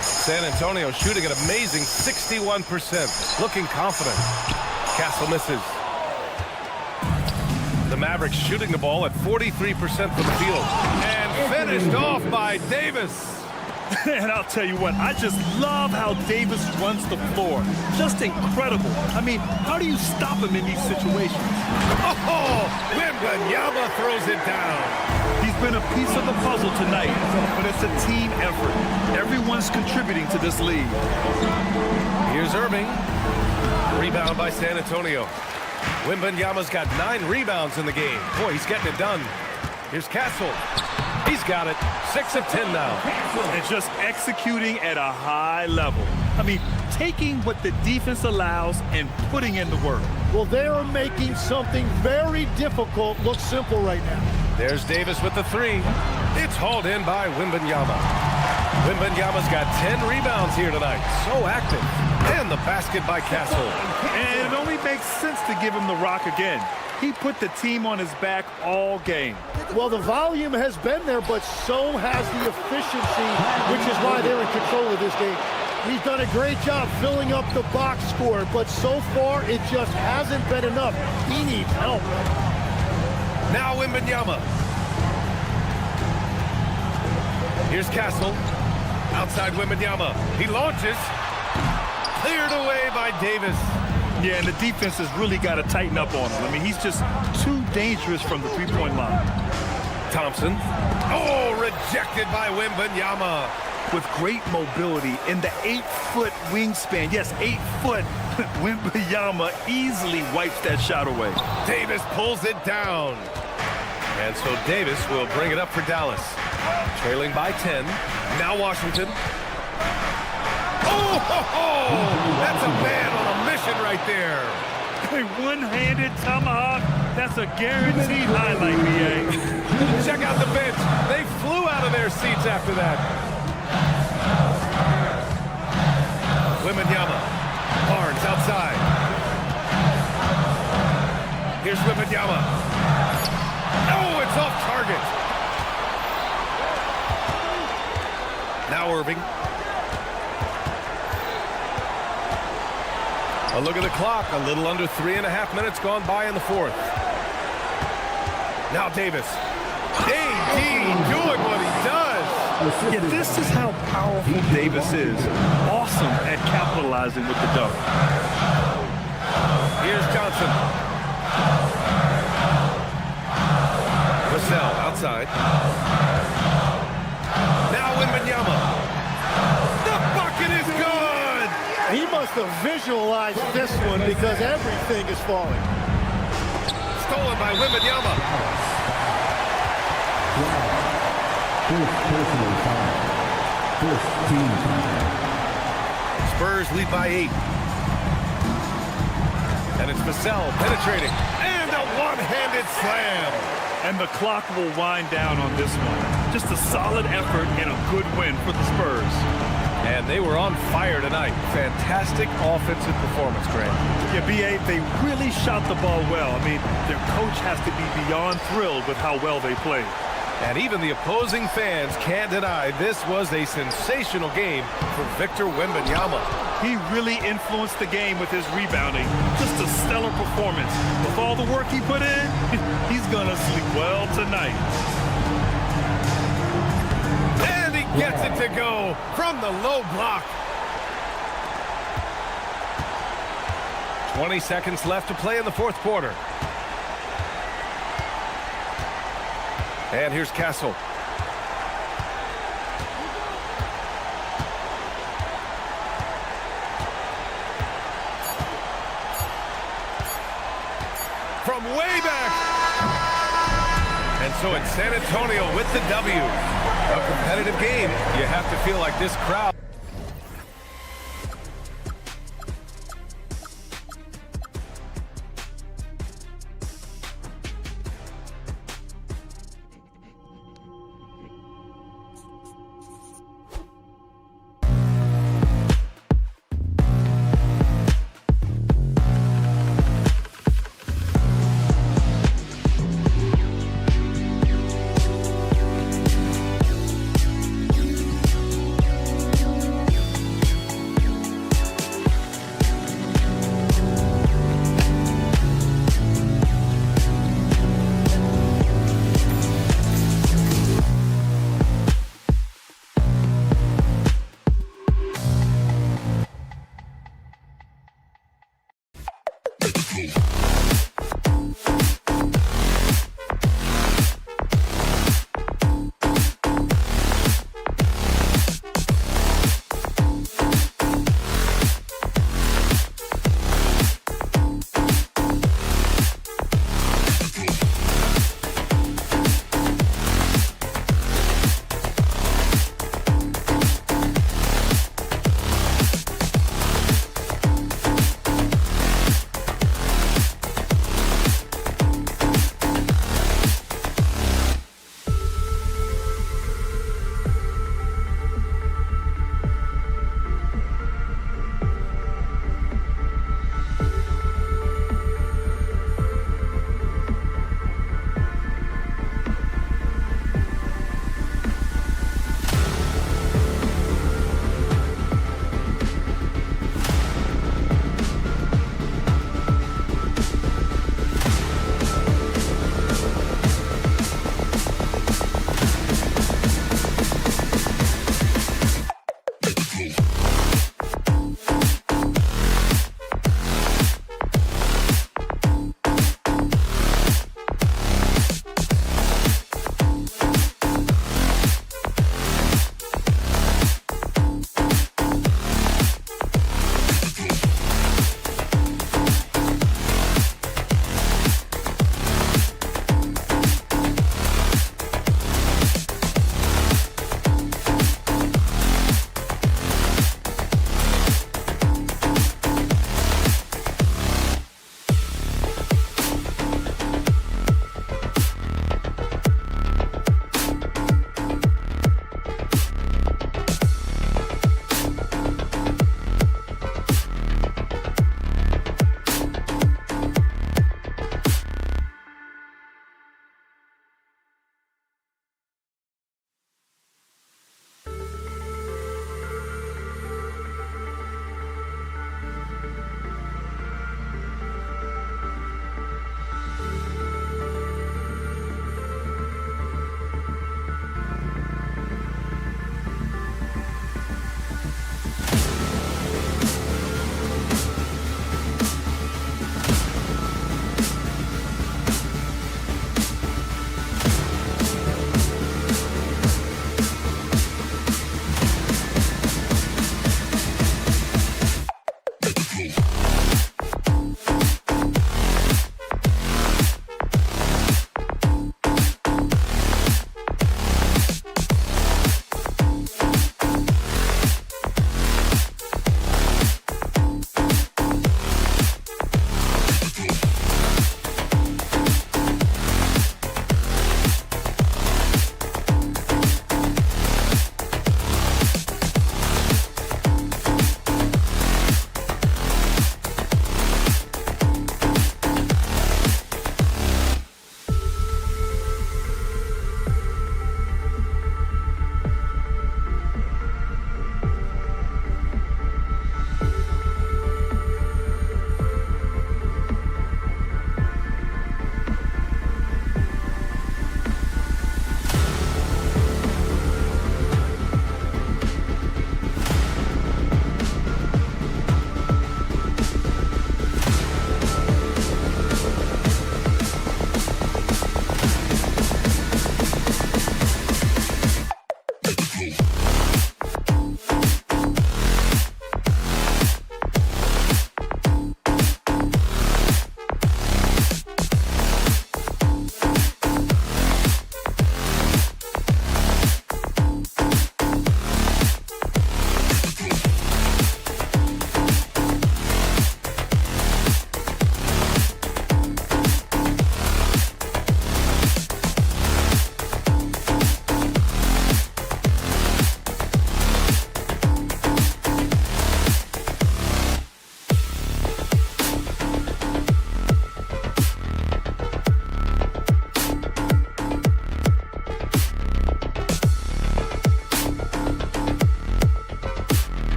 San Antonio shooting an amazing 61%. Looking confident. Castle misses. The Mavericks shooting the ball at 43% from the field. And finished off by Davis. And I'll tell you what, I just love how Davis runs the floor. Just incredible. I mean, how do you stop him in these situations? Oh, Wembanyama throws it down. He's been a piece of the puzzle tonight, but it's a team effort. Everyone's contributing to this lead. Here's Irving. Rebound by San Antonio. Wembanyama's got 9 rebounds in the game. Boy, he's getting it done. Here's Castle. He's got it. 6 of 10 now. And just executing at a high level. I mean, taking what the defense allows and putting in the work. Well, they are making something very difficult look simple right now. There's Davis with the 3. It's hauled in by Wembanyama. Wembanyama's got 10 rebounds here tonight. So active. And the basket by Castle. And it only makes sense to give him the rock again. He put the team on his back all game. Well, the volume has been there, but so has the efficiency, which is why they're in control of this game. He's done a great job filling up the box score, but so far it just hasn't been enough. He needs help. Now Wembanyama. Here's Castle. Outside Wembanyama. He launches. Cleared away by Davis. Yeah, and the defense has really got to tighten up on him. I mean, he's just too dangerous from the three-point line. Thompson. Oh, rejected by Wembanyama. With great mobility in the 8-foot wingspan. Yes, 8 foot. Wembanyama easily wipes that shot away. Davis pulls it down. And so Davis will bring it up for Dallas. Trailing by 10. Now Washington. Oh, ho, ho! That's a man on a mission right there. A one-handed tomahawk. That's a guaranteed highlight, BA. Check out the bench. They flew out of their seats after that. Wembanyama. Barnes outside. Here's Wembanyama. Oh, it's off target. Now Irving. A look at the clock. A little under 3.5 minutes gone by in the fourth. Now Davis. AD doing what he does. Yeah, this is how powerful Davis is. Awesome at capitalizing with the dunk. Here's Johnson. Vassell outside. Now Wembanyama. The bucket is good! He must have visualized this one because everything is falling. Stolen by Wembanyama. Spurs lead by 8. And it's Vassell penetrating. And a one-handed slam. And the clock will wind down on this one. Just a solid effort and a good win for the Spurs. And they were on fire tonight. Fantastic offensive performance, Grant. Yeah, BA, they really shot the ball well. I mean, their coach has to be beyond thrilled with how well they played. And even the opposing fans can't deny this was a sensational game for Victor Wembanyama. He really influenced the game with his rebounding. Just a stellar performance. With all the work he put in, he's going to sleep well tonight. And he gets it to go from the low block. 20 seconds left to play in the fourth quarter. And here's Castle. From way back. And so it's San Antonio with the W. A competitive game. You have to feel like this crowd.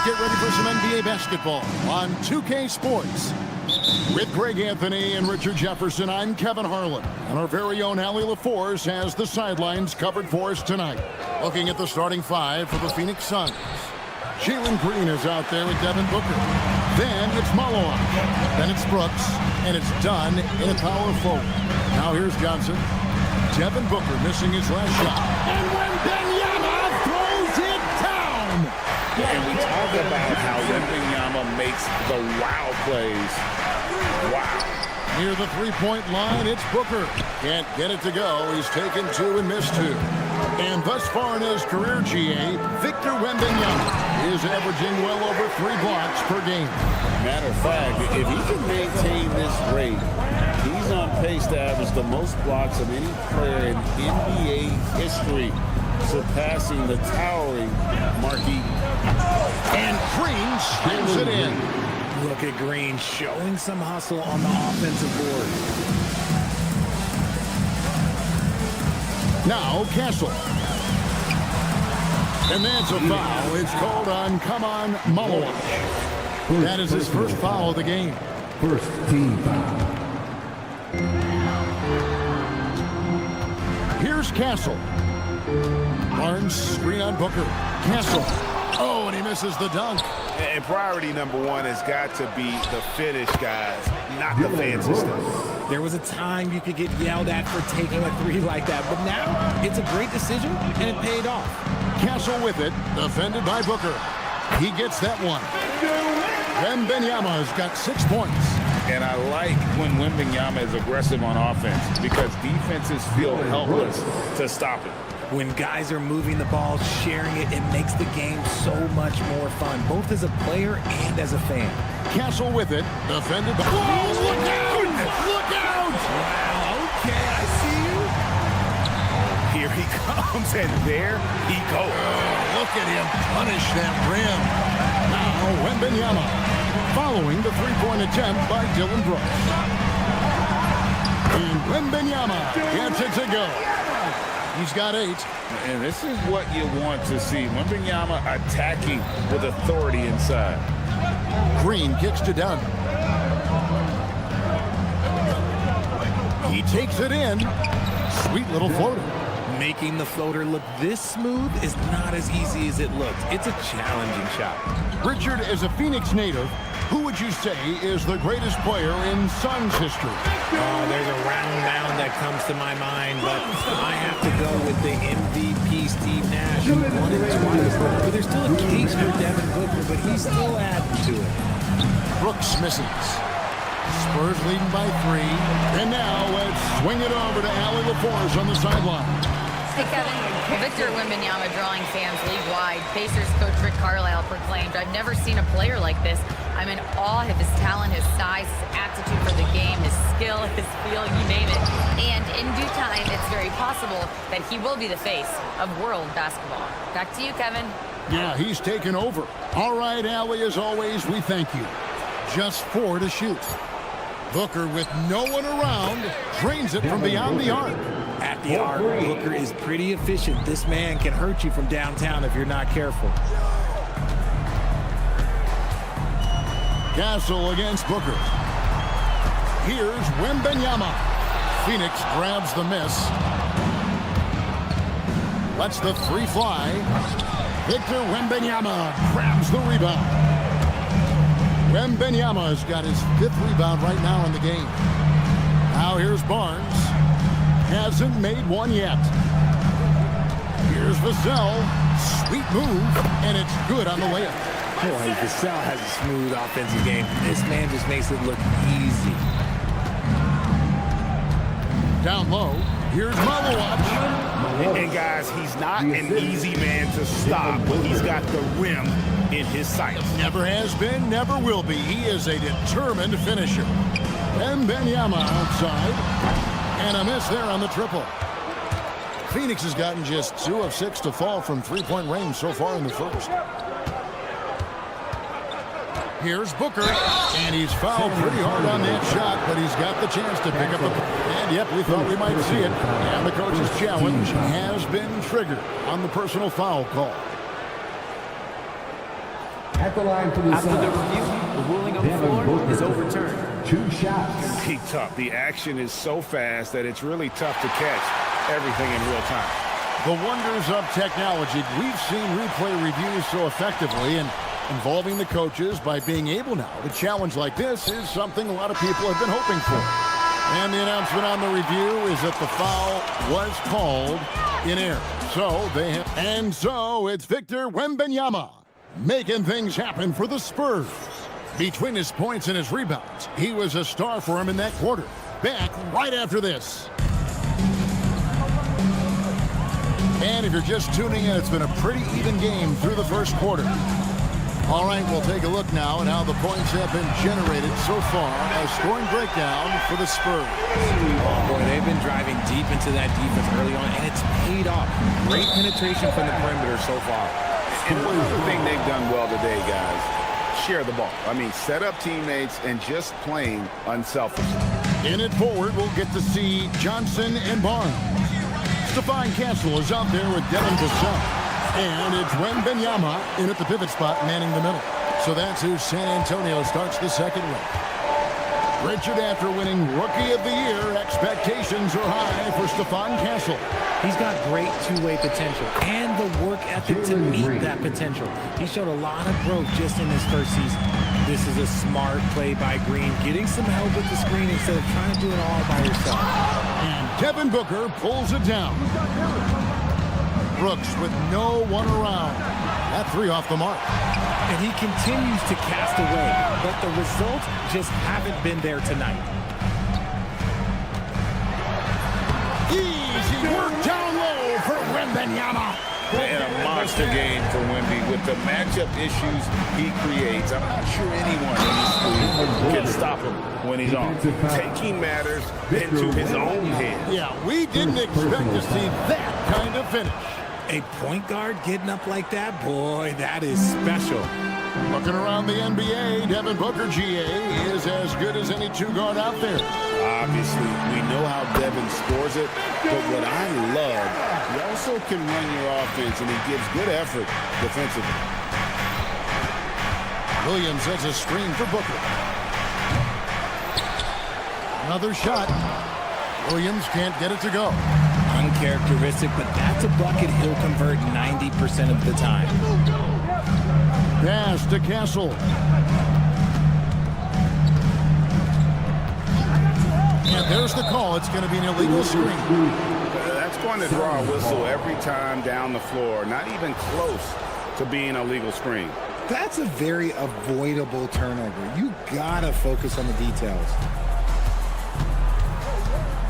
get ready for some NBA basketball on 2K Sports. With Greg Anthony and Richard Jefferson, I'm Kevin Harlan. And our very own Allie LaForce has the sidelines covered for us tonight. Looking at the starting five for the Phoenix Suns. Jalen Green is out there with Devin Booker. Then it's Malone. Then it's Brooks. And it's done in a power forward. Now here's Johnson. Devin Booker missing his last shot. And Wembanyama throws it down. And we talk about how Wembanyama makes the wow plays. Wow. Near the three-point line, it's Booker. Can't get it to go. He's taken two and missed two. And thus far in his career, GA, Victor Wembanyama is averaging well over 3 blocks per game. Matter of fact, if he can maintain this rate, he's on pace to average the most blocks of any player in NBA history, surpassing the towering Marquis. And Green slams it in. Look at Green showing some hustle on the offensive board. Now Castle. And that's a foul. It's called on Malone. That is his first foul of the game. First team foul. Here's Castle. Barnes screen on Booker. Castle. Oh, and he misses the dunk. And priority number one has got to be the finish, guys, not the fancy stuff. There was a time you could get yelled at for taking a three like that, but now it's a great decision, and it paid off. Castle with it, defended by Booker. He gets that one. Wembanyama's got 6 points. And I like when Wembanyama is aggressive on offense because defenses feel helpless to stop it. When guys are moving the ball, sharing it, it makes the game so much more fun, both as a player and as a fan. Castle with it, defended by... Oh, look out! Look out! Wow, okay, I see you. Here he comes, and there he goes. Oh, look at him punish that rim. Now Wembanyama, following the three-point attempt by Dylan Brooks. And Wembanyama gets it to go. He's got 8. And this is what you want to see. Wembanyama attacking with authority inside. Green kicks to Dunn. He takes it in. Sweet little floater. Making the floater look this smooth is not as easy as it looks. It's a challenging shot. Richard, as a Phoenix native, who would you say is the greatest player in Suns history? There's a round mound that comes to my mind, but I have to go with the MVP Steve Nash, who won it twice. But there's still a case for Devin Booker, but he's still adding to it. Brooks misses. Spurs leading by 3. And now let's swing it over to Allie LaForce on the sideline. Hey, Kevin. Victor Wembanyama drawing fans league-wide. Pacers coach Rick Carlisle proclaimed, "I've never seen a player like this. I'm in awe of his talent, his size, his aptitude for the game, his skill, his feel, you name it." And in due time, it's very possible that he will be the face of world basketball. Back to you, Kevin. Yeah, he's taken over. All right, Allie, as always, we thank you. Just 4 to shoot. Booker, with no one around, drains it from beyond the arc. At the arc, Booker is pretty efficient. This man can hurt you from downtown if you're not careful. Castle against Booker. Here's Wembanyama. Phoenix grabs the miss. Lets the 3 fly. Victor Wembanyama grabs the rebound. Wembanyama's got his 5th rebound right now in the game. Now here's Barnes. Hasn't made one yet. Here's Vassell. Sweet move, and it's good on the layup. Boy, Vassell has a smooth offensive game. This man just makes it look easy. Down low, here's Malone. And guys, he's not an easy man to stop, but he's got the rim in his sights. Never has been, never will be. He is a determined finisher. Wembanyama outside. And a miss there on the triple. Phoenix has gotten just 2 of 6 to fall from three-point range so far in the first. Here's Booker, and he's fouled pretty hard on that shot, but he's got the chance to pick up the... And yep, we thought we might see it. And the coach's challenge has been triggered on the personal foul call. At the line for the After the Suns, review, the ruling on the floor is overturned. 2 shots. Be tough. The action is so fast that it's really tough to catch everything in real time. The wonders of technology. We've seen replay reviews so effectively, and involving the coaches by being able now to challenge like this is something a lot of people have been hoping for. And the announcement on the review is that the foul was called in error. So it's Victor Wembanyama making things happen for the Spurs. Between his points and his rebounds, he was a star for him in that quarter. Back right after this. And if you're just tuning in, it's been a pretty even game through the first quarter. All right, we'll take a look now at how the points have been generated so far. A scoring breakdown for the Spurs. Oh, boy, they've been driving deep into that defense early on, and it's paid off. Great penetration from the perimeter so far. And one other thing they've done well today, guys, share the ball. I mean, set up teammates and just playing unselfishly. In it forward, we'll get to see Johnson and Barnes. Stephon Castle is out there with Devin Vassell. And it's Wembanyama in at the pivot spot, manning the middle. So that's who San Antonio starts the second with. Richard, after winning Rookie of the Year, expectations are high for Stephon Castle. He's got great two-way potential and the work ethic to meet that potential. He showed a lot of growth just in his first season. This is a smart play by Green, getting some help with the screen instead of trying to do it all by yourself. And Devin Booker pulls it down. Brooks with no one around. That three off the mark. And he continues to cast away, but the results just haven't been there tonight. Easy work down low for Wembanyama. And a monster game for Wemby with the matchup issues he creates. I'm not sure anyone in this league can stop him when he's on. Taking matters into his own hands. Yeah, we didn't expect to see that kind of finish. A point guard getting up like that, boy, that is special. Looking around the NBA, Devin Booker, GA, is as good as any two-guard out there. Obviously, we know how Devin scores it, but what I love, he also can run your offense, and he gives good effort defensively. Williams has a screen for Booker. Another shot. Williams can't get it to go. Uncharacteristic, but that's a bucket he'll convert 90% of the time. Pass to Castle. And there's the call. It's going to be an illegal screen. That's going to draw a whistle every time down the floor. Not even close to being a legal screen. That's a very avoidable turnover. You gotta focus on the details.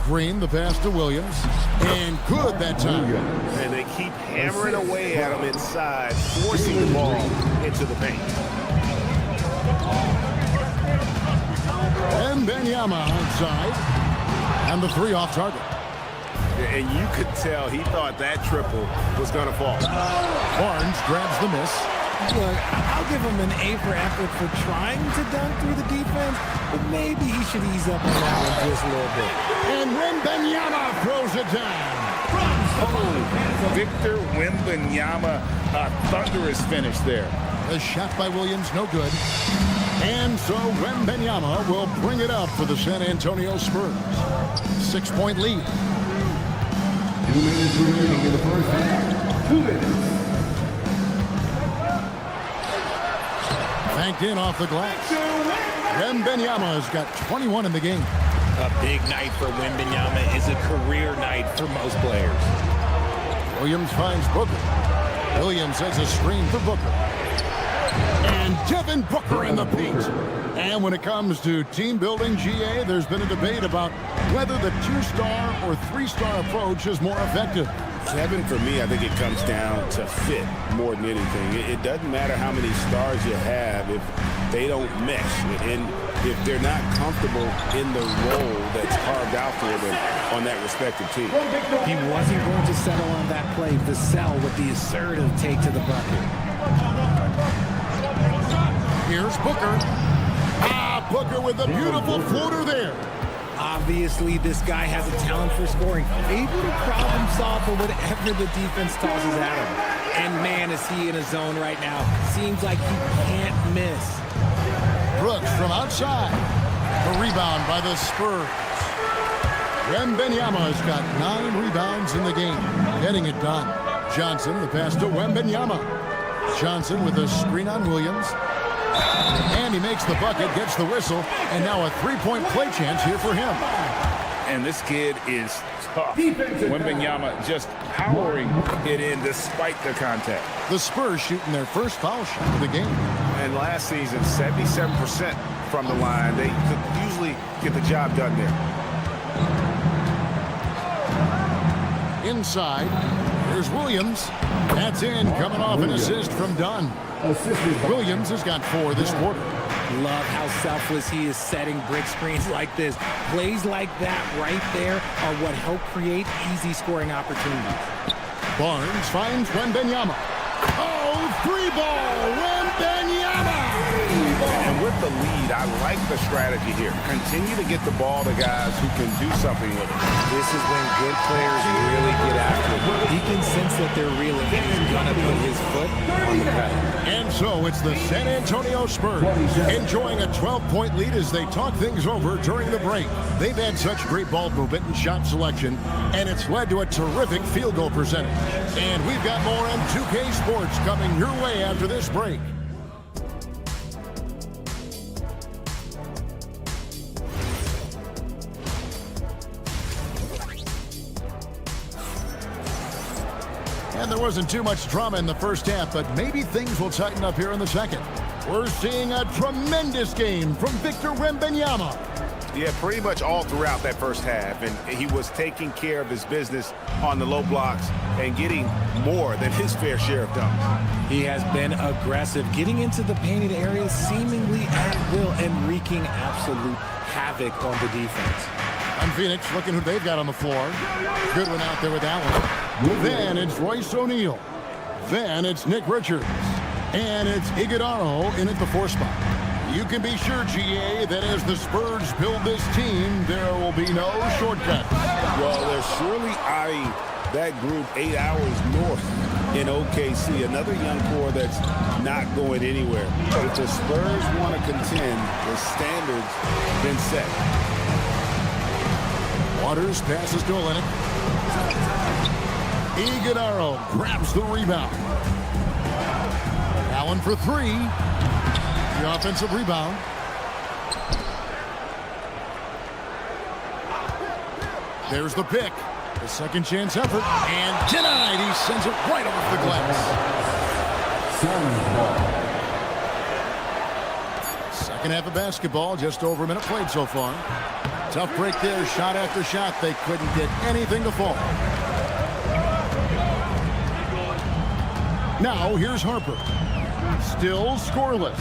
Green, the pass to Williams. And good that time. And they keep hammering away at him inside, forcing the ball into the paint. Wembanyama outside. And the three off target. And you could tell he thought that triple was going to fall. Barnes grabs the miss. Look, I'll give him an A for effort for trying to dunk through the defense, but maybe he should ease up on that one just a little bit. And Wembanyama throws it down. Oh, Victor Wembanyama, a thunderous finish there. The shot by Williams, no good. And so Wembanyama will bring it up for the San Antonio Spurs. 6-point lead. 2 minutes remaining in the first half. 2 minutes. Banked in off the glass. Wembanyama has got 21 in the game. A big night for Wembanyama is a career night for most players. Williams finds Booker. Williams has a screen for Booker. And Devin Booker in the paint. And when it comes to team building, GA, there's been a debate about whether the 2-star or 3-star approach is more effective. Kevin, for me, I think it comes down to fit more than anything. It doesn't matter how many stars you have if they don't mesh and if they're not comfortable in the role that's carved out for them on that respective team. He wasn't going to settle on that play. Vassell with the assertive take to the bucket. Here's Booker. Booker with a beautiful floater there. Obviously, this guy has a talent for scoring, able to problem solve for whatever the defense tosses at him. And man, is he in a zone right now. Seems like he can't miss. Brooks from outside. The rebound by the Spurs. Wembanyama's got 9 rebounds in the game. Getting it done. Johnson, the pass to Wembanyama. Johnson with a screen on Williams. And he makes the bucket, gets the whistle, and now a 3-point play chance here for him. And this kid is tough. Wembanyama just powering it in despite the contact. The Spurs shooting their first foul shot of the game. And last season, 77% from the line. They could usually get the job done there. Inside, here's Williams. That's in, coming off an assist from Dunn. Williams has got 4 this quarter. Love how selfless he is setting brick screens like this. Plays like that right there are what help create easy scoring opportunities. Barnes finds Wembanyama. Oh, 3-ball, Wembanyama! And with the lead, I like the strategy here. Continue to get the ball to guys who can do something with it. This is when good players really get after it. He can sense that they're reeling and he's going to put his foot on the pedal. And so it's the San Antonio Spurs enjoying a 12-point lead as they talk things over during the break. They've had such great ball movement and shot selection, and it's led to a terrific field goal percentage. And we've got more on 2K Sports coming your way after this break. And there wasn't too much drama in the first half, but maybe things will tighten up here in the second. We're seeing a tremendous game from Victor Wembanyama. Yeah, pretty much all throughout that first half. And he was taking care of his business on the low blocks and getting more than his fair share of dunks. He has been aggressive, getting into the painted areas seemingly at will and wreaking absolute havoc on the defense. On Phoenix, looking who they've got on the floor. Goodwin out there with that one. Then it's Royce O'Neal. Then it's Nick Richards. And it's Iguodala in at the 4 spot. You can be sure, GA, that as the Spurs build this team, there will be no shortcuts. Well, they're surely eyeing that group 8 hours north in OKC. Another young core that's not going anywhere. If the Spurs want to contend, the standards been set. Waters passes to Olenek. Iguodala grabs the rebound. Allen for 3. The offensive rebound. There's the pick. The second chance effort. And denied. He sends it right off the glass. Second half of basketball. Just over a minute played so far. Tough break there. Shot after shot. They couldn't get anything to fall. Now here's Harper. Still scoreless.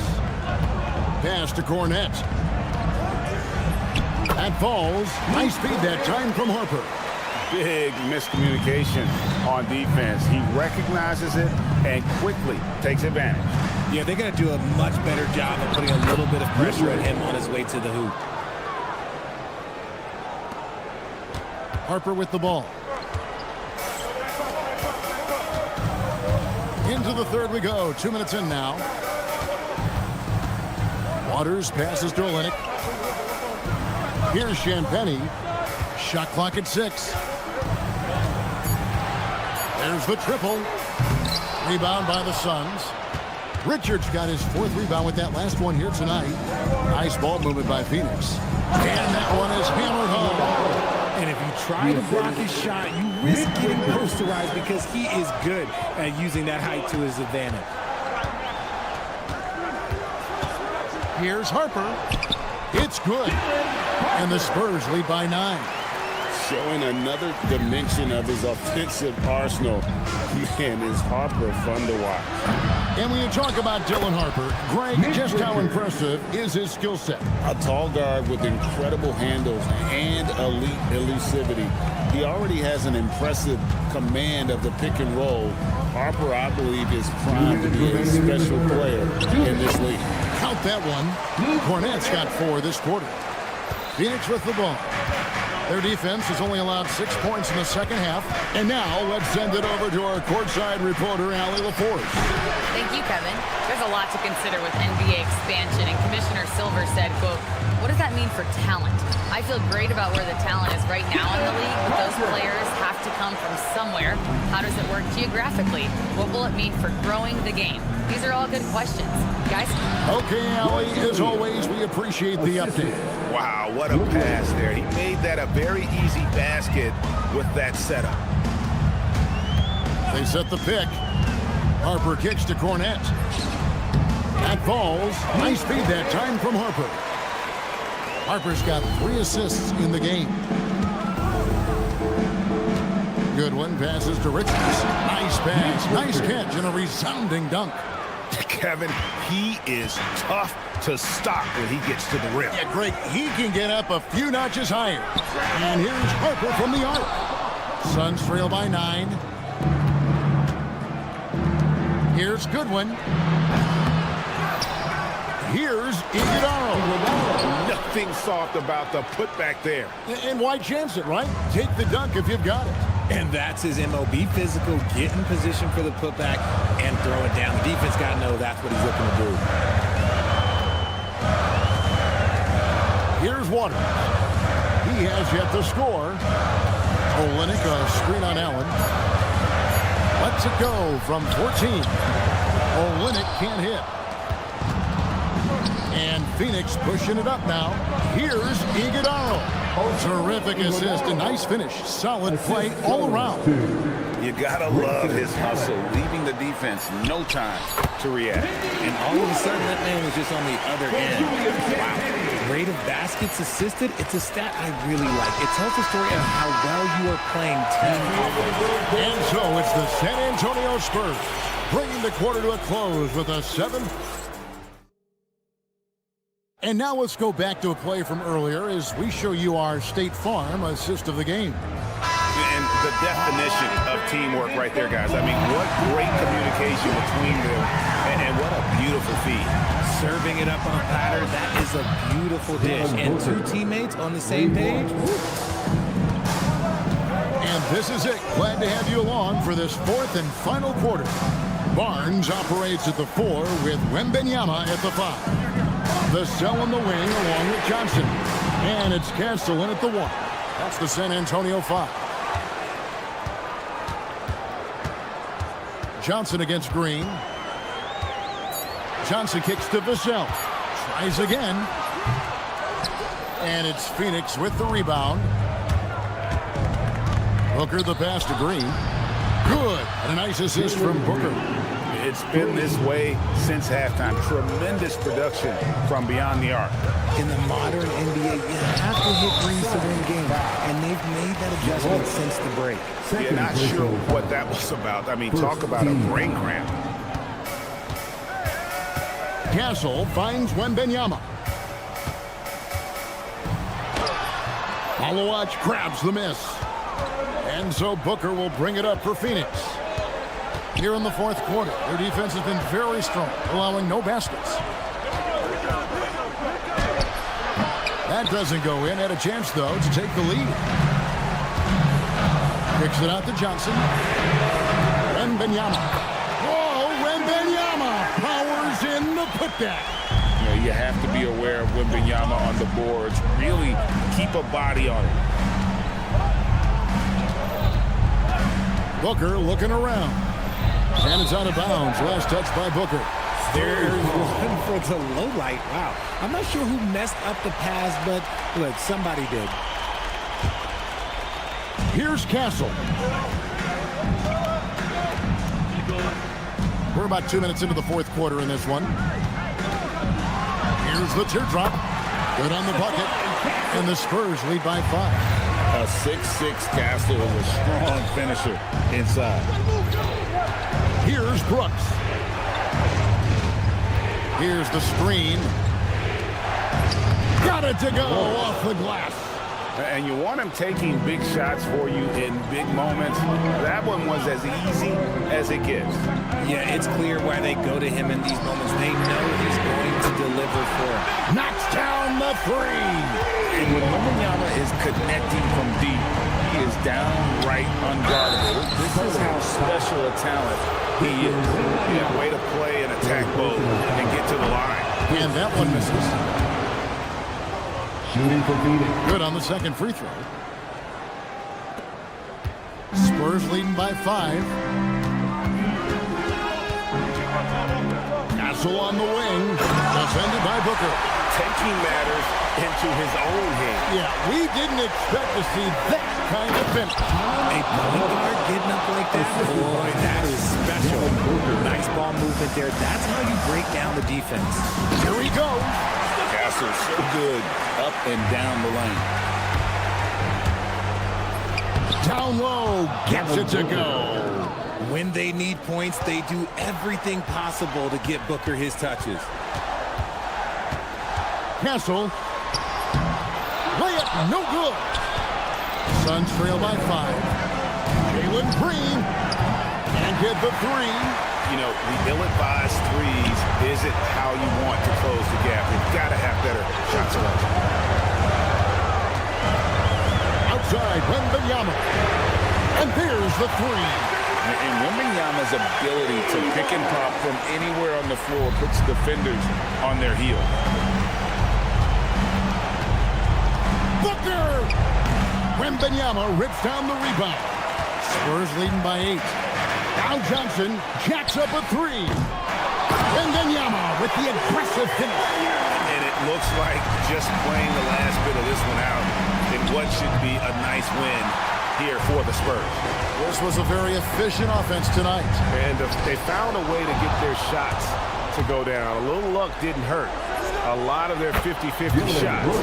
Pass to Cornette. That falls. Nice speed that time from Harper. Big miscommunication on defense. He recognizes it and quickly takes advantage. Yeah, they're going to do a much better job of putting a little bit of pressure on him on his way to the hoop. Harper with the ball. Into the third we go. 2 minutes in now. Waters passes to Olenek. Here's Champagny. Shot clock at 6. There's the triple. Rebound by the Suns. Richards got his 4th rebound with that last one here tonight. Nice ball movement by Phoenix. And that one is hammered home. And if you try to block his shot, you risk getting posterized because he is good at using that height to his advantage. Here's Harper. It's good. And the Spurs lead by 9. Showing another dimension of his offensive arsenal. Man, is Harper fun to watch. And when you talk about Dylan Harper, Greg, just how impressive is his skill set? A tall guard with incredible handles and elite elusivity. He already has an impressive command of the pick and roll. Harper, I believe, is primed to be a special player in this league. Count that one. Cornette's got 4 this quarter. Phoenix with the ball. Their defense has only allowed 6 points in the second half. And now let's send it over to our courtside reporter, Allie LaForce. Thank you, Kevin. There's a lot to consider with NBA expansion, and Commissioner Silver said, quote, "What does that mean for talent? I feel great about where the talent is right now in the league, but those players have to come from somewhere. How does it work geographically? What will it mean for growing the game?" These are all good questions. Guys? Okay, Allie, as always, we appreciate the update. Wow, what a pass there. He made that a very easy basket with that setup. They set the pick. Harper kicks to Cornette. That falls. Nice feed that time from Harper. Harper's got 3 assists in the game. Goodwin passes to Richards. Nice pass. Nice catch and a resounding dunk. Kevin, he is tough to stop when he gets to the rim. Yeah, Greg, he can get up a few notches higher. And here's Harper from the arc. Suns trail by 9. Here's Goodwin. Here's Iguodala. Nothing soft about the putback there. And why chance it, right? Take the dunk if you've got it. And that's his MO. Be physical, get in position for the putback, and throw it down. The defense got to know that's what he's looking to do. Here's Waters. He has yet to score. Olynyk, a screen on Allen. Lets it go from 14. Olynyk can't hit. And Phoenix pushing it up now. Here's Iguodala. Terrific assist, a nice finish. Solid play all around. You gotta love his hustle, leaving the defense no time to react. And all of a sudden, that man was just on the other end. Wow. Rate of baskets assisted, it's a stat I really like. It tells the story of how well you are playing team offense. And so it's the San Antonio Spurs bringing the quarter to a close with a 7. And now let's go back to a play from earlier as we show you our State Farm assist of the game. And the definition of teamwork right there, guys. I mean, what great communication between them, and what a beautiful feed. Serving it up on a platter, that is a beautiful dish. And 2 teammates on the same page. And this is it. Glad to have you along for this 4th and final quarter. Barnes operates at the 4 with Wembenyama at the 5. The cell in the wing along with Johnson. And it's Castle in at the 1. That's the San Antonio 5. Johnson against Green. Johnson kicks to Vassell. Tries again. And it's Phoenix with the rebound. Booker the pass to Green. Good. And a nice assist from Booker. It's been this way since halftime. Tremendous production from beyond the arc. In the modern NBA, you have to hit Greens to win games, and they've made that adjustment since the break. Yeah, not sure what that was about. I mean, talk about a brain cramp. Castle finds Wembenyama. Malawach grabs the miss. And so Booker will bring it up for Phoenix. Here in the 4th quarter, their defense has been very strong, allowing no baskets. That doesn't go in. Had a chance, though, to take the lead. Kicks it out to Johnson. Wembenyama. Whoa, Wembenyama powers in the putback. You know, you have to be aware of Wembenyama on the boards. Really keep a body on it. Booker looking around. And it's out of bounds. Last touch by Booker. There's one for the low light. Wow. I'm not sure who messed up the pass, but look, somebody did. Here's Castle. We're about 2 minutes into the 4th quarter in this one. Here's the teardrop. Good on the bucket. And the Spurs lead by 5. A 6'6" Castle is a strong finisher inside. Here's Brooks. Here's the screen. Got it to go off the glass. And you want him taking big shots for you in big moments. That one was as easy as it gets. Yeah, it's clear why they go to him in these moments. They know he's going to deliver for them. Knocks down the three. And when Wembanyama is connecting from deep, he is downright unguardable. This is how special a talent he is. Yeah, way to play and attack both and get to the line. And that one misses. Shooting for Phoenix. Good on the second free throw. Spurs leading by 5. Castle on the wing. Defended by Booker. Taking matters into his own hands. Yeah, we didn't expect to see that kind of finish. A point guard getting up like that, boy, that is special. Nice ball movement there. That's how you break down the defense. Here he goes. Castle so good up and down the lane. Down low, gets it to go. When they need points, they do everything possible to get Booker his touches. Castle. Layup, no good. Suns trail by 5. Jalen Green. And get the 3. You know, the ill-advised threes isn't how you want to close the gap. You've got to have better shot selection. Outside, Wembanyama. And there's the 3. And Wembanyama's ability to pick and pop from anywhere on the floor puts defenders on their heels. Booker! Wembanyama rips down the rebound. Spurs leading by 8. Now Johnson jacks up a 3. Wembanyama with the aggressive finish. And it looks like just playing the last bit of this one out in what should be a nice win here for the Spurs. This was a very efficient offense tonight. And they found a way to get their shots to go down. A little luck didn't hurt. A lot of their 50-50 shots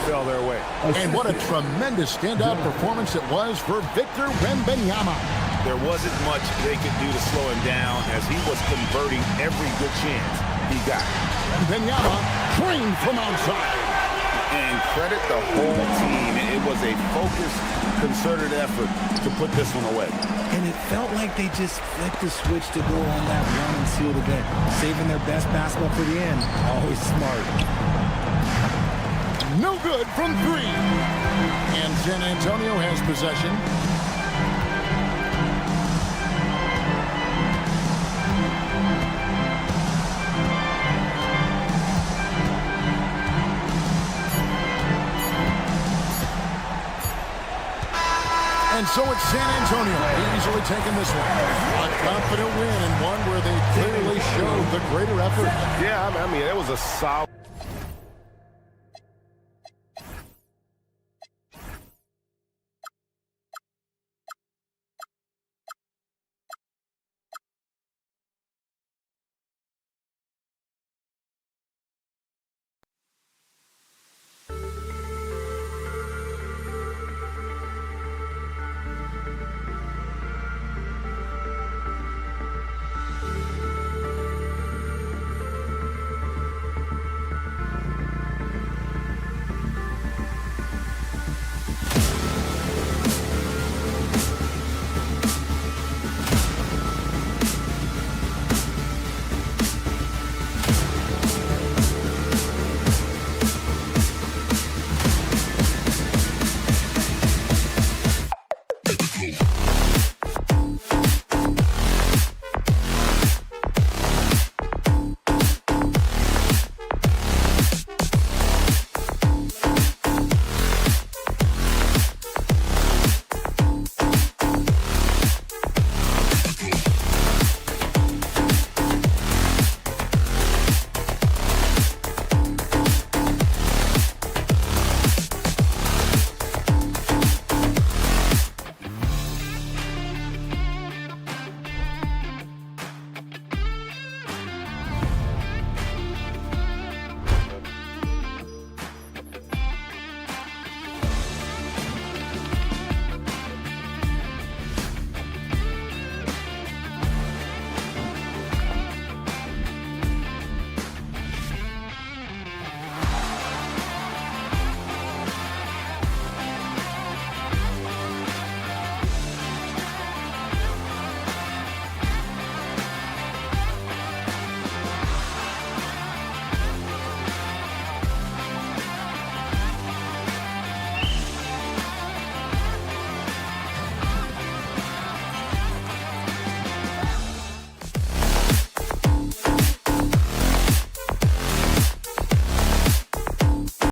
fell their way. And what a tremendous standout performance it was for Victor Wembanyama. There wasn't much they could do to slow him down as he was converting every good chance he got. Wembanyama trained from outside. And credit the whole team. It was a focused, concerted effort to put this one away. And it felt like they just flipped the switch to go on that run and seal the game. Saving their best basketball for the end. Always smart. No good from 3. And San Antonio has possession. And so it's San Antonio easily taking this one. A confident win and one where they clearly showed the greater effort. Yeah, I mean, it was a solid. Niko.